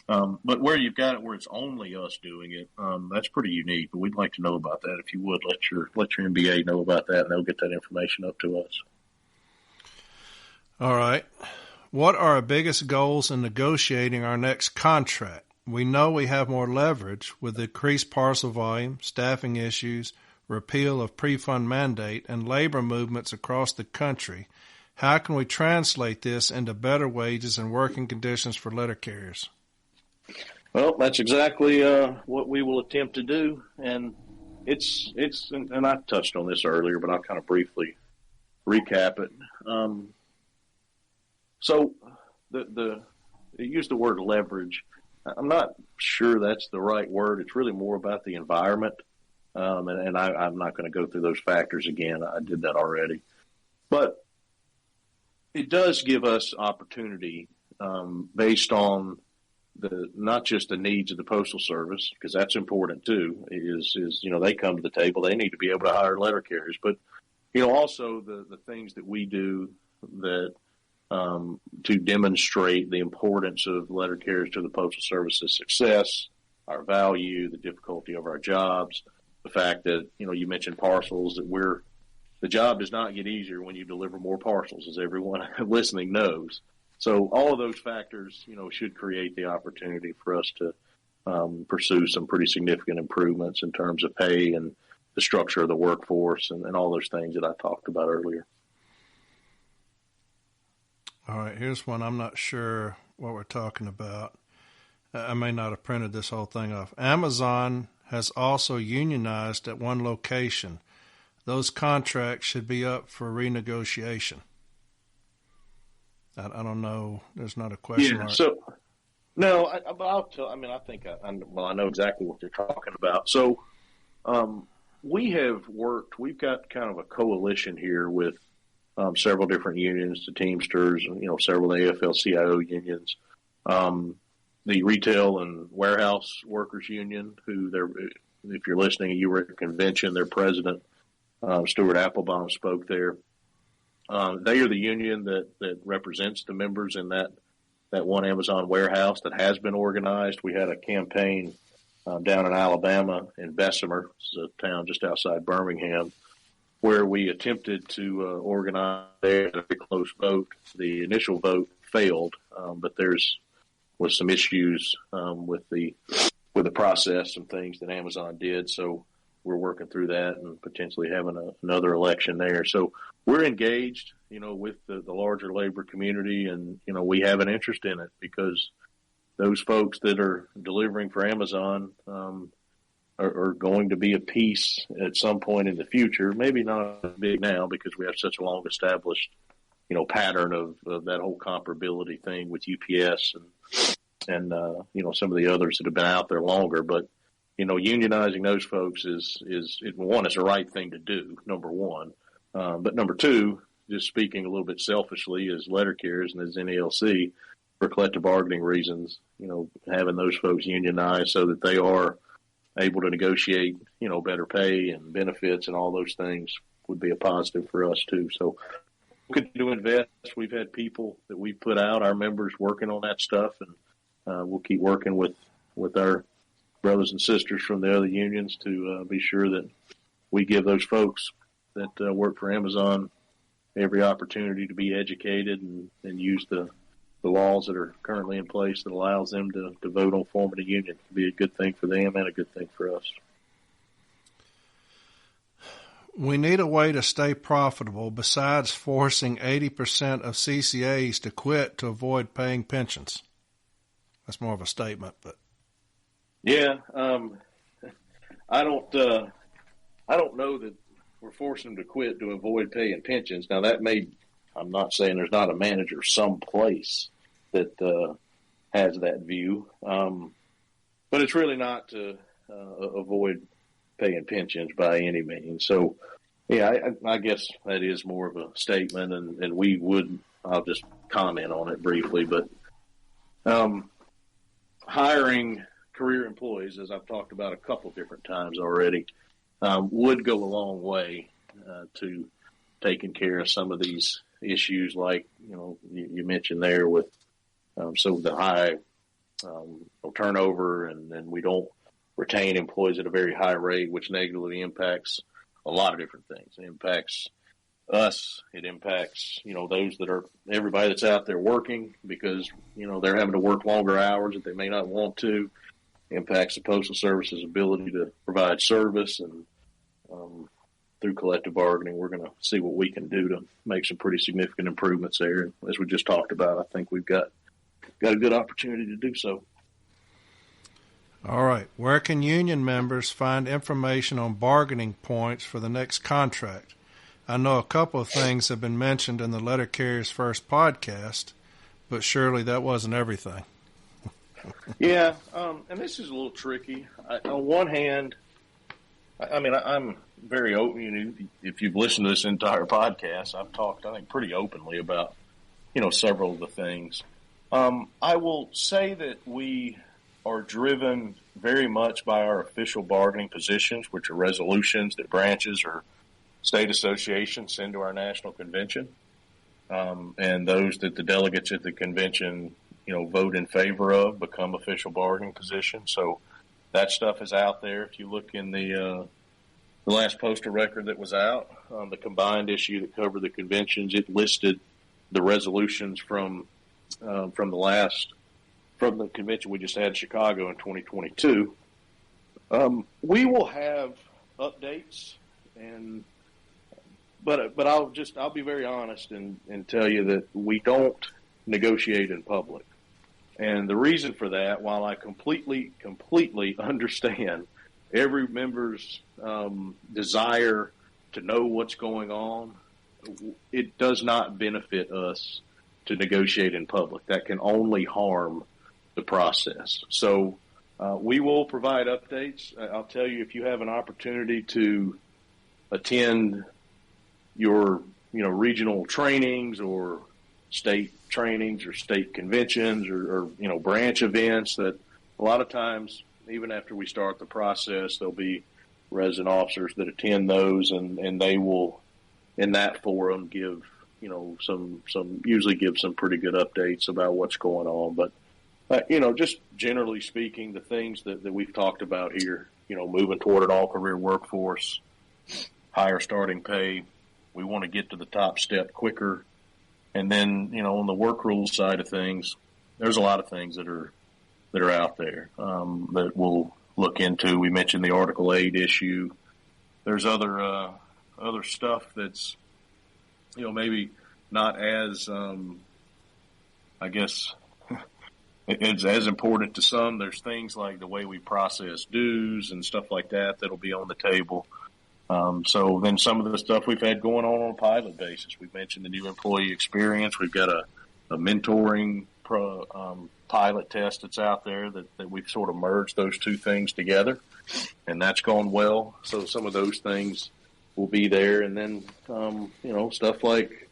But where you've got it where it's only us doing it, that's pretty unique. But we'd like to know about that. If you would, let your MBA know about that, and they'll get that information up to us. All right. What are our biggest goals in negotiating our next contract? We know we have more leverage with increased parcel volume, staffing issues, repeal of pre-fund mandate, and labor movements across the country. How can we translate this into better wages and working conditions for letter carriers? Well, that's exactly what we will attempt to do, and and I touched on this earlier, but I'll kind of briefly recap it. So you use the word leverage. I'm not sure that's the right word. It's really more about the environment, and I'm not going to go through those factors again. I did that already, but it does give us opportunity based on not just the needs of the Postal Service, because that's important too. Is they come to the table, they need to be able to hire letter carriers, but also the things that we do that to demonstrate the importance of letter carriers to the Postal Service's success, our value, the difficulty of our jobs, the fact that you mentioned parcels, that the job does not get easier when you deliver more parcels, as everyone listening knows. So all of those factors, should create the opportunity for us to pursue some pretty significant improvements in terms of pay and the structure of the workforce and all those things that I talked about earlier. All right, here's one I'm not sure what we're talking about. I may not have printed this whole thing off. Amazon has also unionized at one location. Those contracts should be up for renegotiation. I don't know. There's not a question mark. So, no, I'll tell. I mean, I think I know exactly what you're talking about. So, we've got kind of a coalition here with several different unions, the Teamsters, several of the AFL-CIO unions, the Retail and Warehouse Workers Union, if you're listening, you were at the convention, their president, Stuart Applebaum, spoke there. They are the union that represents the members in that one Amazon warehouse that has been organized. We had a campaign down in Alabama in Bessemer, which is a town just outside Birmingham, where we attempted to organize a very close vote. The initial vote failed, but was some issues with the process and things that Amazon did. So we're working through that and potentially having another election there. So we're engaged, with the larger labor community, and we have an interest in it because those folks that are delivering for Amazon are going to be a piece at some point in the future. Maybe not big now because we have such a long established, pattern of that whole comparability thing with UPS and some of the others that have been out there longer. But unionizing those folks is one, it's the right thing to do, number one. But number two, just speaking a little bit selfishly as letter carriers and as NALC, for collective bargaining reasons, having those folks unionized so that they are able to negotiate, better pay and benefits and all those things would be a positive for us too. So we'll continue to invest. We've had people that we put out, our members, working on that stuff, and we'll keep working with our brothers and sisters from the other unions to be sure that we give those folks that work for Amazon every opportunity to be educated and use the laws that are currently in place that allows them to vote on forming a union. It can be a good thing for them and a good thing for us. We need a way to stay profitable besides forcing 80% of CCAs to quit to avoid paying pensions. That's more of a statement, but yeah, I don't know that we're forcing them to quit to avoid paying pensions. Now I'm not saying there's not a manager someplace that has that view, but it's really not to avoid paying pensions by any means. So, yeah, I guess that is more of a statement, and I'll just comment on it briefly, but hiring career employees, as I've talked about a couple different times already, would go a long way to taking care of some of these issues like, you mentioned there with so the high turnover, and then we don't retain employees at a very high rate, which negatively impacts a lot of different things. It impacts us. It impacts, everybody that's out there working because, they're having to work longer hours that they may not want to. It impacts the Postal Service's ability to provide service, and through collective bargaining, we're going to see what we can do to make some pretty significant improvements there. And as we just talked about, I think we've got a good opportunity to do so. All right. Where can union members find information on bargaining points for the next contract? I know a couple of things have been mentioned in the Letter Carrier's First podcast, but surely that wasn't everything. Yeah, and this is a little tricky. On one hand, I'm very open. If you've listened to this entire podcast, I've talked, I think, pretty openly about, several of the things. I will say that we are driven very much by our official bargaining positions, which are resolutions that branches or state associations send to our national convention, and those that the delegates at the convention, vote in favor of become official bargaining positions. So that stuff is out there. If you look in the last postal record that was out, the combined issue that covered the conventions, it listed the resolutions from the convention we just had in Chicago in 2022. We will have updates, but I'll be very honest and tell you that we don't negotiate in public. And the reason for that, while I completely understand every member's desire to know what's going on, it does not benefit us to negotiate in public. That can only harm the process. So we will provide updates. I'll tell you, if you have an opportunity to attend your regional trainings or state trainings or state conventions or branch events that a lot of times, even after we start the process, there'll be resident officers that attend those, and they will, in that forum, give usually give some pretty good updates about what's going on. But just generally speaking, the things that we've talked about here, moving toward an all-career workforce, higher starting pay, we want to get to the top step quicker. And then, on the work rules side of things, there's a lot of things that are out there that we'll look into. We mentioned the Article 8 issue. There's other stuff that's, maybe not as, I guess, it's as important to some. There's things like the way we process dues and stuff like that that'll be on the table. So then some of the stuff we've had going on a pilot basis. We've mentioned the new employee experience. We've got a mentoring pilot test that's out there that we've sort of merged those two things together, and that's gone well. So some of those things will be there. And then, stuff like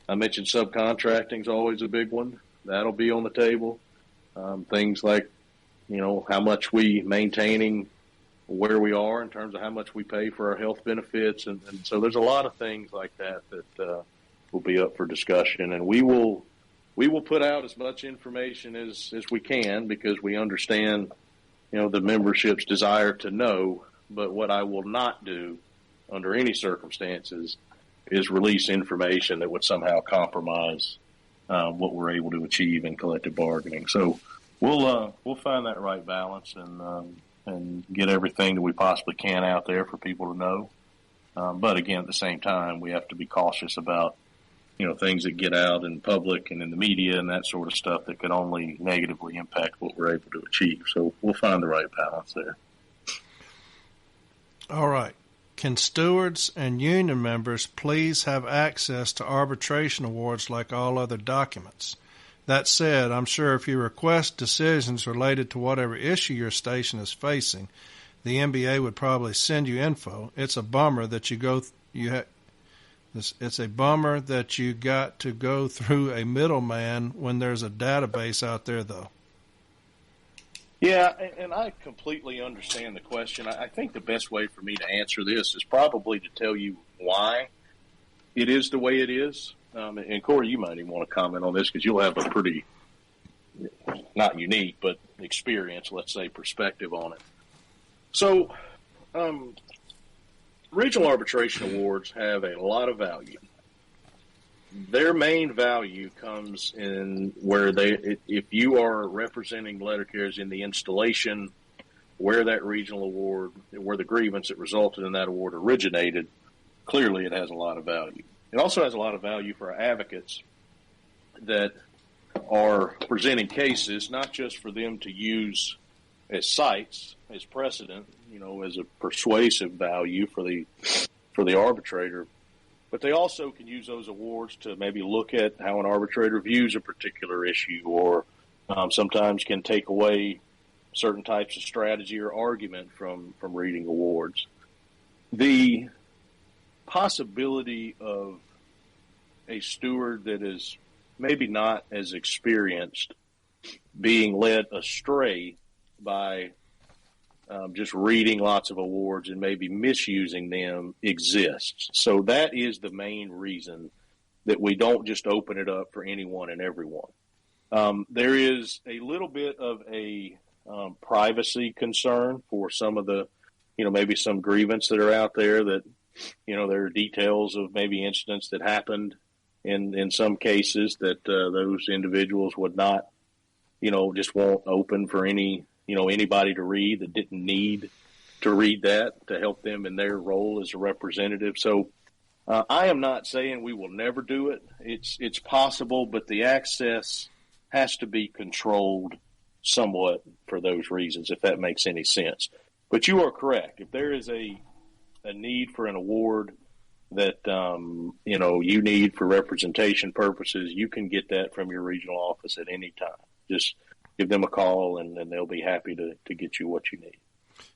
I mentioned, subcontracting is always a big one. That'll be on the table. Things like, how much we maintaining where we are in terms of how much we pay for our health benefits. And so there's a lot of things like that will be up for discussion. And we will put out as much information as we can, because we understand, the membership's desire to know. But what I will not do under any circumstances is release information that would somehow compromise what we're able to achieve in collective bargaining. So we'll find that right balance and get everything that we possibly can out there for people to know. But again, at the same time, we have to be cautious about, things that get out in public and in the media and that sort of stuff that could only negatively impact what we're able to achieve. So we'll find the right balance there. All right. Can stewards and union members please have access to arbitration awards like all other documents? That said, I'm sure if you request decisions related to whatever issue your station is facing, the NBA would probably send you info. It's a bummer that it's a bummer that you got to go through a middleman when there's a database out there, though. Yeah, and I completely understand the question. I think the best way for me to answer this is probably to tell you why it is the way it is. And Corey, you might even want to comment on this because you'll have a pretty, not unique, but experience, let's say, perspective on it. So, regional arbitration awards have a lot of value. Their main value comes in where if you are representing letter carriers in the installation where that regional award, where the grievance that resulted in that award originated, clearly it has a lot of value. It also has a lot of value for our advocates that are presenting cases, not just for them to use as cites, as precedent, as a persuasive value for the arbitrator, but they also can use those awards to maybe look at how an arbitrator views a particular issue, or sometimes can take away certain types of strategy or argument from reading awards. The possibility of a steward that is maybe not as experienced being led astray by just reading lots of awards and maybe misusing them exists. So that is the main reason that we don't just open it up for anyone and everyone. There is a little bit of a privacy concern for some of the, maybe some grievance that are out there that, there are details of maybe incidents that happened in some cases that those individuals would not, just won't open for anybody to read that didn't need to read that to help them in their role as a representative. So I am not saying we will never do it. It's possible, but the access has to be controlled somewhat for those reasons, if that makes any sense. But you are correct. If there is a need for an award that, you need for representation purposes, you can get that from your regional office at any time. Just give them a call and they'll be happy to get you what you need.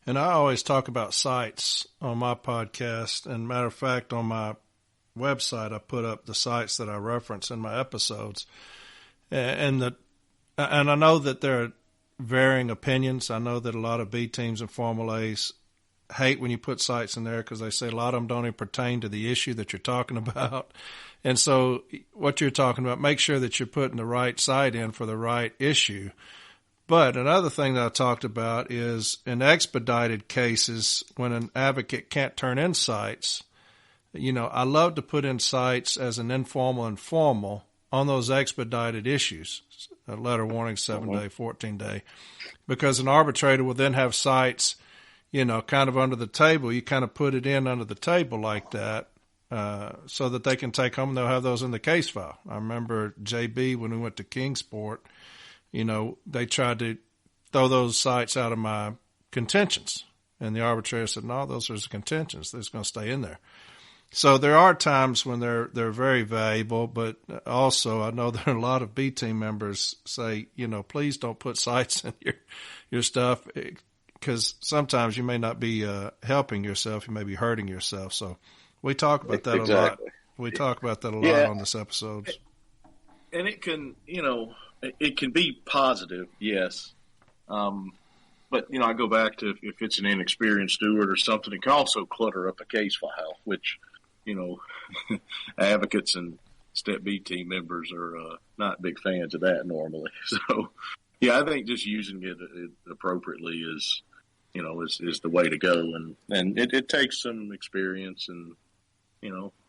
And I always talk about cites on my podcast. And matter of fact, on my website, I put up the sites that I reference in my episodes, and I know that there are varying opinions. I know that a lot of B teams and Formula A's hate when you put sites in there because they say a lot of them don't even pertain to the issue that you're talking about. And so what you're talking about, make sure that you're putting the right site in for the right issue. But another thing that I talked about is in expedited cases, when an advocate can't turn in sites, I love to put in sites as an informal and formal on those expedited issues, a letter warning, 7-day, 14-day, because an arbitrator will then have sites, kind of under the table. You kind of put it in under the table like that so that they can take home and they'll have those in the case file. I remember JB when we went to Kingsport, they tried to throw those sites out of my contentions. And the arbitrator said, no, those are the contentions. They're just going to stay in there. So there are times when they're very valuable, but also I know there are a lot of B team members say, please don't put sites in your stuff because sometimes you may not be helping yourself. You may be hurting yourself. So we talk about that a lot. We talk about that a lot on this episode. And it can, it can be positive, yes. But, I go back to if it's an inexperienced steward or something, it can also clutter up a case file, which, advocates and Step B team members are not big fans of that normally. So, yeah, I think just using it appropriately is the way to go. And it takes some experience and,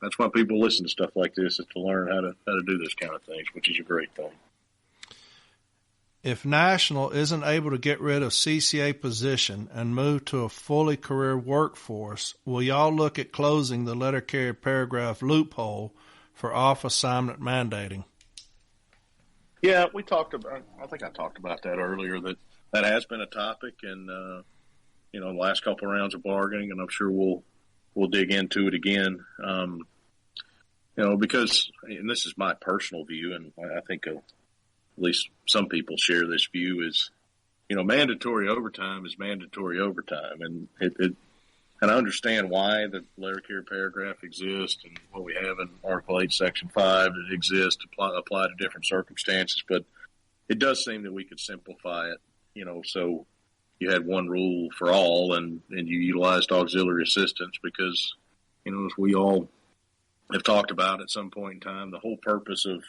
that's why people listen to stuff like this, is to learn how to do this kind of things, which is a great thing. If National isn't able to get rid of CCA position and move to a fully career workforce, will y'all look at closing the letter carrier paragraph loophole for off assignment mandating? Yeah, I think I talked about that earlier, that has been a topic and, the last couple of rounds of bargaining, and I'm sure we'll dig into it again. Because, and this is my personal view, and I think at least some people share this view, is, mandatory overtime is mandatory overtime. And and I understand why the letter carrier paragraph exists and what we have in Article 8, Section 5 that exists to apply to different circumstances. But it does seem that we could simplify it, so you had one rule for all and you utilized auxiliary assistance because, as we all have talked about at some point in time, the whole purpose of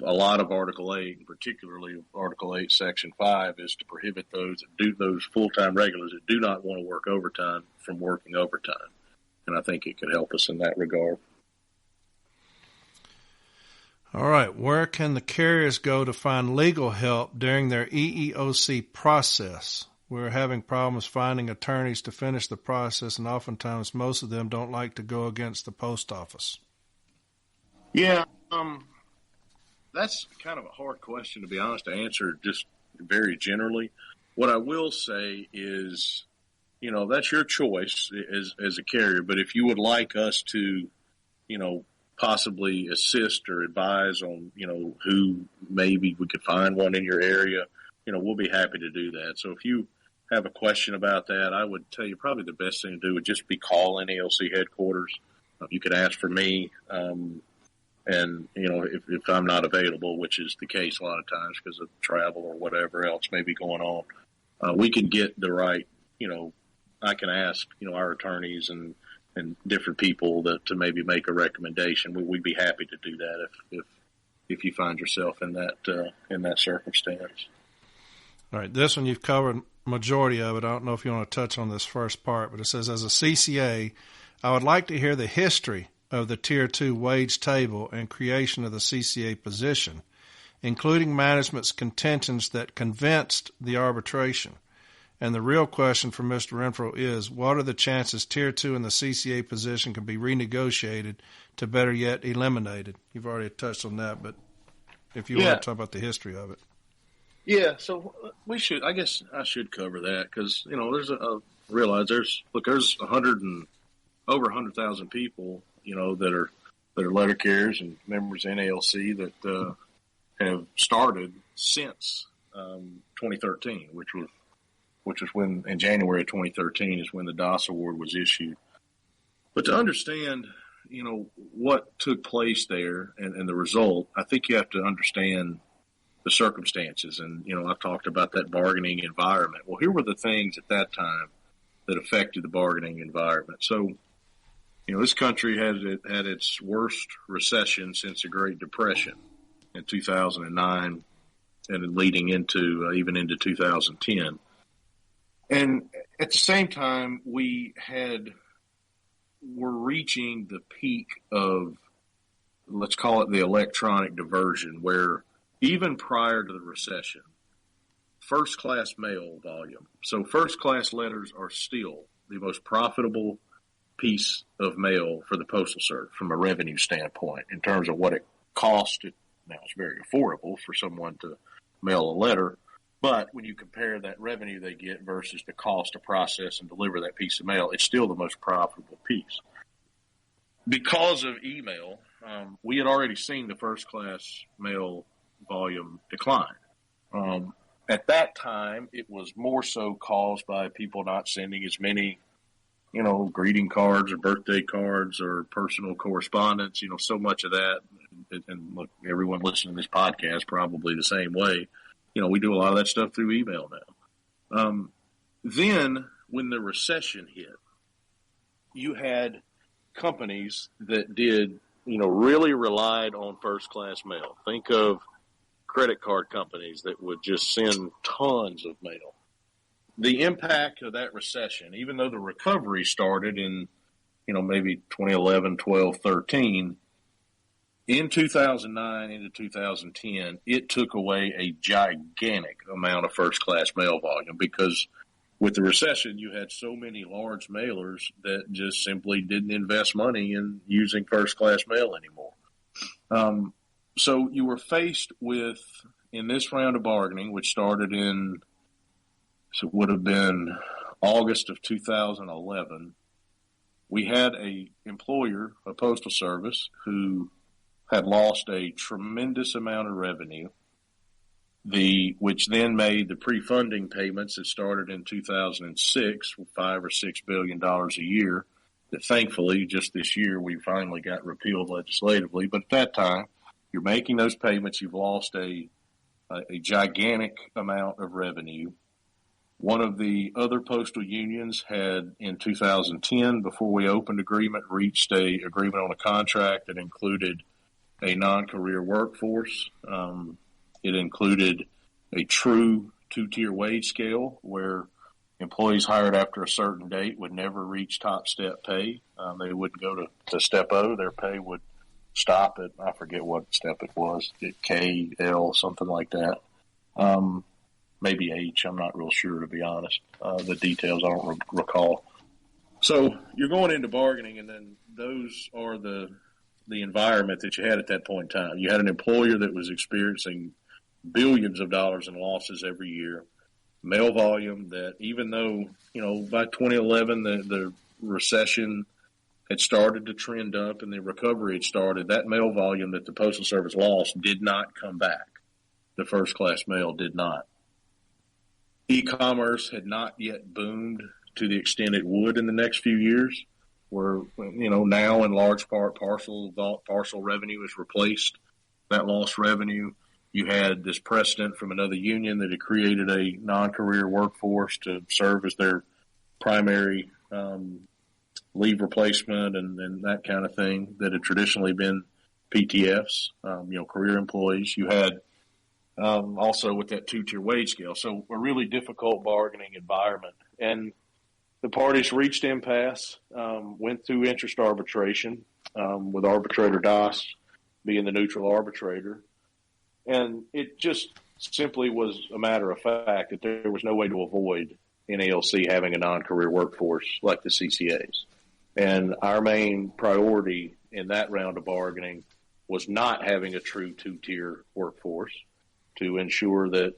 a lot of Article 8, and particularly Article 8, Section 5, is to prohibit those full-time regulars that do not want to work overtime from working overtime. And I think it could help us in that regard. All right. Where can the carriers go to find legal help during their EEOC process? We're having problems finding attorneys to finish the process, and oftentimes most of them don't like to go against the post office. Yeah, that's kind of a hard question, to be honest, to answer just very generally. What I will say is, that's your choice as a carrier. But if you would like us to, possibly assist or advise on, who maybe we could find one in your area, we'll be happy to do that. So if you have a question about that, I would tell you probably the best thing to do would just be call NALC headquarters. You could ask for me. And, if I'm not available, which is the case a lot of times because of travel or whatever else may be going on, we can get the right, I can ask, our attorneys and different people to maybe make a recommendation. We'd be happy to do that if you find yourself in that circumstance. All right. This one you've covered majority of it. I don't know if you want to touch on this first part, but it says, as a CCA, I would like to hear the history of the Tier 2 wage table and creation of the CCA position, including management's contentions that convinced the arbitration. And the real question for Mr. Renfroe is, what are the chances Tier 2 in the CCA position can be renegotiated to, better yet, eliminated? You've already touched on that, but if you want to talk about the history of it. Yeah, so I guess I should cover that because, realize there's over 100,000 people, that are letter carriers and members of NALC that have started since 2013, which was when in January of 2013 is when the DOS award was issued. But to understand, what took place there and the result, I think you have to understand the circumstances. And, I've talked about that bargaining environment. Well, here were the things at that time that affected the bargaining environment. So, this country had its worst recession since the Great Depression in 2009 and leading into even into 2010. And at the same time, we're reaching the peak of, let's call it the electronic diversion, where even prior to the recession, first-class mail volume. So first-class letters are still the most profitable piece of mail for the Postal Service from a revenue standpoint in terms of what it cost. Now, it's very affordable for someone to mail a letter, but when you compare that revenue they get versus the cost to process and deliver that piece of mail, it's still the most profitable piece. Because of email, we had already seen the first-class mail volume decline. At that time, it was more so caused by people not sending as many, greeting cards or birthday cards or personal correspondence, so much of that. And look, everyone listening to this podcast probably the same way. We do a lot of that stuff through email now. Then when the recession hit, you had companies that did, really relied on first-class mail. Think of credit card companies that would just send tons of mail. The impact of that recession, even though the recovery started in, maybe 2011, 12, 13, in 2009 into 2010, it took away a gigantic amount of first-class mail volume because with the recession, you had so many large mailers that just simply didn't invest money in using first-class mail anymore. So you were faced with, in this round of bargaining, which started it would have been August of 2011, we had a employer, a Postal Service, who had lost a tremendous amount of revenue, which then made the pre-funding payments that started in 2006 with $5 or $6 billion a year, that thankfully just this year we finally got repealed legislatively. But at that time, you're making those payments, you've lost a gigantic amount of revenue. One of the other postal unions had, in 2010, before we opened agreement, reached a agreement on a contract that included a non-career workforce. It included a true two-tier wage scale where employees hired after a certain date would never reach top step pay. They wouldn't go to step O. Their pay would stop at, I forget what step it was, K, L, something like that. Maybe H, I'm not real sure, to be honest. The details I don't recall. So you're going into bargaining, and then those are the environment that you had at that point in time. You had an employer that was experiencing billions of dollars in losses every year. Mail volume that, even though, by 2011 the recession had started to trend up and the recovery had started, that mail volume that the Postal Service lost did not come back. The first-class mail did not. E-commerce had not yet boomed to the extent it would in the next few years, where, now in large part parcel revenue has replaced that lost revenue. You had this precedent from another union that had created a non-career workforce to serve as their primary leave replacement and that kind of thing that had traditionally been PTFs, career employees. You had also with that two-tier wage scale. So a really difficult bargaining environment. And the parties reached impasse, went through interest arbitration with arbitrator Das being the neutral arbitrator. And it just simply was a matter of fact that there was no way to avoid NALC having a non-career workforce like the CCAs. And our main priority in that round of bargaining was not having a true two-tier workforce to ensure that,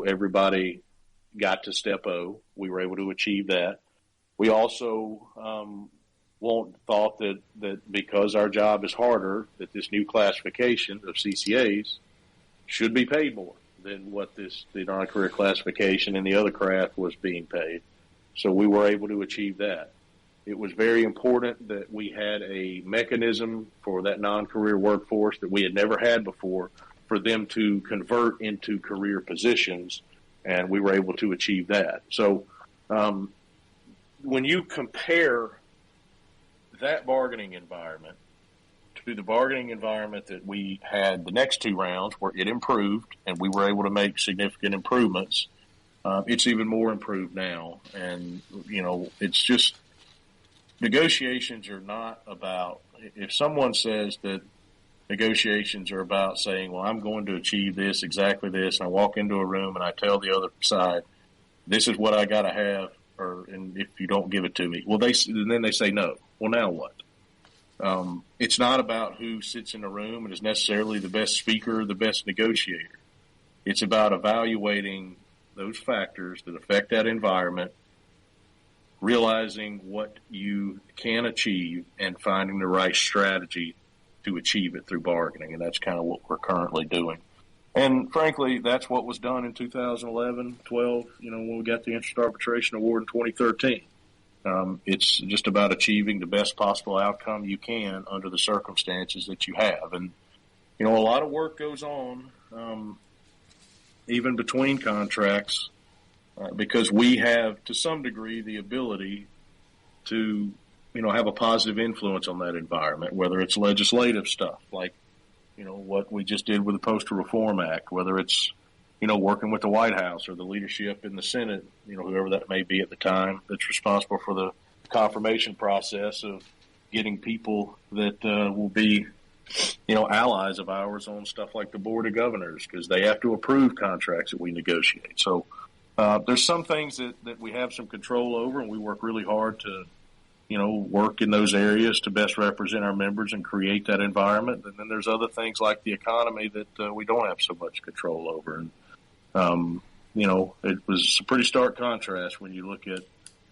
everybody got to step O. We were able to achieve that. We also thought that because our job is harder, that this new classification of CCAs should be paid more than what the non-career classification and the other craft was being paid. So we were able to achieve that. It was very important that we had a mechanism for that non-career workforce that we had never had before for them to convert into career positions, and we were able to achieve that. So when you compare that bargaining environment to the bargaining environment that we had the next two rounds, where it improved and we were able to make significant improvements, it's even more improved now. And, it's just, negotiations are not about, if someone says that negotiations are about saying, well, I'm going to achieve this, exactly this, and I walk into a room and I tell the other side, this is what I got to have, and if you don't give it to me, well, then they say no. Well, now what? It's not about who sits in the room and is necessarily the best speaker or the best negotiator. It's about evaluating those factors that affect that environment, realizing what you can achieve, and finding the right strategy to achieve it through bargaining. And that's kind of what we're currently doing. And frankly, that's what was done in 2011, 12, when we got the Interest Arbitration Award in 2013. It's just about achieving the best possible outcome you can under the circumstances that you have. And, a lot of work goes on, even between contracts, because we have, to some degree, the ability to, have a positive influence on that environment, whether it's legislative stuff like, what we just did with the Postal Reform Act, whether it's, working with the White House or the leadership in the Senate, whoever that may be at the time that's responsible for the confirmation process of getting people that will be, allies of ours on stuff like the Board of Governors, because they have to approve contracts that we negotiate. So there's some things that we have some control over, and we work really hard to, work in those areas to best represent our members and create that environment. And then there's other things like the economy that we don't have so much control over. And, it was a pretty stark contrast when you look at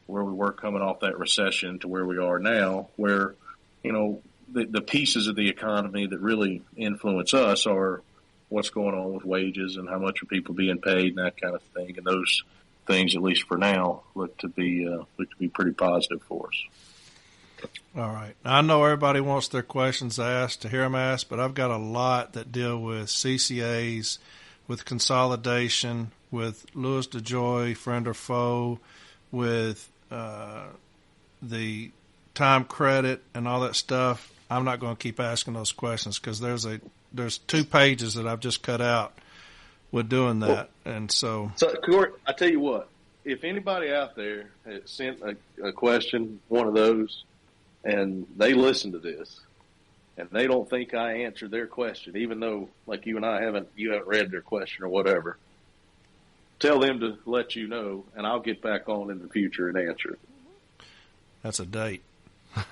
where we were coming off that recession to where we are now, where, the pieces of the economy that really influence us are what's going on with wages and how much are people being paid and that kind of thing. And those things, at least for now, look to be pretty positive for us. All right. I know everybody wants their questions asked, to hear them asked, but I've got a lot that deal with CCAs, with consolidation, with Louis DeJoy, friend or foe, with the time credit and all that stuff. I'm not going to keep asking those questions because there's 2 pages that I've just cut out with doing that. And so Corey, I tell you what, if anybody out there has sent a question, one of those, and they listen to this and they don't think I answered their question, even though like you and I haven't read their question or whatever, tell them to let you know, and I'll get back on in the future and answer it. That's a date.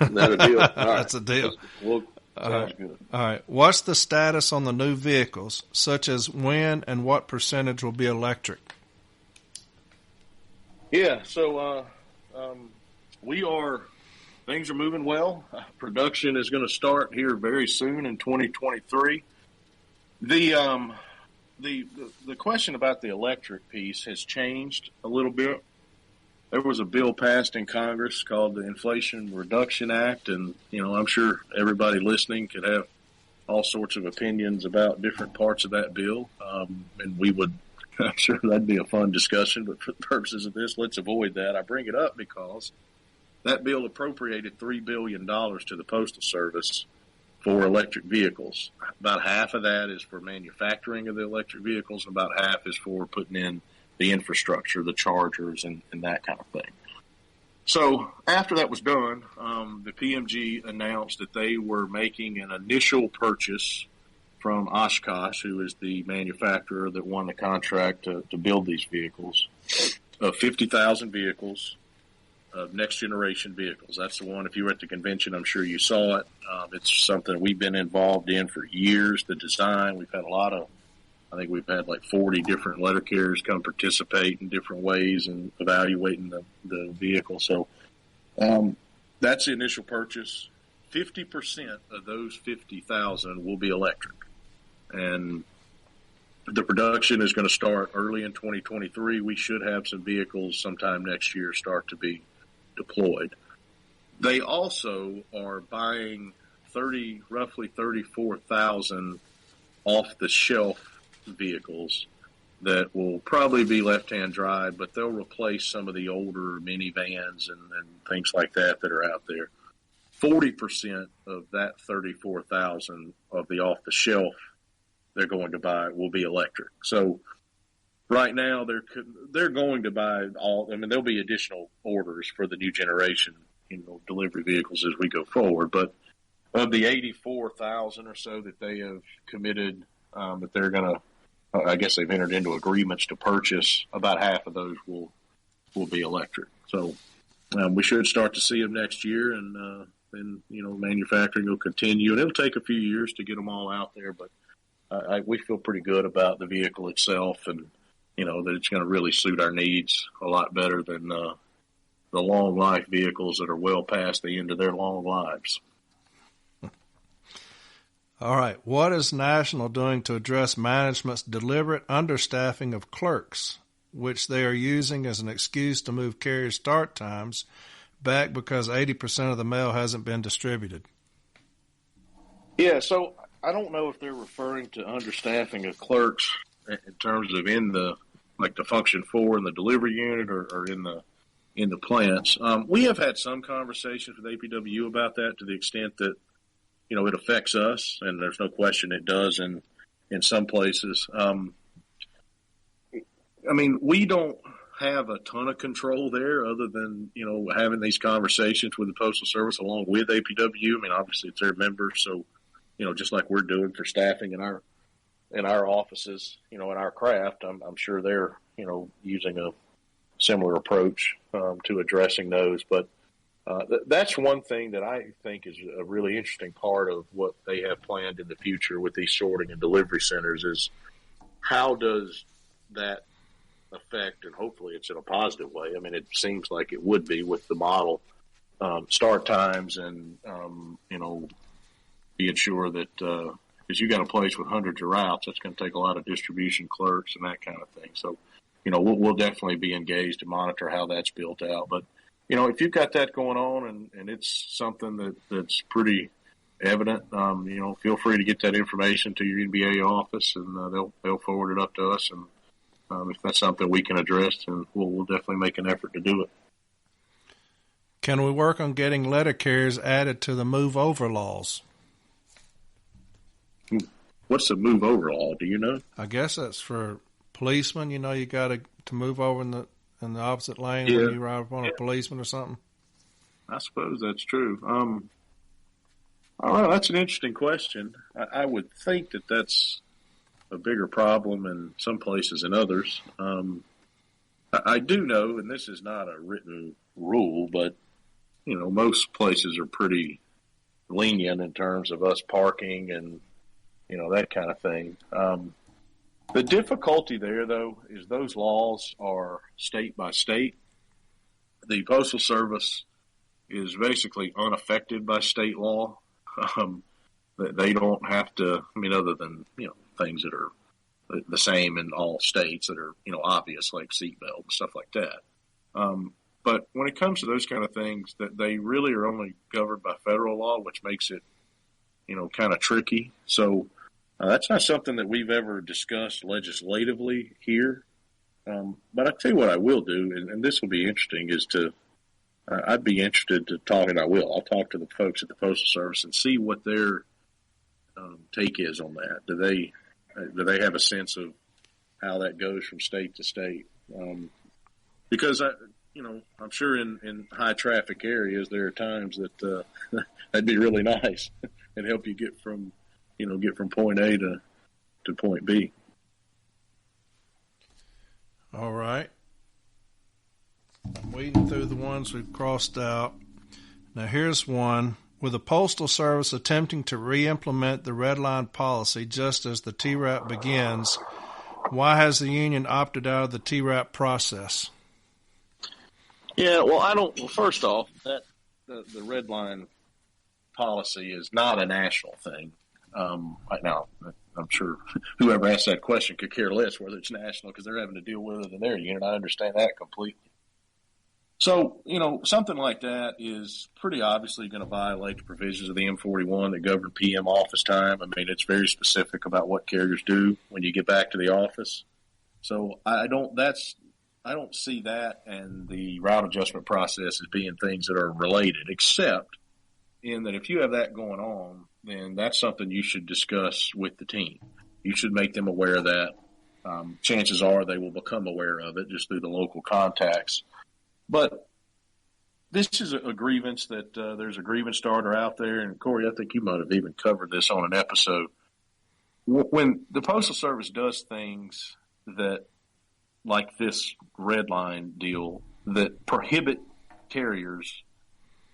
Is that a deal? All right. That's a deal. Sounds good. All right. What's the status on the new vehicles, such as when and what percentage will be electric? Yeah, so things are moving well. Production is going to start here very soon in 2023. The question about the electric piece has changed a little bit. There was a bill passed in Congress called the Inflation Reduction Act, and, I'm sure everybody listening could have all sorts of opinions about different parts of that bill, and I'm sure that'd be a fun discussion, but for the purposes of this, let's avoid that. I bring it up because that bill appropriated $3 billion to the Postal Service for electric vehicles. About half of that is for manufacturing of the electric vehicles, and about half is for putting in the infrastructure, the chargers, and that kind of thing. So after that was done, the PMG announced that they were making an initial purchase from Oshkosh, who is the manufacturer that won the contract to build these vehicles, of 50,000 vehicles, of next-generation vehicles. That's the one, if you were at the convention, I'm sure you saw it. It's something we've been involved in for years, the design. We've had I think we've had like 40 different letter carriers come participate in different ways in evaluating the vehicle. So that's the initial purchase. 50% of those 50,000 will be electric. And the production is going to start early in 2023. We should have some vehicles sometime next year start to be deployed. They also are buying roughly 34,000 off-the-shelf vehicles that will probably be left-hand drive, but they'll replace some of the older minivans and things like that are out there. 40% of that 34,000 of the off-the-shelf they're going to buy will be electric. So right now they're going to buy all. I mean, there'll be additional orders for the new generation, delivery vehicles as we go forward. But of the 84,000 or so that they have committed, that they're going to, I guess they've entered into agreements to purchase, about half of those will be electric. So we should start to see them next year, and then manufacturing will continue, and it'll take a few years to get them all out there. But we feel pretty good about the vehicle itself, and that it's going to really suit our needs a lot better than the long life vehicles that are well past the end of their long lives. All right. What is National doing to address management's deliberate understaffing of clerks, which they are using as an excuse to move carrier start times back because 80% of the mail hasn't been distributed? Yeah, so I don't know if they're referring to understaffing of clerks in terms of in the function 4 in the delivery unit or in the plants. We have had some conversations with APW about that to the extent that it affects us, and there's no question it does in some places. We don't have a ton of control there other than, having these conversations with the Postal Service along with APW. I mean, obviously it's their members, so, just like we're doing for staffing in our offices, in our craft, I'm sure they're, using a similar approach to addressing those. But that's one thing that I think is a really interesting part of what they have planned in the future with these sorting and delivery centers is how does that affect, and hopefully it's in a positive way. I mean, it seems like it would be with the model, start times and, being sure that, because you got a place with hundreds of routes, that's going to take a lot of distribution clerks and that kind of thing. So, we'll definitely be engaged to monitor how that's built out. But, if you've got that going on and it's something that's pretty evident, feel free to get that information to your NBA office, and they'll forward it up to us. And if that's something we can address, then we'll definitely make an effort to do it. Can we work on getting letter carriers added to the move over laws? What's the move over law? Do you know? I guess that's for policemen. You got to move over in the opposite lane when you ride upon a policeman or something. I suppose that's true. I don't know. That's an interesting question. I would think that that's a bigger problem in some places than others. I do know, and this is not a written rule, but most places are pretty lenient in terms of us parking and that kind of thing. The difficulty there, though, is those laws are state by state. The Postal Service is basically unaffected by state law. They don't have to, other than, things that are the same in all states that are, obvious, like seatbelt and stuff like that. But when it comes to those kind of things, that they really are only governed by federal law, which makes it, kind of tricky. So that's not something that we've ever discussed legislatively here. But I'll tell you what I will do, and this will be interesting, is I'd be interested to talk, and I'll talk to the folks at the Postal Service and see what their take is on that. Do they have a sense of how that goes from state to state? Because I'm sure in high traffic areas there are times that that'd be really nice and help you get from point A to point B. All right. I'm reading through the ones we've crossed out. Now here's one. With the Postal Service attempting to re-implement the redline policy just as the TIAREAP begins, why has the union opted out of the TIAREAP process? Yeah, well, first off, the redline policy is not a national thing. Right now, I'm sure whoever asked that question could care less whether it's national because they're having to deal with it in their unit. I understand that completely. So, something like that is pretty obviously going to violate the provisions of the M41 that govern PM office time. I mean, it's very specific about what carriers do when you get back to the office. So I don't see that and the route adjustment process as being things that are related, except in that if you have that going on, then that's something you should discuss with the team. You should make them aware of that. Chances are they will become aware of it just through the local contacts. But this is a grievance that there's a grievance starter out there. And, Corey, I think you might have even covered this on an episode. When the Postal Service does things that, like this redline deal, that prohibit carriers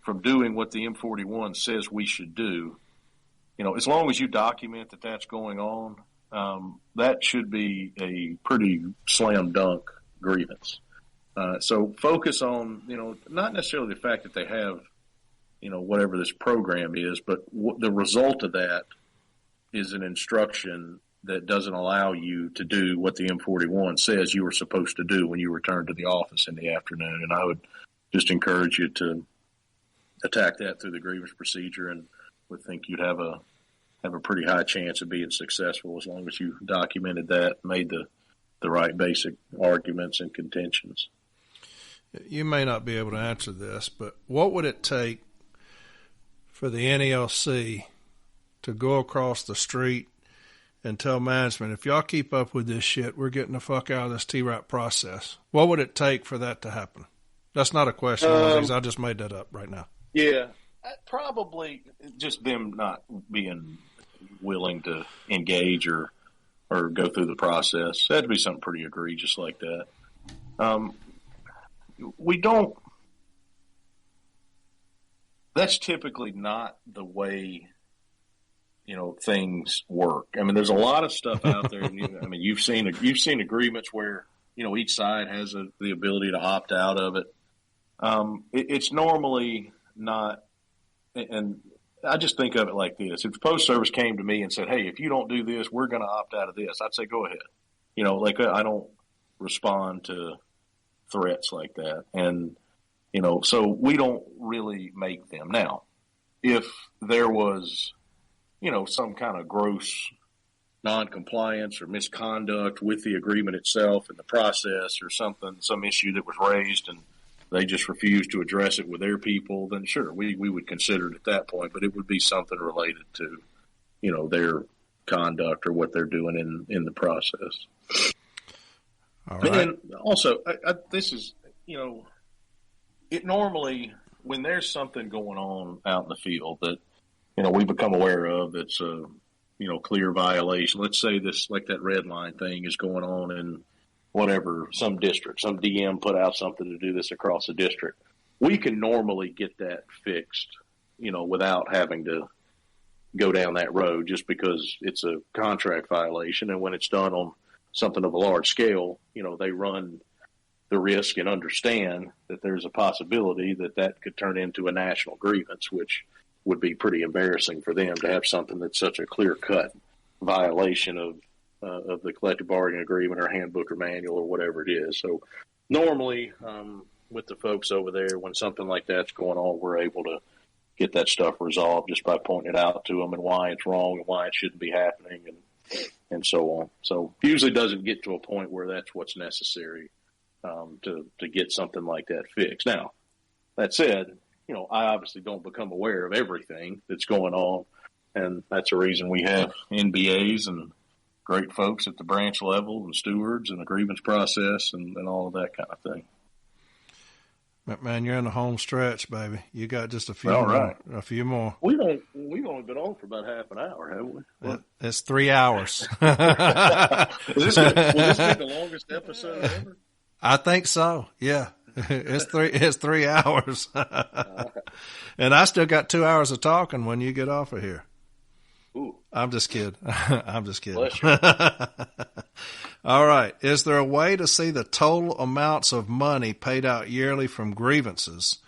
from doing what the M41 says we should do, as long as you document that that's going on, that should be a pretty slam dunk grievance. So focus on, not necessarily the fact that they have, whatever this program is, but the result of that is an instruction that doesn't allow you to do what the M41 says you were supposed to do when you return to the office in the afternoon. And I would just encourage you to attack that through the grievance procedure, and would think you'd have a pretty high chance of being successful as long as you documented that, made the right basic arguments and contentions. You may not be able to answer this, but what would it take for the NALC to go across the street and tell management, if y'all keep up with this shit, we're getting the fuck out of this TIAREAP process? What would it take for that to happen? That's not a question. I just made that up right now. Yeah, probably just them not being willing to engage or go through the process. It had to be something pretty egregious like that. That's typically not the way, things work. I mean, there's a lot of stuff out there. You've seen agreements where, each side has the ability to opt out of it. It's normally not, and I just think of it like this. If the Postal Service came to me and said, hey, if you don't do this, we're going to opt out of this, I'd say, go ahead. I don't respond to threats like that. And, so we don't really make them. Now, if there was, some kind of gross noncompliance or misconduct with the agreement itself and the process, or some issue that was raised and they just refused to address it with their people, then sure, we would consider it at that point, but it would be something related to, their conduct or what they're doing in the process. All right. And also, this is, it normally, when there's something going on out in the field that, we become aware of that's a, clear violation. Let's say this, like that red line thing is going on in whatever, some district, some DM put out something to do this across the district. We can normally get that fixed, without having to go down that road, just because it's a contract violation. And when it's done on something of a large scale, they run the risk and understand that there's a possibility that could turn into a national grievance, which would be pretty embarrassing for them to have something that's such a clear-cut violation of the collective bargaining agreement or handbook or manual or whatever it is. So normally with the folks over there, when something like that's going on, we're able to get that stuff resolved just by pointing it out to them and why it's wrong and why it shouldn't be happening and so on. So usually doesn't get to a point where that's what's necessary to get something like that fixed. Now, that said, I obviously don't become aware of everything that's going on, and that's the reason we have NBAs and great folks at the branch level and stewards and the grievance process and all of that kind of thing. Man, you're in the home stretch, baby. You got just a few All more. right. A few more. We've only been on for about half an hour, haven't we? Well, it's 3 hours. Will this be the longest episode ever? I think so. Yeah. It's 3 hours. And I still got 2 hours of talking when you get off of here. Ooh. I'm just kidding. I'm just kidding. Bless you. All right. Is there a way to see the total amounts of money paid out yearly from grievances?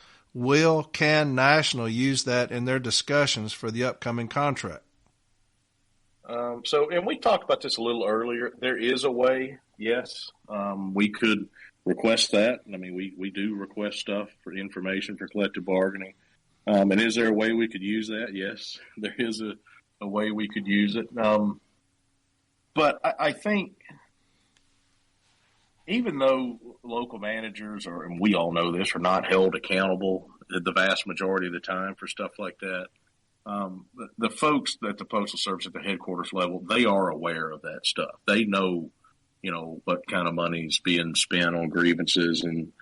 Can National use that in their discussions for the upcoming contract? And we talked about this a little earlier. There is a way, yes. We could request that. I mean, we do request stuff for information for collective bargaining. And is there a way we could use that? Yes, there is a way we could use it. But I think even though local managers and we all know this, are not held accountable the vast majority of the time for stuff like that, the folks at the Postal Service at the headquarters level, they are aware of that stuff. They know, what kind of money is being spent on grievances. And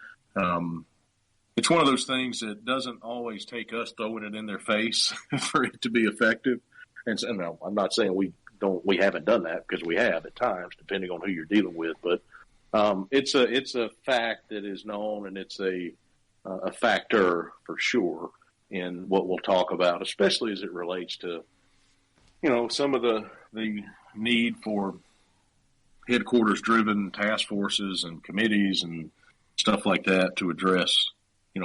it's one of those things that doesn't always take us throwing it in their face for it to be effective. And so, no, I'm not saying we haven't done that, because we have at times, depending on who you're dealing with. But it's a fact that is known, and it's a factor for sure in what we'll talk about, especially as it relates to, some of the need for headquarters-driven task forces and committees and stuff like that to address,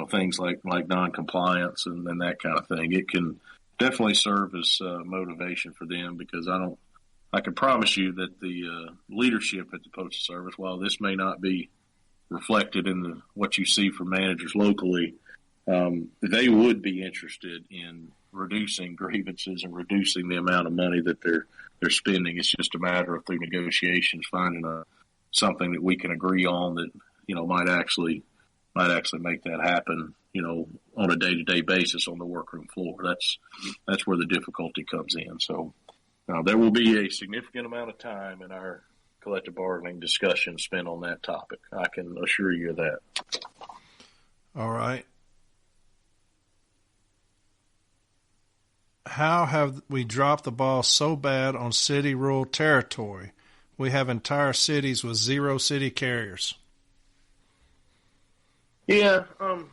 things like non-compliance and that kind of thing. It can definitely serve as motivation for them, because I can promise you that the leadership at the Postal Service, while this may not be reflected in what you see from managers locally, they would be interested in reducing grievances and reducing the amount of money that they're spending. It's just a matter of, through negotiations, finding something that we can agree on that might actually make that happen, on a day-to-day basis on the workroom floor. That's where the difficulty comes in. So there will be a significant amount of time in our collective bargaining discussion spent on that topic. I can assure you of that. All right. How have we dropped the ball so bad on city-rural territory? We have entire cities with 0 city carriers. Yeah, I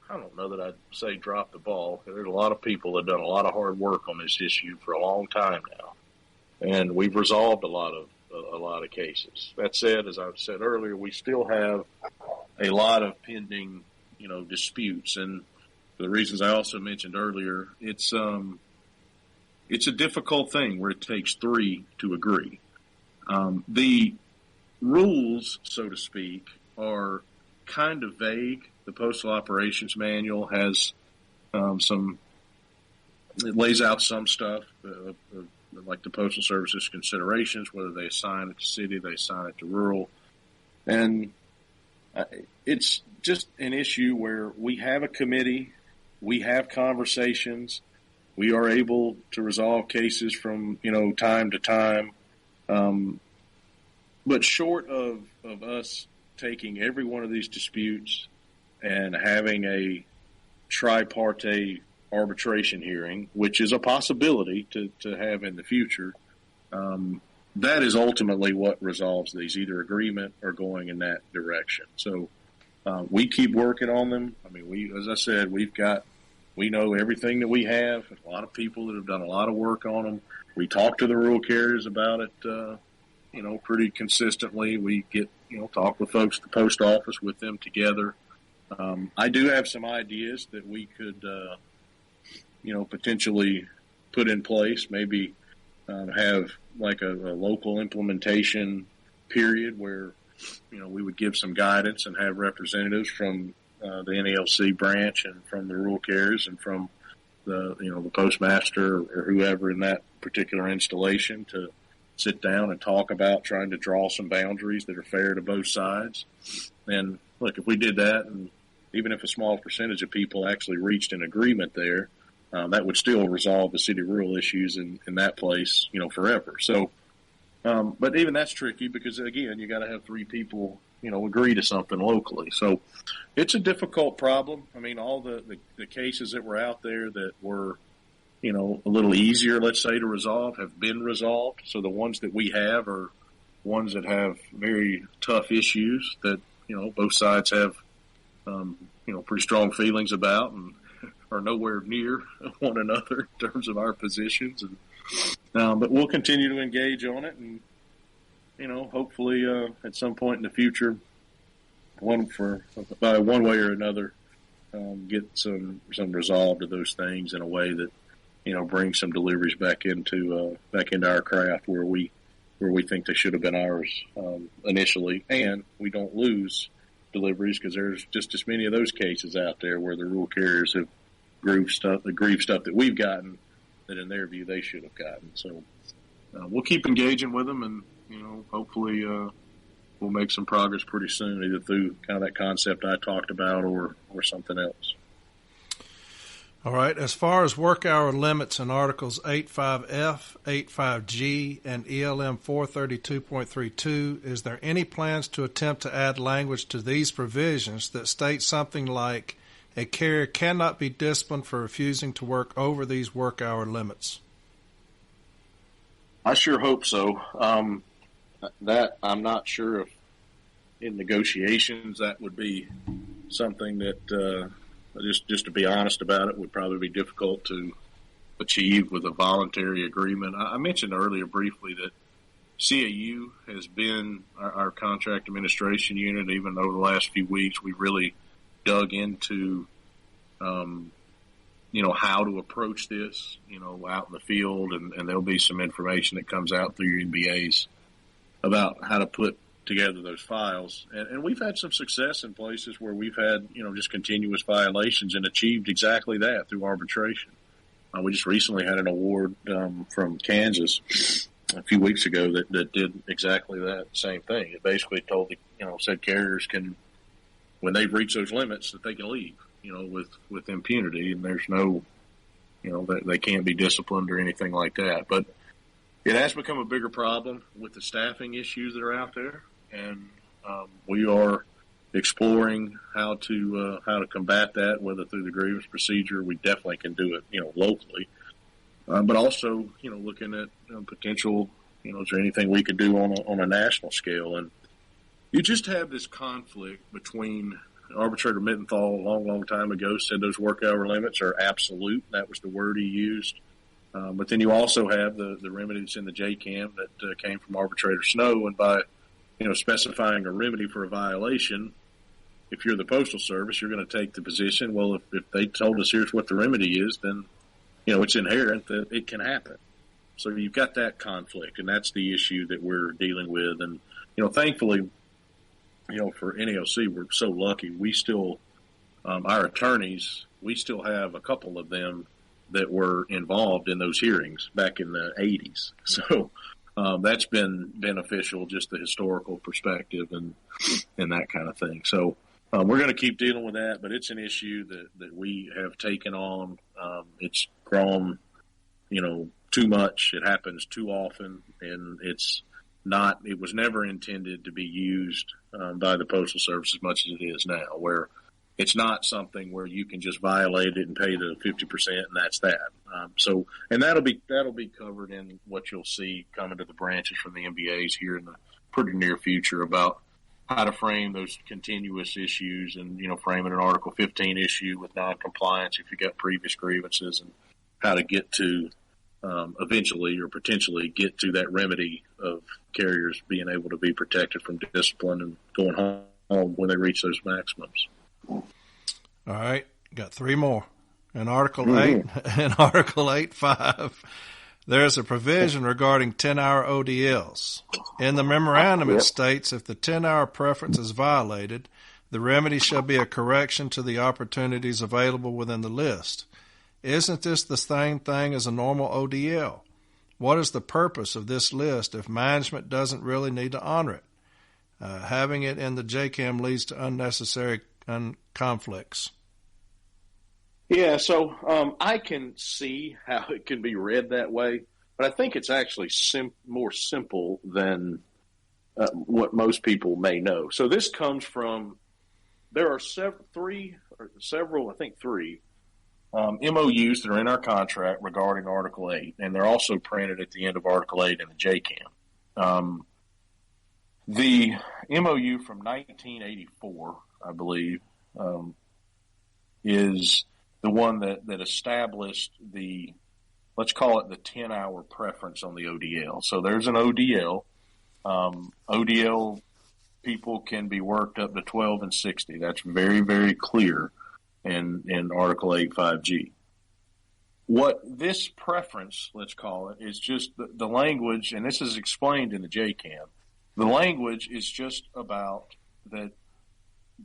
don't know that I'd say drop the ball. There's a lot of people that have done a lot of hard work on this issue for a long time now, and we've resolved a lot of cases. That said, as I said earlier, we still have a lot of pending, disputes, and for the reasons I also mentioned earlier, it's a difficult thing where it takes 3 to agree. The rules, so to speak, are kind of vague. The Postal Operations Manual has it lays out some stuff, like the Postal Service's considerations, whether they assign it to city, they assign it to rural. And it's just an issue where we have a committee, we have conversations, we are able to resolve cases from, time to time. But short of us taking every one of these disputes and having a tripartite arbitration hearing, which is a possibility to have in the future, that is ultimately what resolves these, either agreement or going in that direction. So we keep working on them. I mean, as I said, we know everything that we have. A lot of people that have done a lot of work on them. We talk to the rural carriers about it, pretty consistently. We get, talk with folks at the post office with them together. I do have some ideas that we could, potentially put in place. Maybe have like a local implementation period where, we would give some guidance and have representatives from the NALC branch and from the rural carriers and from the postmaster or whoever in that particular installation to sit down and talk about trying to draw some boundaries that are fair to both sides. And look, if we did that, and even if a small percentage of people actually reached an agreement there, that would still resolve the city rural issues in that place, forever. So, but even that's tricky because, again, you got to have 3 people, agree to something locally. So it's a difficult problem. I mean, all the cases that were out there that were, a little easier, let's say, to resolve have been resolved. So the ones that we have are ones that have very tough issues that, both sides have, pretty strong feelings about and are nowhere near one another in terms of our positions. And, but we'll continue to engage on it and, hopefully at some point in the future, by one way or another, get some resolve to those things in a way that, brings some deliveries back into our craft where we think they should have been ours initially, and we don't lose deliveries, because there's just as many of those cases out there where the rural carriers have grieved stuff that we've gotten that in their view they should have gotten. So we'll keep engaging with them, and hopefully we'll make some progress pretty soon, either through kind of that concept I talked about or something else. All right. As far as work hour limits in Articles 85F, 85G, and ELM 432.32, is there any plans to attempt to add language to these provisions that states something like a carrier cannot be disciplined for refusing to work over these work hour limits? I sure hope so. That I'm not sure if in negotiations that would be something that just to be honest about it, would probably be difficult to achieve with a voluntary agreement. I mentioned earlier briefly that CAU has been our contract administration unit. Even over the last few weeks, we really dug into, how to approach this, out in the field, and there'll be some information that comes out through your MBAs about how to put together those files. And we've had some success in places where we've had, just continuous violations and achieved exactly that through arbitration. We just recently had an award from Kansas a few weeks ago that did exactly that same thing. It basically said carriers can, when they've reached those limits, that they can leave, with impunity, and there's no, they can't be disciplined or anything like that. But it has become a bigger problem with the staffing issues that are out there. And we are exploring how to combat that, whether through the grievance procedure. We definitely can do it, locally, but also, looking at potential. Is there anything we could do on a national scale? And you just have this conflict between Arbitrator Mittenthal a long time ago said those work hour limits are absolute. That was the word he used. But then you also have the remedy that's in the JCAM that came from Arbitrator Snow, and by specifying a remedy for a violation, if you're the Postal Service, you're going to take the position, well, if they told us here's what the remedy is, then, it's inherent that it can happen. So you've got that conflict, and that's the issue that we're dealing with. And, thankfully, for NALC, we're so lucky. We still, our attorneys, we still have a couple of them that were involved in those hearings back in the 80s. So, that's been beneficial, just the historical perspective and that kind of thing. So we're going to keep dealing with that, but it's an issue that we have taken on. It's grown, too much. It happens too often, and it was never intended to be used by the Postal Service as much as it is now, where it's not something where you can just violate it and pay the 50%, and that's that. And that'll be covered in what you'll see coming to the branches from the MBAs here in the pretty near future about how to frame those continuous issues and, framing an Article 15 issue with noncompliance if you got previous grievances, and how to get to eventually or potentially get to that remedy of carriers being able to be protected from discipline and going home when they reach those maximums. All right, got three more. In Article 8, in Article 8.5, there's a provision regarding 10-hour ODLs. In the memorandum, it states if the 10-hour preference is violated, the remedy shall be a correction to the opportunities available within the list. Isn't this the same thing as a normal ODL? What is the purpose of this list if management doesn't really need to honor it? Having it in the JCAM leads to unnecessary conflicts. Yeah, so I can see how it can be read that way, but I think it's actually more simple than what most people may know. So this comes from, there are three MOUs that are in our contract regarding Article 8, and they're also printed at the end of Article 8 in the JCAM. The MOU from 1984, I believe, is the one that established let's call it the 10-hour preference on the ODL. So there's an ODL. ODL people can be worked up to 12 and 60. That's very, very clear in Article 8.5G. What this preference, let's call it, is just the language, and this is explained in the JCAM. The language is just about that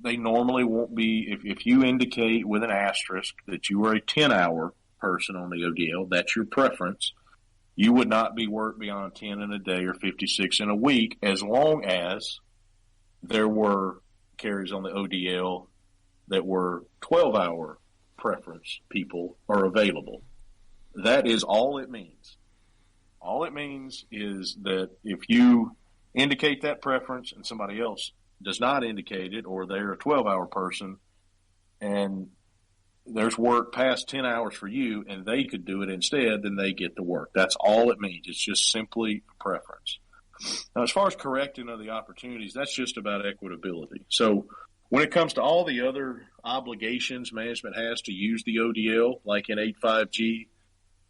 they normally won't be, if you indicate with an asterisk that you are a 10-hour person on the ODL, that's your preference. You would not be worked beyond 10 in a day or 56 in a week as long as there were carriers on the ODL that were 12-hour preference people are available. That is all it means. All it means is that if you indicate that preference and somebody else does not indicate it, or they're a 12-hour person and there's work past 10 hours for you and they could do it instead, then they get the work. That's all it means. It's just simply a preference. Now, as far as correcting of the opportunities, that's just about equitability. So when it comes to all the other obligations management has to use the ODL, like in 85G,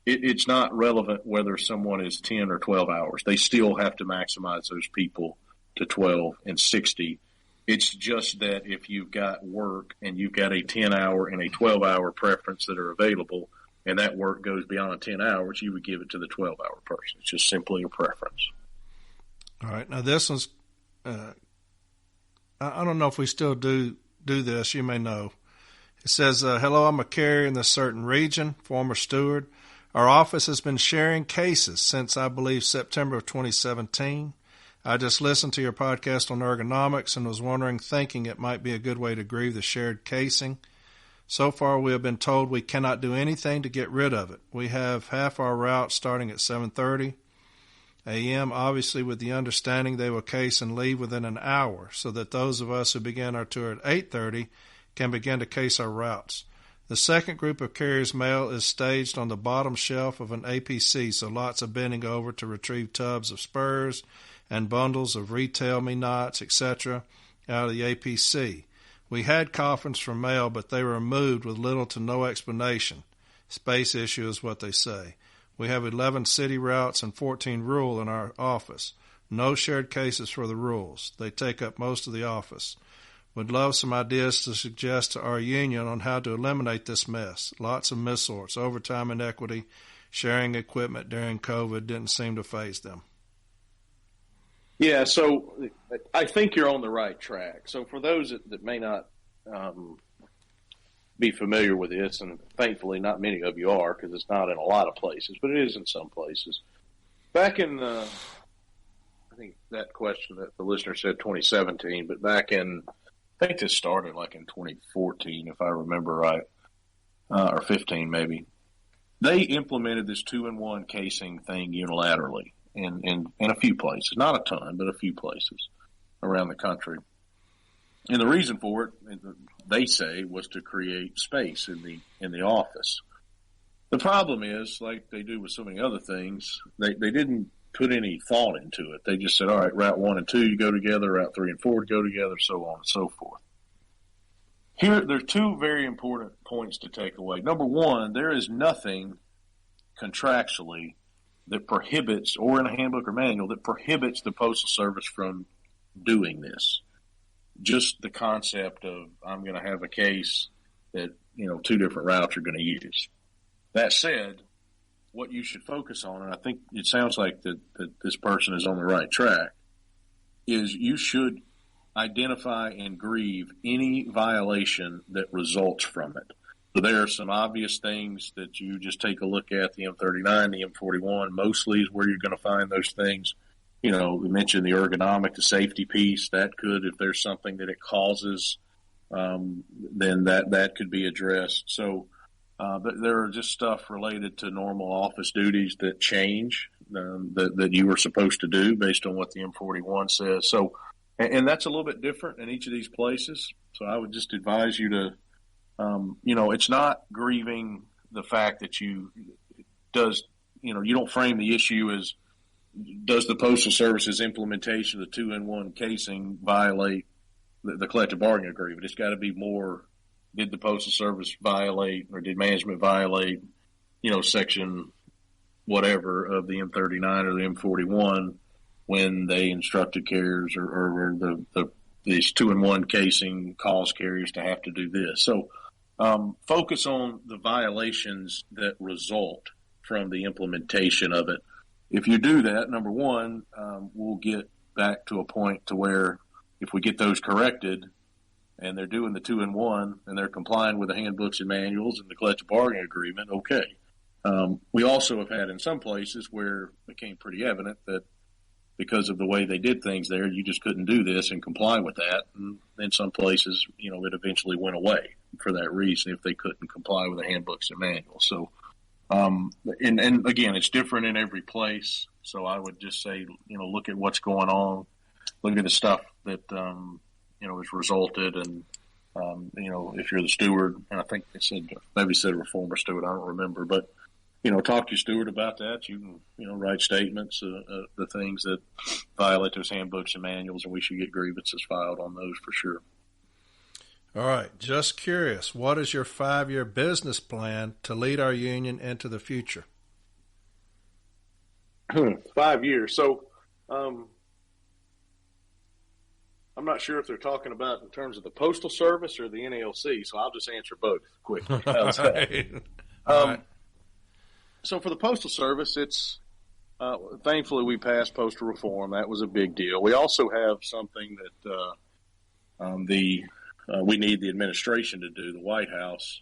it's not relevant whether someone is 10 or 12 hours. They still have to maximize those people to 12 and 60. It's just that if you've got work and you've got a 10-hour and a 12-hour preference that are available, and that work goes beyond 10 hours, you would give it to the 12-hour person. It's just simply a preference. All right. Now, this one's, I don't know if we still do this. You may know. It says, hello, I'm a carrier in this certain region, former steward. Our office has been sharing cases since, I believe, September of 2017. I just listened to your podcast on ergonomics and was thinking it might be a good way to grieve the shared casing. So far, we have been told we cannot do anything to get rid of it. We have half our route starting at 7:30 a.m., obviously with the understanding they will case and leave within an hour, so that those of us who begin our tour at 8:30 can begin to case our routes. The second group of carriers' mail is staged on the bottom shelf of an APC, so lots of bending over to retrieve tubs of spurs and bundles of retail me-nots, etc., out of the APC. We had coffins from mail, but they were removed with little to no explanation. Space issue is what they say. We have 11 city routes and 14 rural in our office. No shared cases for the rurals. They take up most of the office. Would love some ideas to suggest to our union on how to eliminate this mess. Lots of missorts, overtime inequity, sharing equipment during COVID didn't seem to faze them. Yeah, so I think you're on the right track. So for those that may not be familiar with this, and thankfully not many of you are because it's not in a lot of places, but it is in some places. Back in, I think that question that the listener said 2017, but back in, I think this started like in 2014, if I remember right, or 15 maybe. They implemented this 2-in-1 casing thing unilaterally in a few places, not a ton, but a few places around the country. And the reason for it, they say, was to create space in the office. The problem is, like they do with so many other things, they didn't put any thought into it. They just said, all right, Route 1 and 2, you go together, Route 3 and 4 go together, so on and so forth. Here, there are two very important points to take away. Number one, there is nothing contractually that prohibits, or in a handbook or manual, that prohibits the Postal Service from doing this. Just the concept of, I'm going to have a case that, two different routes are going to use. That said, what you should focus on, and I think it sounds like that this person is on the right track, is you should identify and grieve any violation that results from it. So there are some obvious things that you just take a look at, the M39, the M41, mostly is where you're going to find those things. We mentioned the ergonomic, the safety piece. That could, if there's something that it causes, then that could be addressed. So, but there are just stuff related to normal office duties that change, that you were supposed to do based on what the M41 says. So, and that's a little bit different in each of these places. So I would just advise you to, it's not grieving the fact that you don't frame the issue as, does the Postal Service's implementation of the 2-in-1 casing violate the collective bargaining agreement? It's got to be more, did the Postal Service violate, or did management violate, section whatever of the M39 or the M41 when they instructed carriers or these 2-in-1 casing caused carriers to have to do this. So focus on the violations that result from the implementation of it. If you do that, number one, we'll get back to a point to where if we get those corrected and they're doing the 2-in-1 and they're complying with the handbooks and manuals and the collective bargaining agreement, okay. We also have had in some places where it became pretty evident that because of the way they did things there, you just couldn't do this and comply with that. And in some places, it eventually went away for that reason if they couldn't comply with the handbooks and manuals. So, and again, it's different in every place. So I would just say, look at what's going on, look at the stuff that, has resulted. And, if you're the steward, and I think maybe said a former steward, I don't remember, but, talk to your steward about that. You can, write statements, the things that violate those handbooks and manuals, and we should get grievances filed on those for sure. All right. Just curious, what is your 5-year business plan to lead our union into the future? 5 years. So, I'm not sure if they're talking about in terms of the Postal Service or the NALC, so I'll just answer both quickly. All right. So for the Postal Service, it's thankfully we passed postal reform. That was a big deal. We also have something that we need the administration to do, the White House.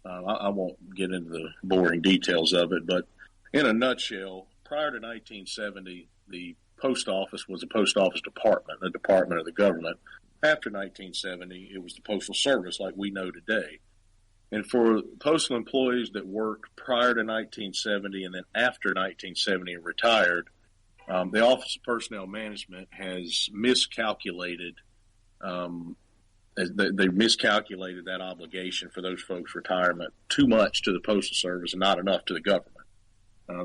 I won't get into the boring details of it, but in a nutshell, prior to 1970, the post office was a post office department, a department of the government. After 1970, it was the Postal Service like we know today. And for postal employees that worked prior to 1970 and then after 1970 and retired, the Office of Personnel Management has miscalculated. They miscalculated that obligation for those folks' retirement too much to the Postal Service and not enough to the government.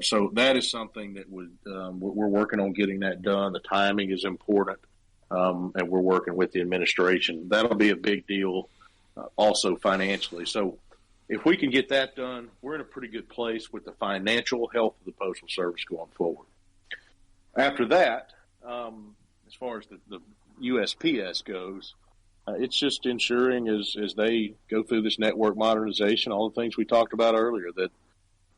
So that is something that we're working on getting that done. The timing is important, and we're working with the administration. That'll be a big deal. Also financially. So if we can get that done, we're in a pretty good place with the financial health of the Postal Service going forward. After that, as far as the USPS goes, it's just ensuring as they go through this network modernization, all the things we talked about earlier, that,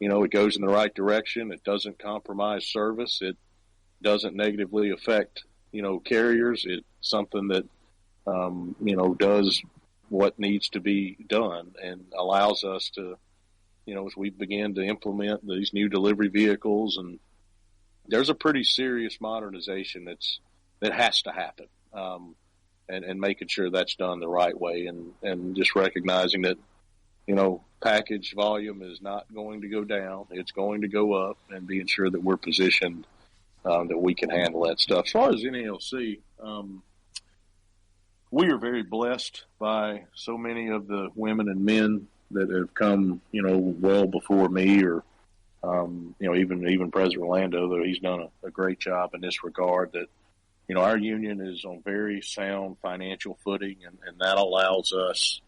it goes in the right direction. It doesn't compromise service. It doesn't negatively affect, carriers. It's something that, does what needs to be done and allows us to, as we begin to implement these new delivery vehicles, and there's a pretty serious modernization that has to happen, and making sure that's done the right way, and just recognizing that, package volume is not going to go down. It's going to go up, and being sure that we're positioned, that we can handle that stuff. As far as NALC, we are very blessed by so many of the women and men that have come, well before me, or, even President Orlando, though he's done a great job in this regard, that, our union is on very sound financial footing, and that allows us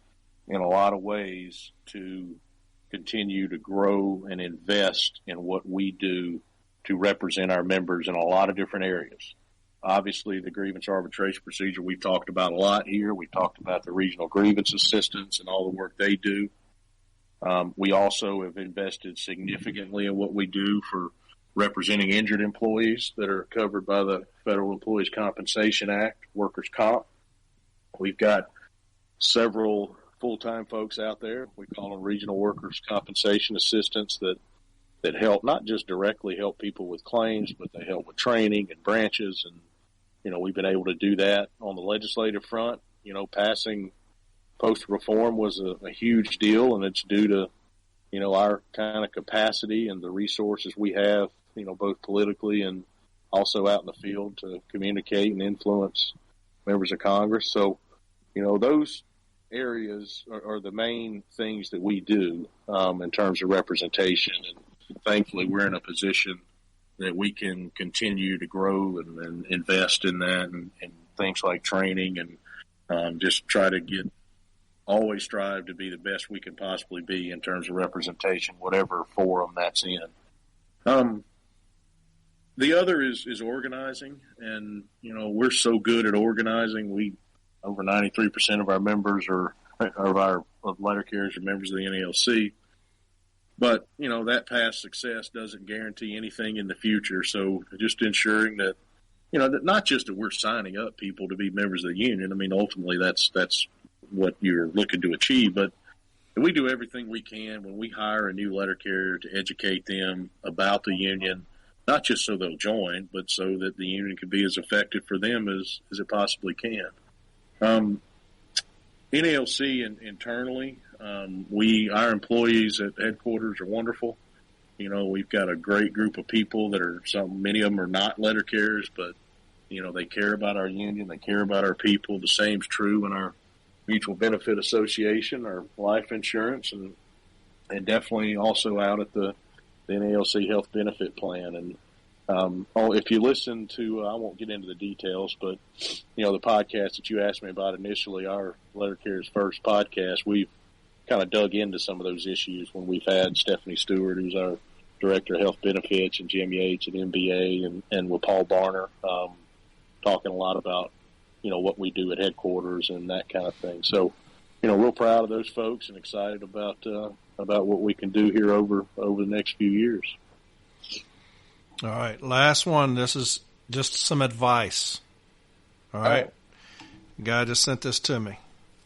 in a lot of ways to continue to grow and invest in what we do to represent our members in a lot of different areas. Obviously, the grievance arbitration procedure we've talked about a lot here. We've talked about the Regional Grievance Assistants and all the work they do. We also have invested significantly in what we do for representing injured employees that are covered by the Federal Employees Compensation Act, workers' comp. We've got several full-time folks out there. We call them Regional Workers' Compensation Assistants that help, not just directly help people with claims, but they help with training and branches. And, we've been able to do that on the legislative front. Passing postal reform was a huge deal, and it's due to, our kind of capacity and the resources we have, both politically and also out in the field to communicate and influence members of Congress. So, those areas are the main things that we do in terms of representation. And thankfully, we're in a position that we can continue to grow and invest in that, and things like training, and just try to always strive to be the best we can possibly be in terms of representation, whatever forum that's in. The other is organizing, and, we're so good at organizing. Over 93% of our members of letter carriers are members of the NALC. But, that past success doesn't guarantee anything in the future. So just ensuring that, that not just that we're signing up people to be members of the union. I mean, ultimately that's what you're looking to achieve. But we do everything we can when we hire a new letter carrier to educate them about the union, not just so they'll join, but so that the union can be as effective for them as it possibly can. NALC internally, our employees at headquarters are wonderful. We've got a great group of people that many of them are not letter carriers, but, they care about our union. They care about our people. The same's true in our mutual benefit association, our life insurance, and definitely also out at the NALC health benefit plan. And, if you listen to, I won't get into the details, but, the podcast that you asked me about initially, our letter carrier's first podcast, we've kind of dug into some of those issues when we've had Stephanie Stewart, who's our Director of Health Benefits, and Jim Yates at MBA, and with Paul Barner, talking a lot about, what we do at headquarters and that kind of thing. So, real proud of those folks and excited about what we can do here over the next few years. All right. Last one. This is just some advice. All right. Guy just sent this to me.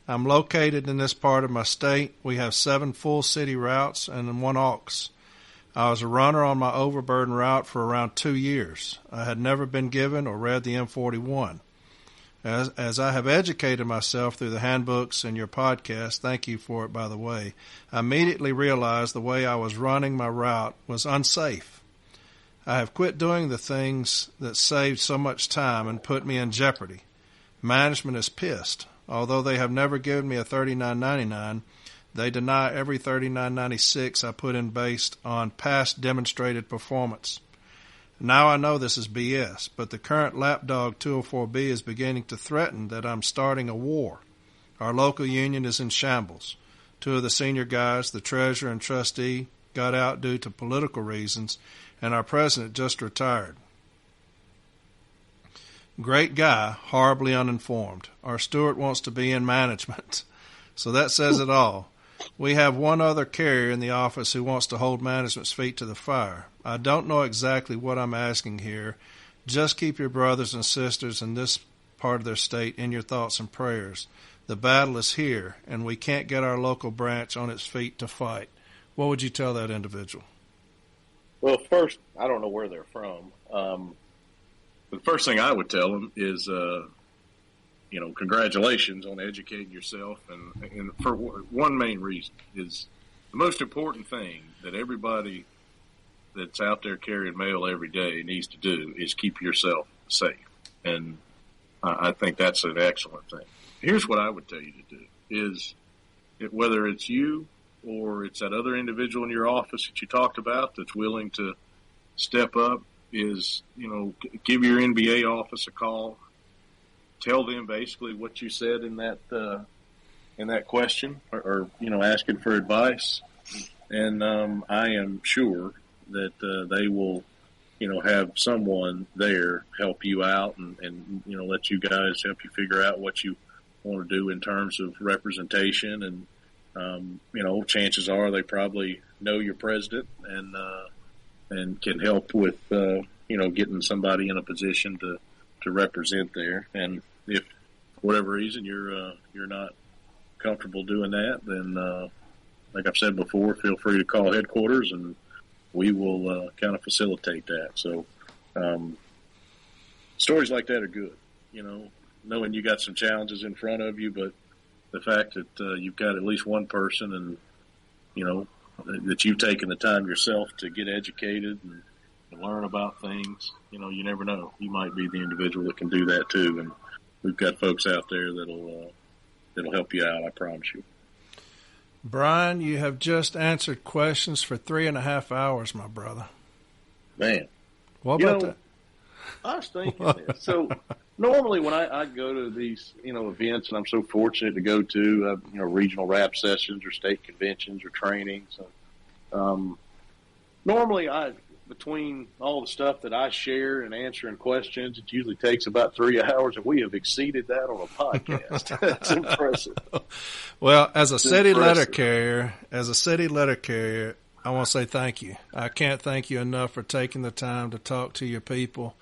I'm located in this part of my state. We have 7 full city routes and 1 AUX. I was a runner on my overburden route for around 2 years. I had never been given or read the M41. As I have educated myself through the handbooks and your podcast, thank you for it, by the way, I immediately realized the way I was running my route was unsafe. I have quit doing the things that saved so much time and put me in jeopardy. Management is pissed. Although they have never given me a $39.99, they deny every $39.96 I put in based on past demonstrated performance. Now I know this is BS, but the current lapdog 204B is beginning to threaten that I'm starting a war. Our local union is in shambles. 2 of the senior guys, the treasurer and trustee, got out due to political reasons, and our president just retired. Great guy, horribly uninformed. Our steward wants to be in management. So that says it all. We have 1 other carrier in the office who wants to hold management's feet to the fire. I don't know exactly what I'm asking here. Just keep your brothers and sisters in this part of their state in your thoughts and prayers. The battle is here, and we can't get our local branch on its feet to fight. What would you tell that individual? Well, first, I don't know where they're from. The first thing I would tell them is, congratulations on educating yourself. And for one main reason is the most important thing that everybody that's out there carrying mail every day needs to do is keep yourself safe. And I think that's an excellent thing. Here's what I would tell you to do is whether it's you or it's that other individual in your office that you talked about that's willing to step up, is, give your NBA office a call. Tell them basically what you said in that question, or asking for advice. And I am sure that they will, have someone there help you out and let you guys help you figure out what you want to do in terms of representation. And chances are they probably know your president and can help with getting somebody in a position to represent there. And if for whatever reason you're not comfortable doing that, then like I've said before, feel free to call headquarters and we will kind of facilitate that. So stories like that are good, knowing you got some challenges in front of you, but the fact that you've got at least one person and that you've taken the time yourself to get educated and learn about things, you never know. You might be the individual that can do that too. And we've got folks out there that'll help you out, I promise you. Brian, you have just answered questions for 3.5 hours, my brother. Man. What about that? I was thinking this. So normally when I go to these, events, and I'm so fortunate to go to, regional RAP sessions or state conventions or trainings, normally between all the stuff that I share and answering questions, it usually takes about 3 hours, and we have exceeded that on a podcast. That's impressive. Well, as a city letter carrier, I want to say thank you. I can't thank you enough for taking the time to talk to your people.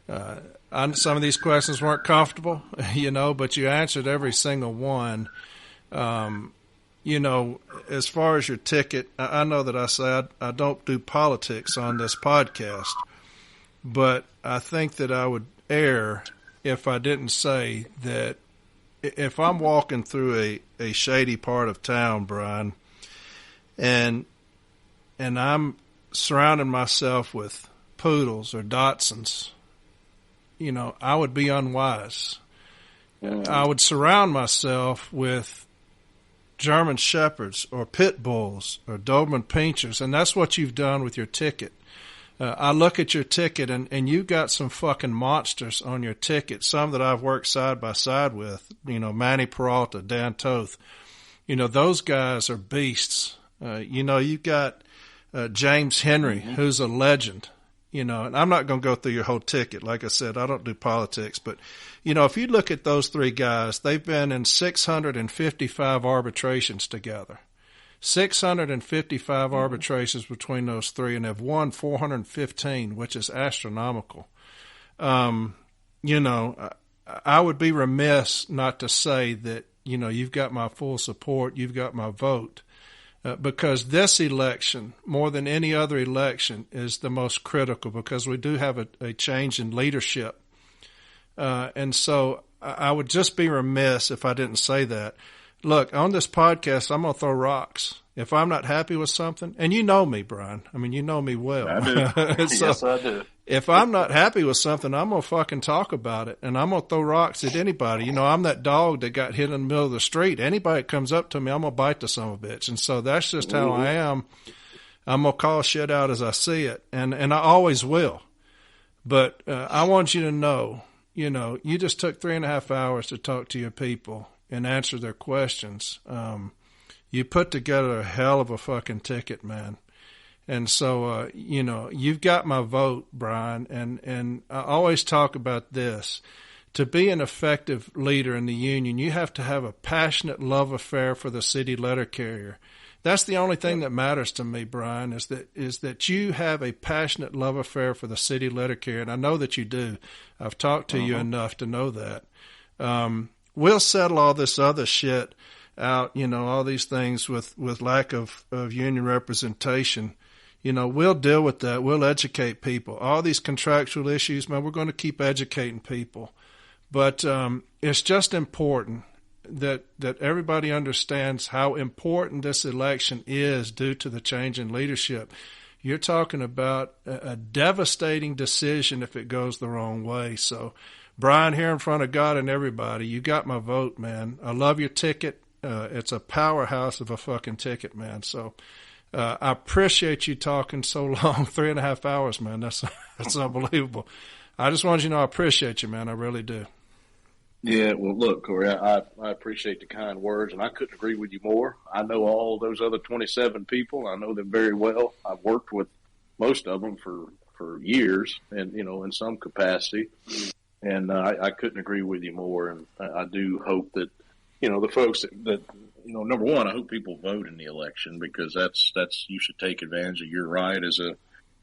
Some of these questions weren't comfortable, but you answered every single one. You know, as far as your ticket, I know that I say I don't do politics on this podcast, but I think that I would err if I didn't say that if I'm walking through a shady part of town, Brian, and I'm surrounding myself with poodles or Dachshunds, you know, I would be unwise. I would surround myself with German Shepherds or Pit Bulls or Doberman Pinschers, and that's what you've done with your ticket. I look at your ticket, and you got some fucking monsters on your ticket, some that I've worked side by side with, you know, Manny Peralta, Dan Toth. You know, those guys are beasts. You know, you got James Henry, who's a legend. You know, and I'm not going to go through your whole ticket. Like I said, I don't do politics. But, you know, if you look at those three guys, they've been in 655 arbitrations together. 655 arbitrations between those three, and have won 415, which is astronomical. You know, I would be remiss not to say that, you know, you've got my full support, you've got my vote. Because this election, more than any other election, is the most critical because we do have a change in leadership. And so I would just be remiss if I didn't say that. Look, on this podcast, I'm going to throw rocks. If I'm not happy with something, and you know me, Brian. I mean, you know me well. I do. So, yes, I do. If I'm not happy with something, I'm going to fucking talk about it, and I'm going to throw rocks at anybody. You know, I'm that dog that got hit in the middle of the street. Anybody that comes up to me, I'm going to bite the son of a bitch. And so that's just how I am. I'm going to call shit out as I see it, and I always will. But I want you to know, you know, you just took 3.5 hours to talk to your people and answer their questions. You put together a hell of a fucking ticket, man. And so, you know, you've got my vote, Brian, and I always talk about this. To be an effective leader in the union, you have to have a passionate love affair for the city letter carrier. That's the only thing that matters to me, Brian, is that you have a passionate love affair for the city letter carrier, and I know that you do. I've talked to you enough to know that. We'll settle all this other shit out, you know, all these things with lack of union representation. You know, we'll deal with that. We'll educate people. All these contractual issues, man, we're going to keep educating people. But it's just important that everybody understands how important this election is due to the change in leadership. You're talking about a devastating decision if it goes the wrong way. So, Brian, here in front of God and everybody, you got my vote, man. I love your ticket. It's a powerhouse of a fucking ticket, man. So I appreciate you talking so long, 3.5 hours, man. That's unbelievable. I just wanted you to know I appreciate you, man. I really do. Yeah, well, look, Corey, I appreciate the kind words, and I couldn't agree with you more. I know all those other 27 people. I know them very well. I've worked with most of them for years, and, you know, in some capacity. And I couldn't agree with you more. And I do hope that, you know, the folks that you know, number one, I hope people vote in the election, because that's you should take advantage of your right as a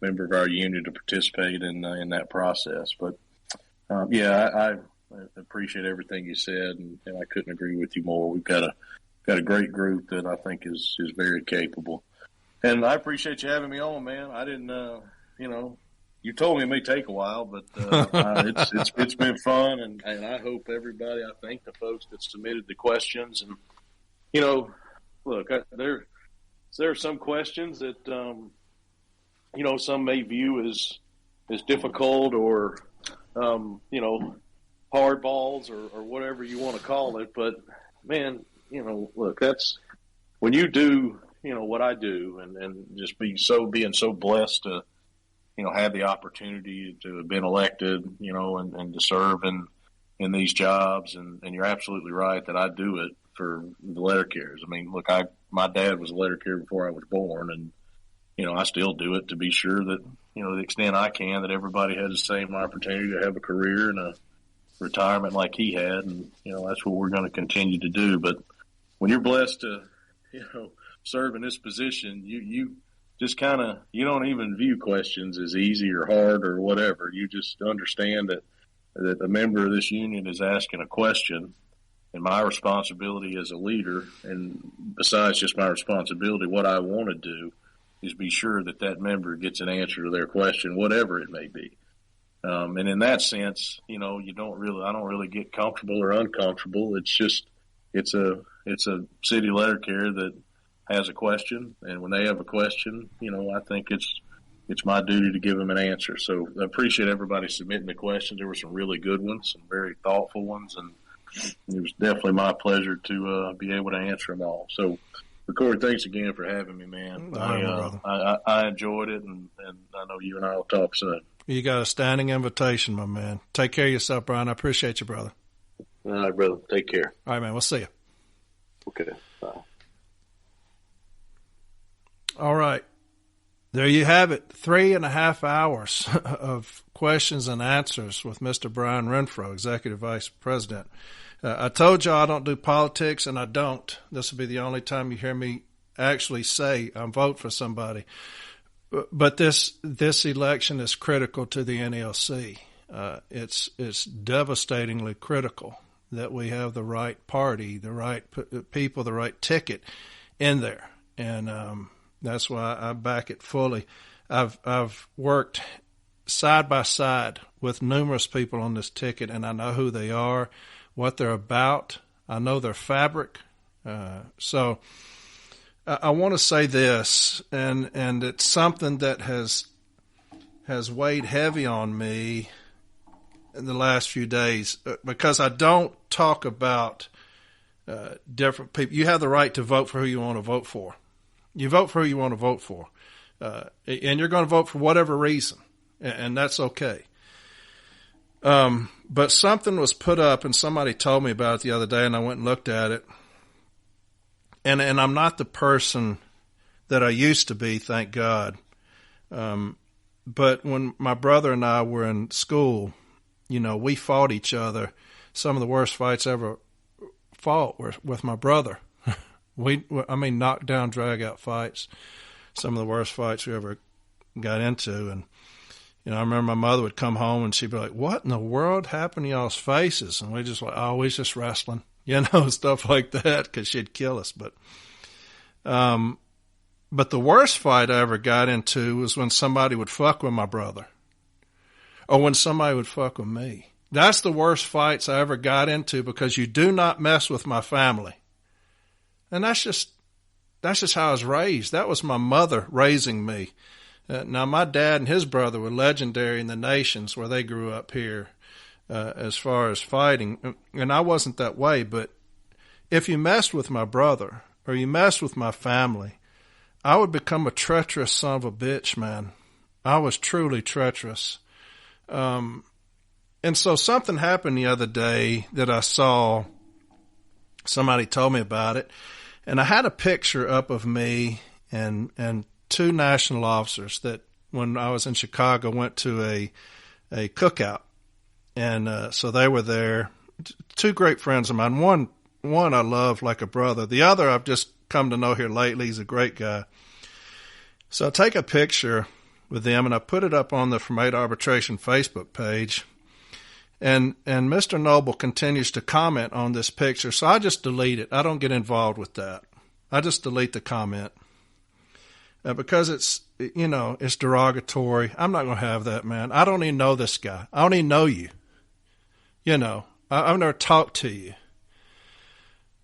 member of our union to participate in that process. But I appreciate everything you said, and I couldn't agree with you more. We've got a great group that I think is very capable, and I appreciate you having me on, man. I didn't, you know, you told me it may take a while, but it's been fun, and I hope everybody. I thank the folks that submitted the questions, and you know, look, there are some questions that you know, some may view as difficult or you know, hardballs or whatever you want to call it, but man, you know, look, that's when you do, you know, what I do, and just being so blessed to, you know, have the opportunity to have been elected, you know, and to serve in these jobs. And you're absolutely right that I do it for the letter carriers. I mean, look, my dad was a letter carrier before I was born, and, you know, I still do it to be sure that, you know, to the extent I can, that everybody has the same opportunity to have a career and a retirement like he had. And, you know, that's what we're going to continue to do. But when you're blessed to, you know, serve in this position, you just kind of, you don't even view questions as easy or hard or whatever. You just understand that a member of this union is asking a question, And my responsibility as a leader, and besides just my responsibility, what I want to do is be sure that that member gets an answer to their question, whatever it may be. And in that sense, I don't really get comfortable or uncomfortable. It's just, it's a city letter carrier that has a question. And when they have a question, I think it's my duty to give them an answer. So I appreciate everybody submitting the questions. There were some really good ones, some very thoughtful ones, and it was definitely my pleasure to be able to answer them all. So, Corey, thanks again for having me, man. I enjoyed it, and I know you and I will talk soon. You got a standing invitation, my man. Take care of yourself, Brian. I appreciate you, brother. All right, brother. Take care. All right, man. We'll see you. Okay. Bye. All right. There you have it. 3.5 hours of questions and answers with Mr. Brian Renfroe, Executive Vice President. I told you I don't do politics, and I don't. This will be the only time you hear me actually say I vote for somebody. But this election is critical to the NALC. It's devastatingly critical that we have the right party, the right people, the right ticket in there, and that's why I back it fully. I've worked side by side with numerous people on this ticket, and I know who they are, what they're about. I know their fabric. So I want to say this, and it's something that has weighed heavy on me in the last few days, because I don't talk about different people. You have the right to vote for who you want to vote for. You vote for who you want to vote for, and you're going to vote for whatever reason, and that's okay. But something was put up, and somebody told me about it the other day, and I went and looked at it. And I'm not the person that I used to be, thank God. But when my brother and I were in school, we fought each other. Some of the worst fights I ever fought were with my brother. Knockdown, drag-out fights. Some of the worst fights we ever got into. And, I remember my mother would come home and she'd be like, "What in the world happened to y'all's faces?" And we just like, "Oh, we're just wrestling." Stuff like that, because she'd kill us. But the worst fight I ever got into was when somebody would fuck with my brother, or when somebody would fuck with me. That's the worst fights I ever got into, because you do not mess with my family. And that's just how I was raised. That was my mother raising me. Now, my dad and his brother were legendary in the nations where they grew up here. As far as fighting, and I wasn't that way, but if you messed with my brother or you messed with my family, I would become a treacherous son of a bitch, man. I was truly treacherous. And so something happened the other day that I saw. Somebody told me about it, and I had a picture up of me and two national officers that, when I was in Chicago, went to a cookout. And so they were there. Two great friends of mine. One I love like a brother. The other I've just come to know here lately. He's a great guy. So I take a picture with them, and I put it up on the From 8 Arbitration Facebook page. And Mr. Noble continues to comment on this picture, so I just delete it. I don't get involved with that. I just delete the comment. Because it's derogatory. I'm not going to have that, man. I don't even know this guy. I don't even know you. I've never talked to you.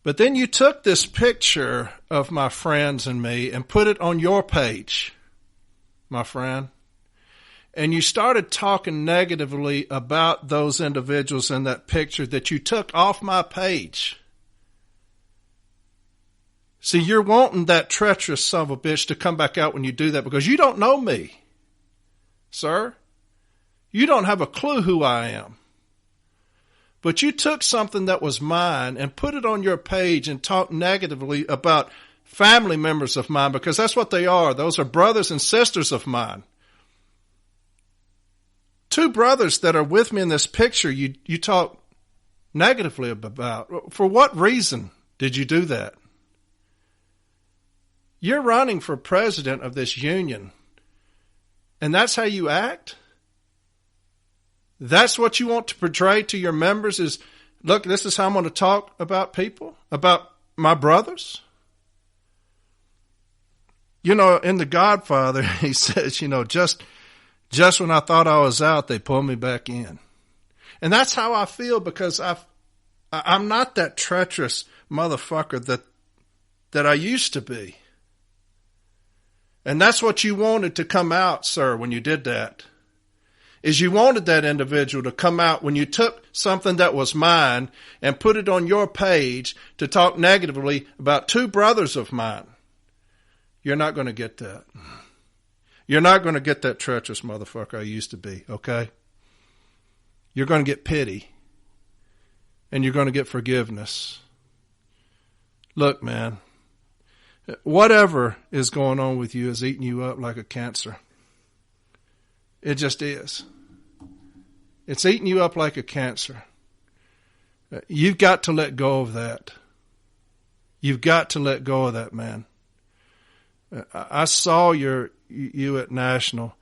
But then you took this picture of my friends and me and put it on your page, my friend. And you started talking negatively about those individuals in that picture that you took off my page. See, you're wanting that treacherous son of a bitch to come back out when you do that, because you don't know me, sir. You don't have a clue who I am. But you took something that was mine and put it on your page and talked negatively about family members of mine, because that's what they are. Those are brothers and sisters of mine. Two brothers that are with me in this picture, you talk negatively about. For what reason did you do that? You're running for president of this union, and that's how you act? That's what you want to portray to your members, is Look, this is how I'm going to talk about people, about my brothers. You know, in The Godfather, he says, you know, just when I thought I was out, they pulled me back in. And that's how I feel, because I'm not that treacherous motherfucker that I used to be. And that's what you wanted to come out, sir, when you did that. Is you wanted that individual to come out when you took something that was mine and put it on your page to talk negatively about two brothers of mine. You're not going to get that. You're not going to get that treacherous motherfucker I used to be, okay? You're going to get pity. And you're going to get forgiveness. Look, man, whatever is going on with you is eating you up like a cancer. It just is. It's eating you up like a cancer. You've got to let go of that. You've got to let go of that, man. I saw you at National.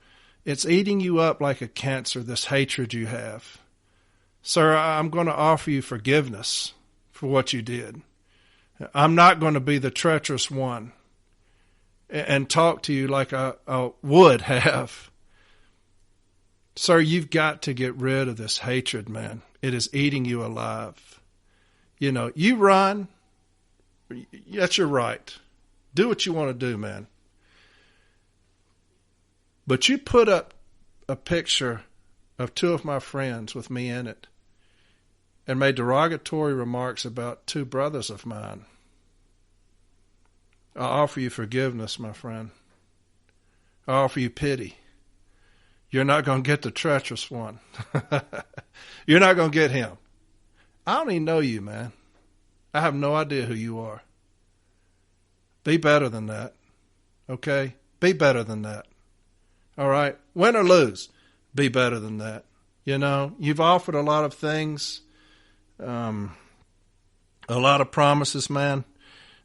It's eating you up like a cancer, this hatred you have. Sir, I'm going to offer you forgiveness for what you did. I'm not going to be the treacherous one and talk to you like I would have. Sir, you've got to get rid of this hatred, man. It is eating you alive. You know, you run. That's your right. Do what you want to do, man. But you put up a picture of two of my friends with me in it and made derogatory remarks about two brothers of mine. I offer you forgiveness, my friend. I offer you pity. You're not going to get the treacherous one. You're not going to get him. I don't even know you, man. I have no idea who you are. Be better than that. Okay? Be better than that. All right? Win or lose, be better than that. You know, you've offered a lot of things, a lot of promises, man.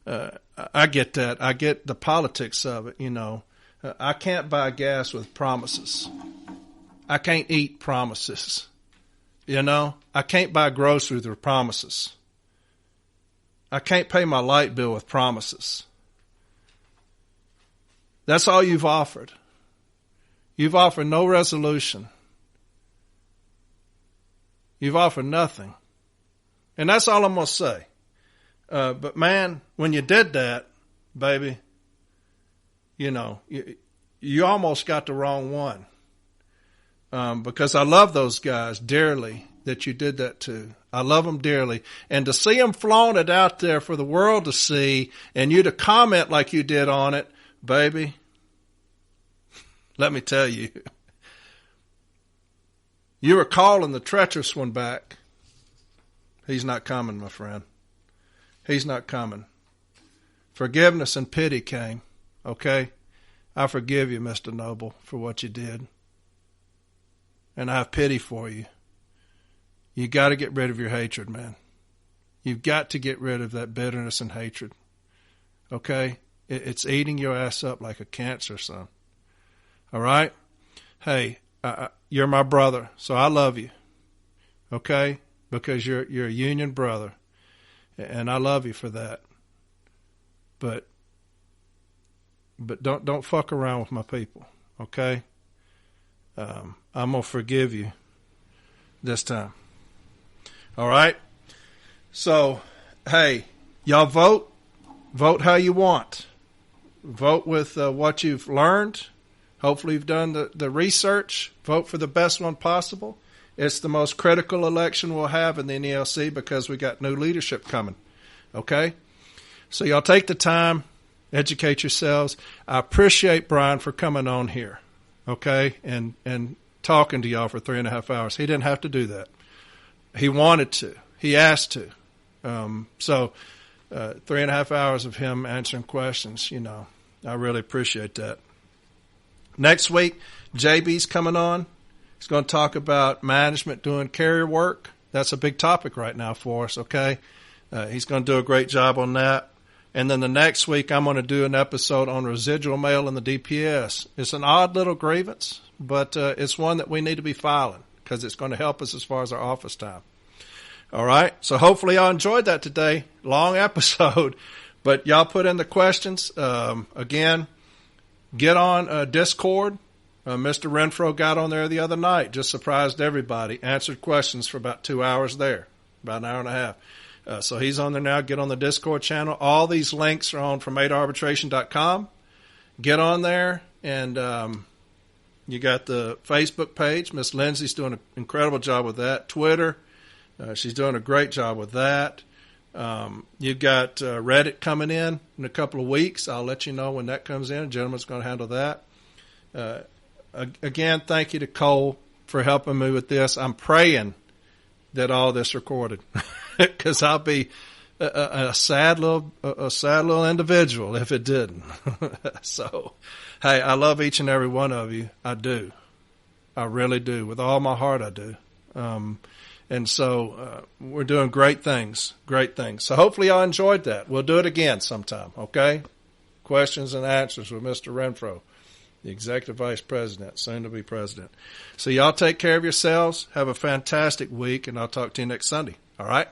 I get that. I get the politics of it, you know. I can't buy gas with promises. I can't eat promises. You know, I can't buy groceries with promises. I can't pay my light bill with promises. That's all you've offered. You've offered no resolution. You've offered nothing. And that's all I'm going to say. But man, when you did that, baby, you know, you almost got the wrong one. Because I love those guys dearly that you did that to. I love them dearly. And to see them flaunted out there for the world to see and you to comment like you did on it, baby, let me tell you, you were calling the treacherous one back. He's not coming, my friend. He's not coming. Forgiveness and pity came, okay? I forgive you, Mr. Noble, for what you did. And I have pity for you. You got to get rid of your hatred, man. You've got to get rid of that bitterness and hatred. Okay? It's eating your ass up like a cancer, son. All right? Hey, you're my brother, so I love you. Okay? Because you're a union brother. And I love you for that. But don't fuck around with my people. Okay? I'm going to forgive you this time. All right? So, hey, y'all vote. Vote how you want. Vote with what you've learned. Hopefully you've done the research. Vote for the best one possible. It's the most critical election we'll have in the NALC because we got new leadership coming. Okay? So y'all take the time. Educate yourselves. I appreciate Brian for coming on here. Okay? And talking to y'all for 3.5 hours. He didn't have to do that. He wanted to. He asked to. So 3.5 hours of him answering questions, you know, I really appreciate that. Next week, JB's coming on. He's going to talk about management doing carrier work. That's a big topic right now for us, okay? He's going to do a great job on that. And then the next week, I'm going to do an episode on residual mail in the DPS. It's an odd little grievance, but it's one that we need to be filing because it's going to help us as far as our office time. All right. So hopefully y'all enjoyed that today. Long episode, but y'all put in the questions. Again, get on Discord. Mr. Renfroe got on there the other night, just surprised everybody, answered questions for about 2 hours there, about an hour and a half. So he's on there now. Get on the Discord channel. All these links are on from8arbitration.com. Get on there, and you got the Facebook page. Miss Lindsay's doing an incredible job with that. Twitter, she's doing a great job with that. You've got Reddit coming in a couple of weeks. I'll let you know when that comes in. A gentleman's going to handle that. Again, thank you to Cole for helping me with this. I'm praying that all this recorded, because I'll be a sad little individual if it didn't. So, hey, I love each and every one of you. I do. I really do. With all my heart, I do. And so we're doing great things. So hopefully y'all enjoyed that. We'll do it again sometime, okay? Questions and answers with Mr. Renfroe, the Executive Vice President, soon to be President. So y'all take care of yourselves. Have a fantastic week, and I'll talk to you next Sunday. All right?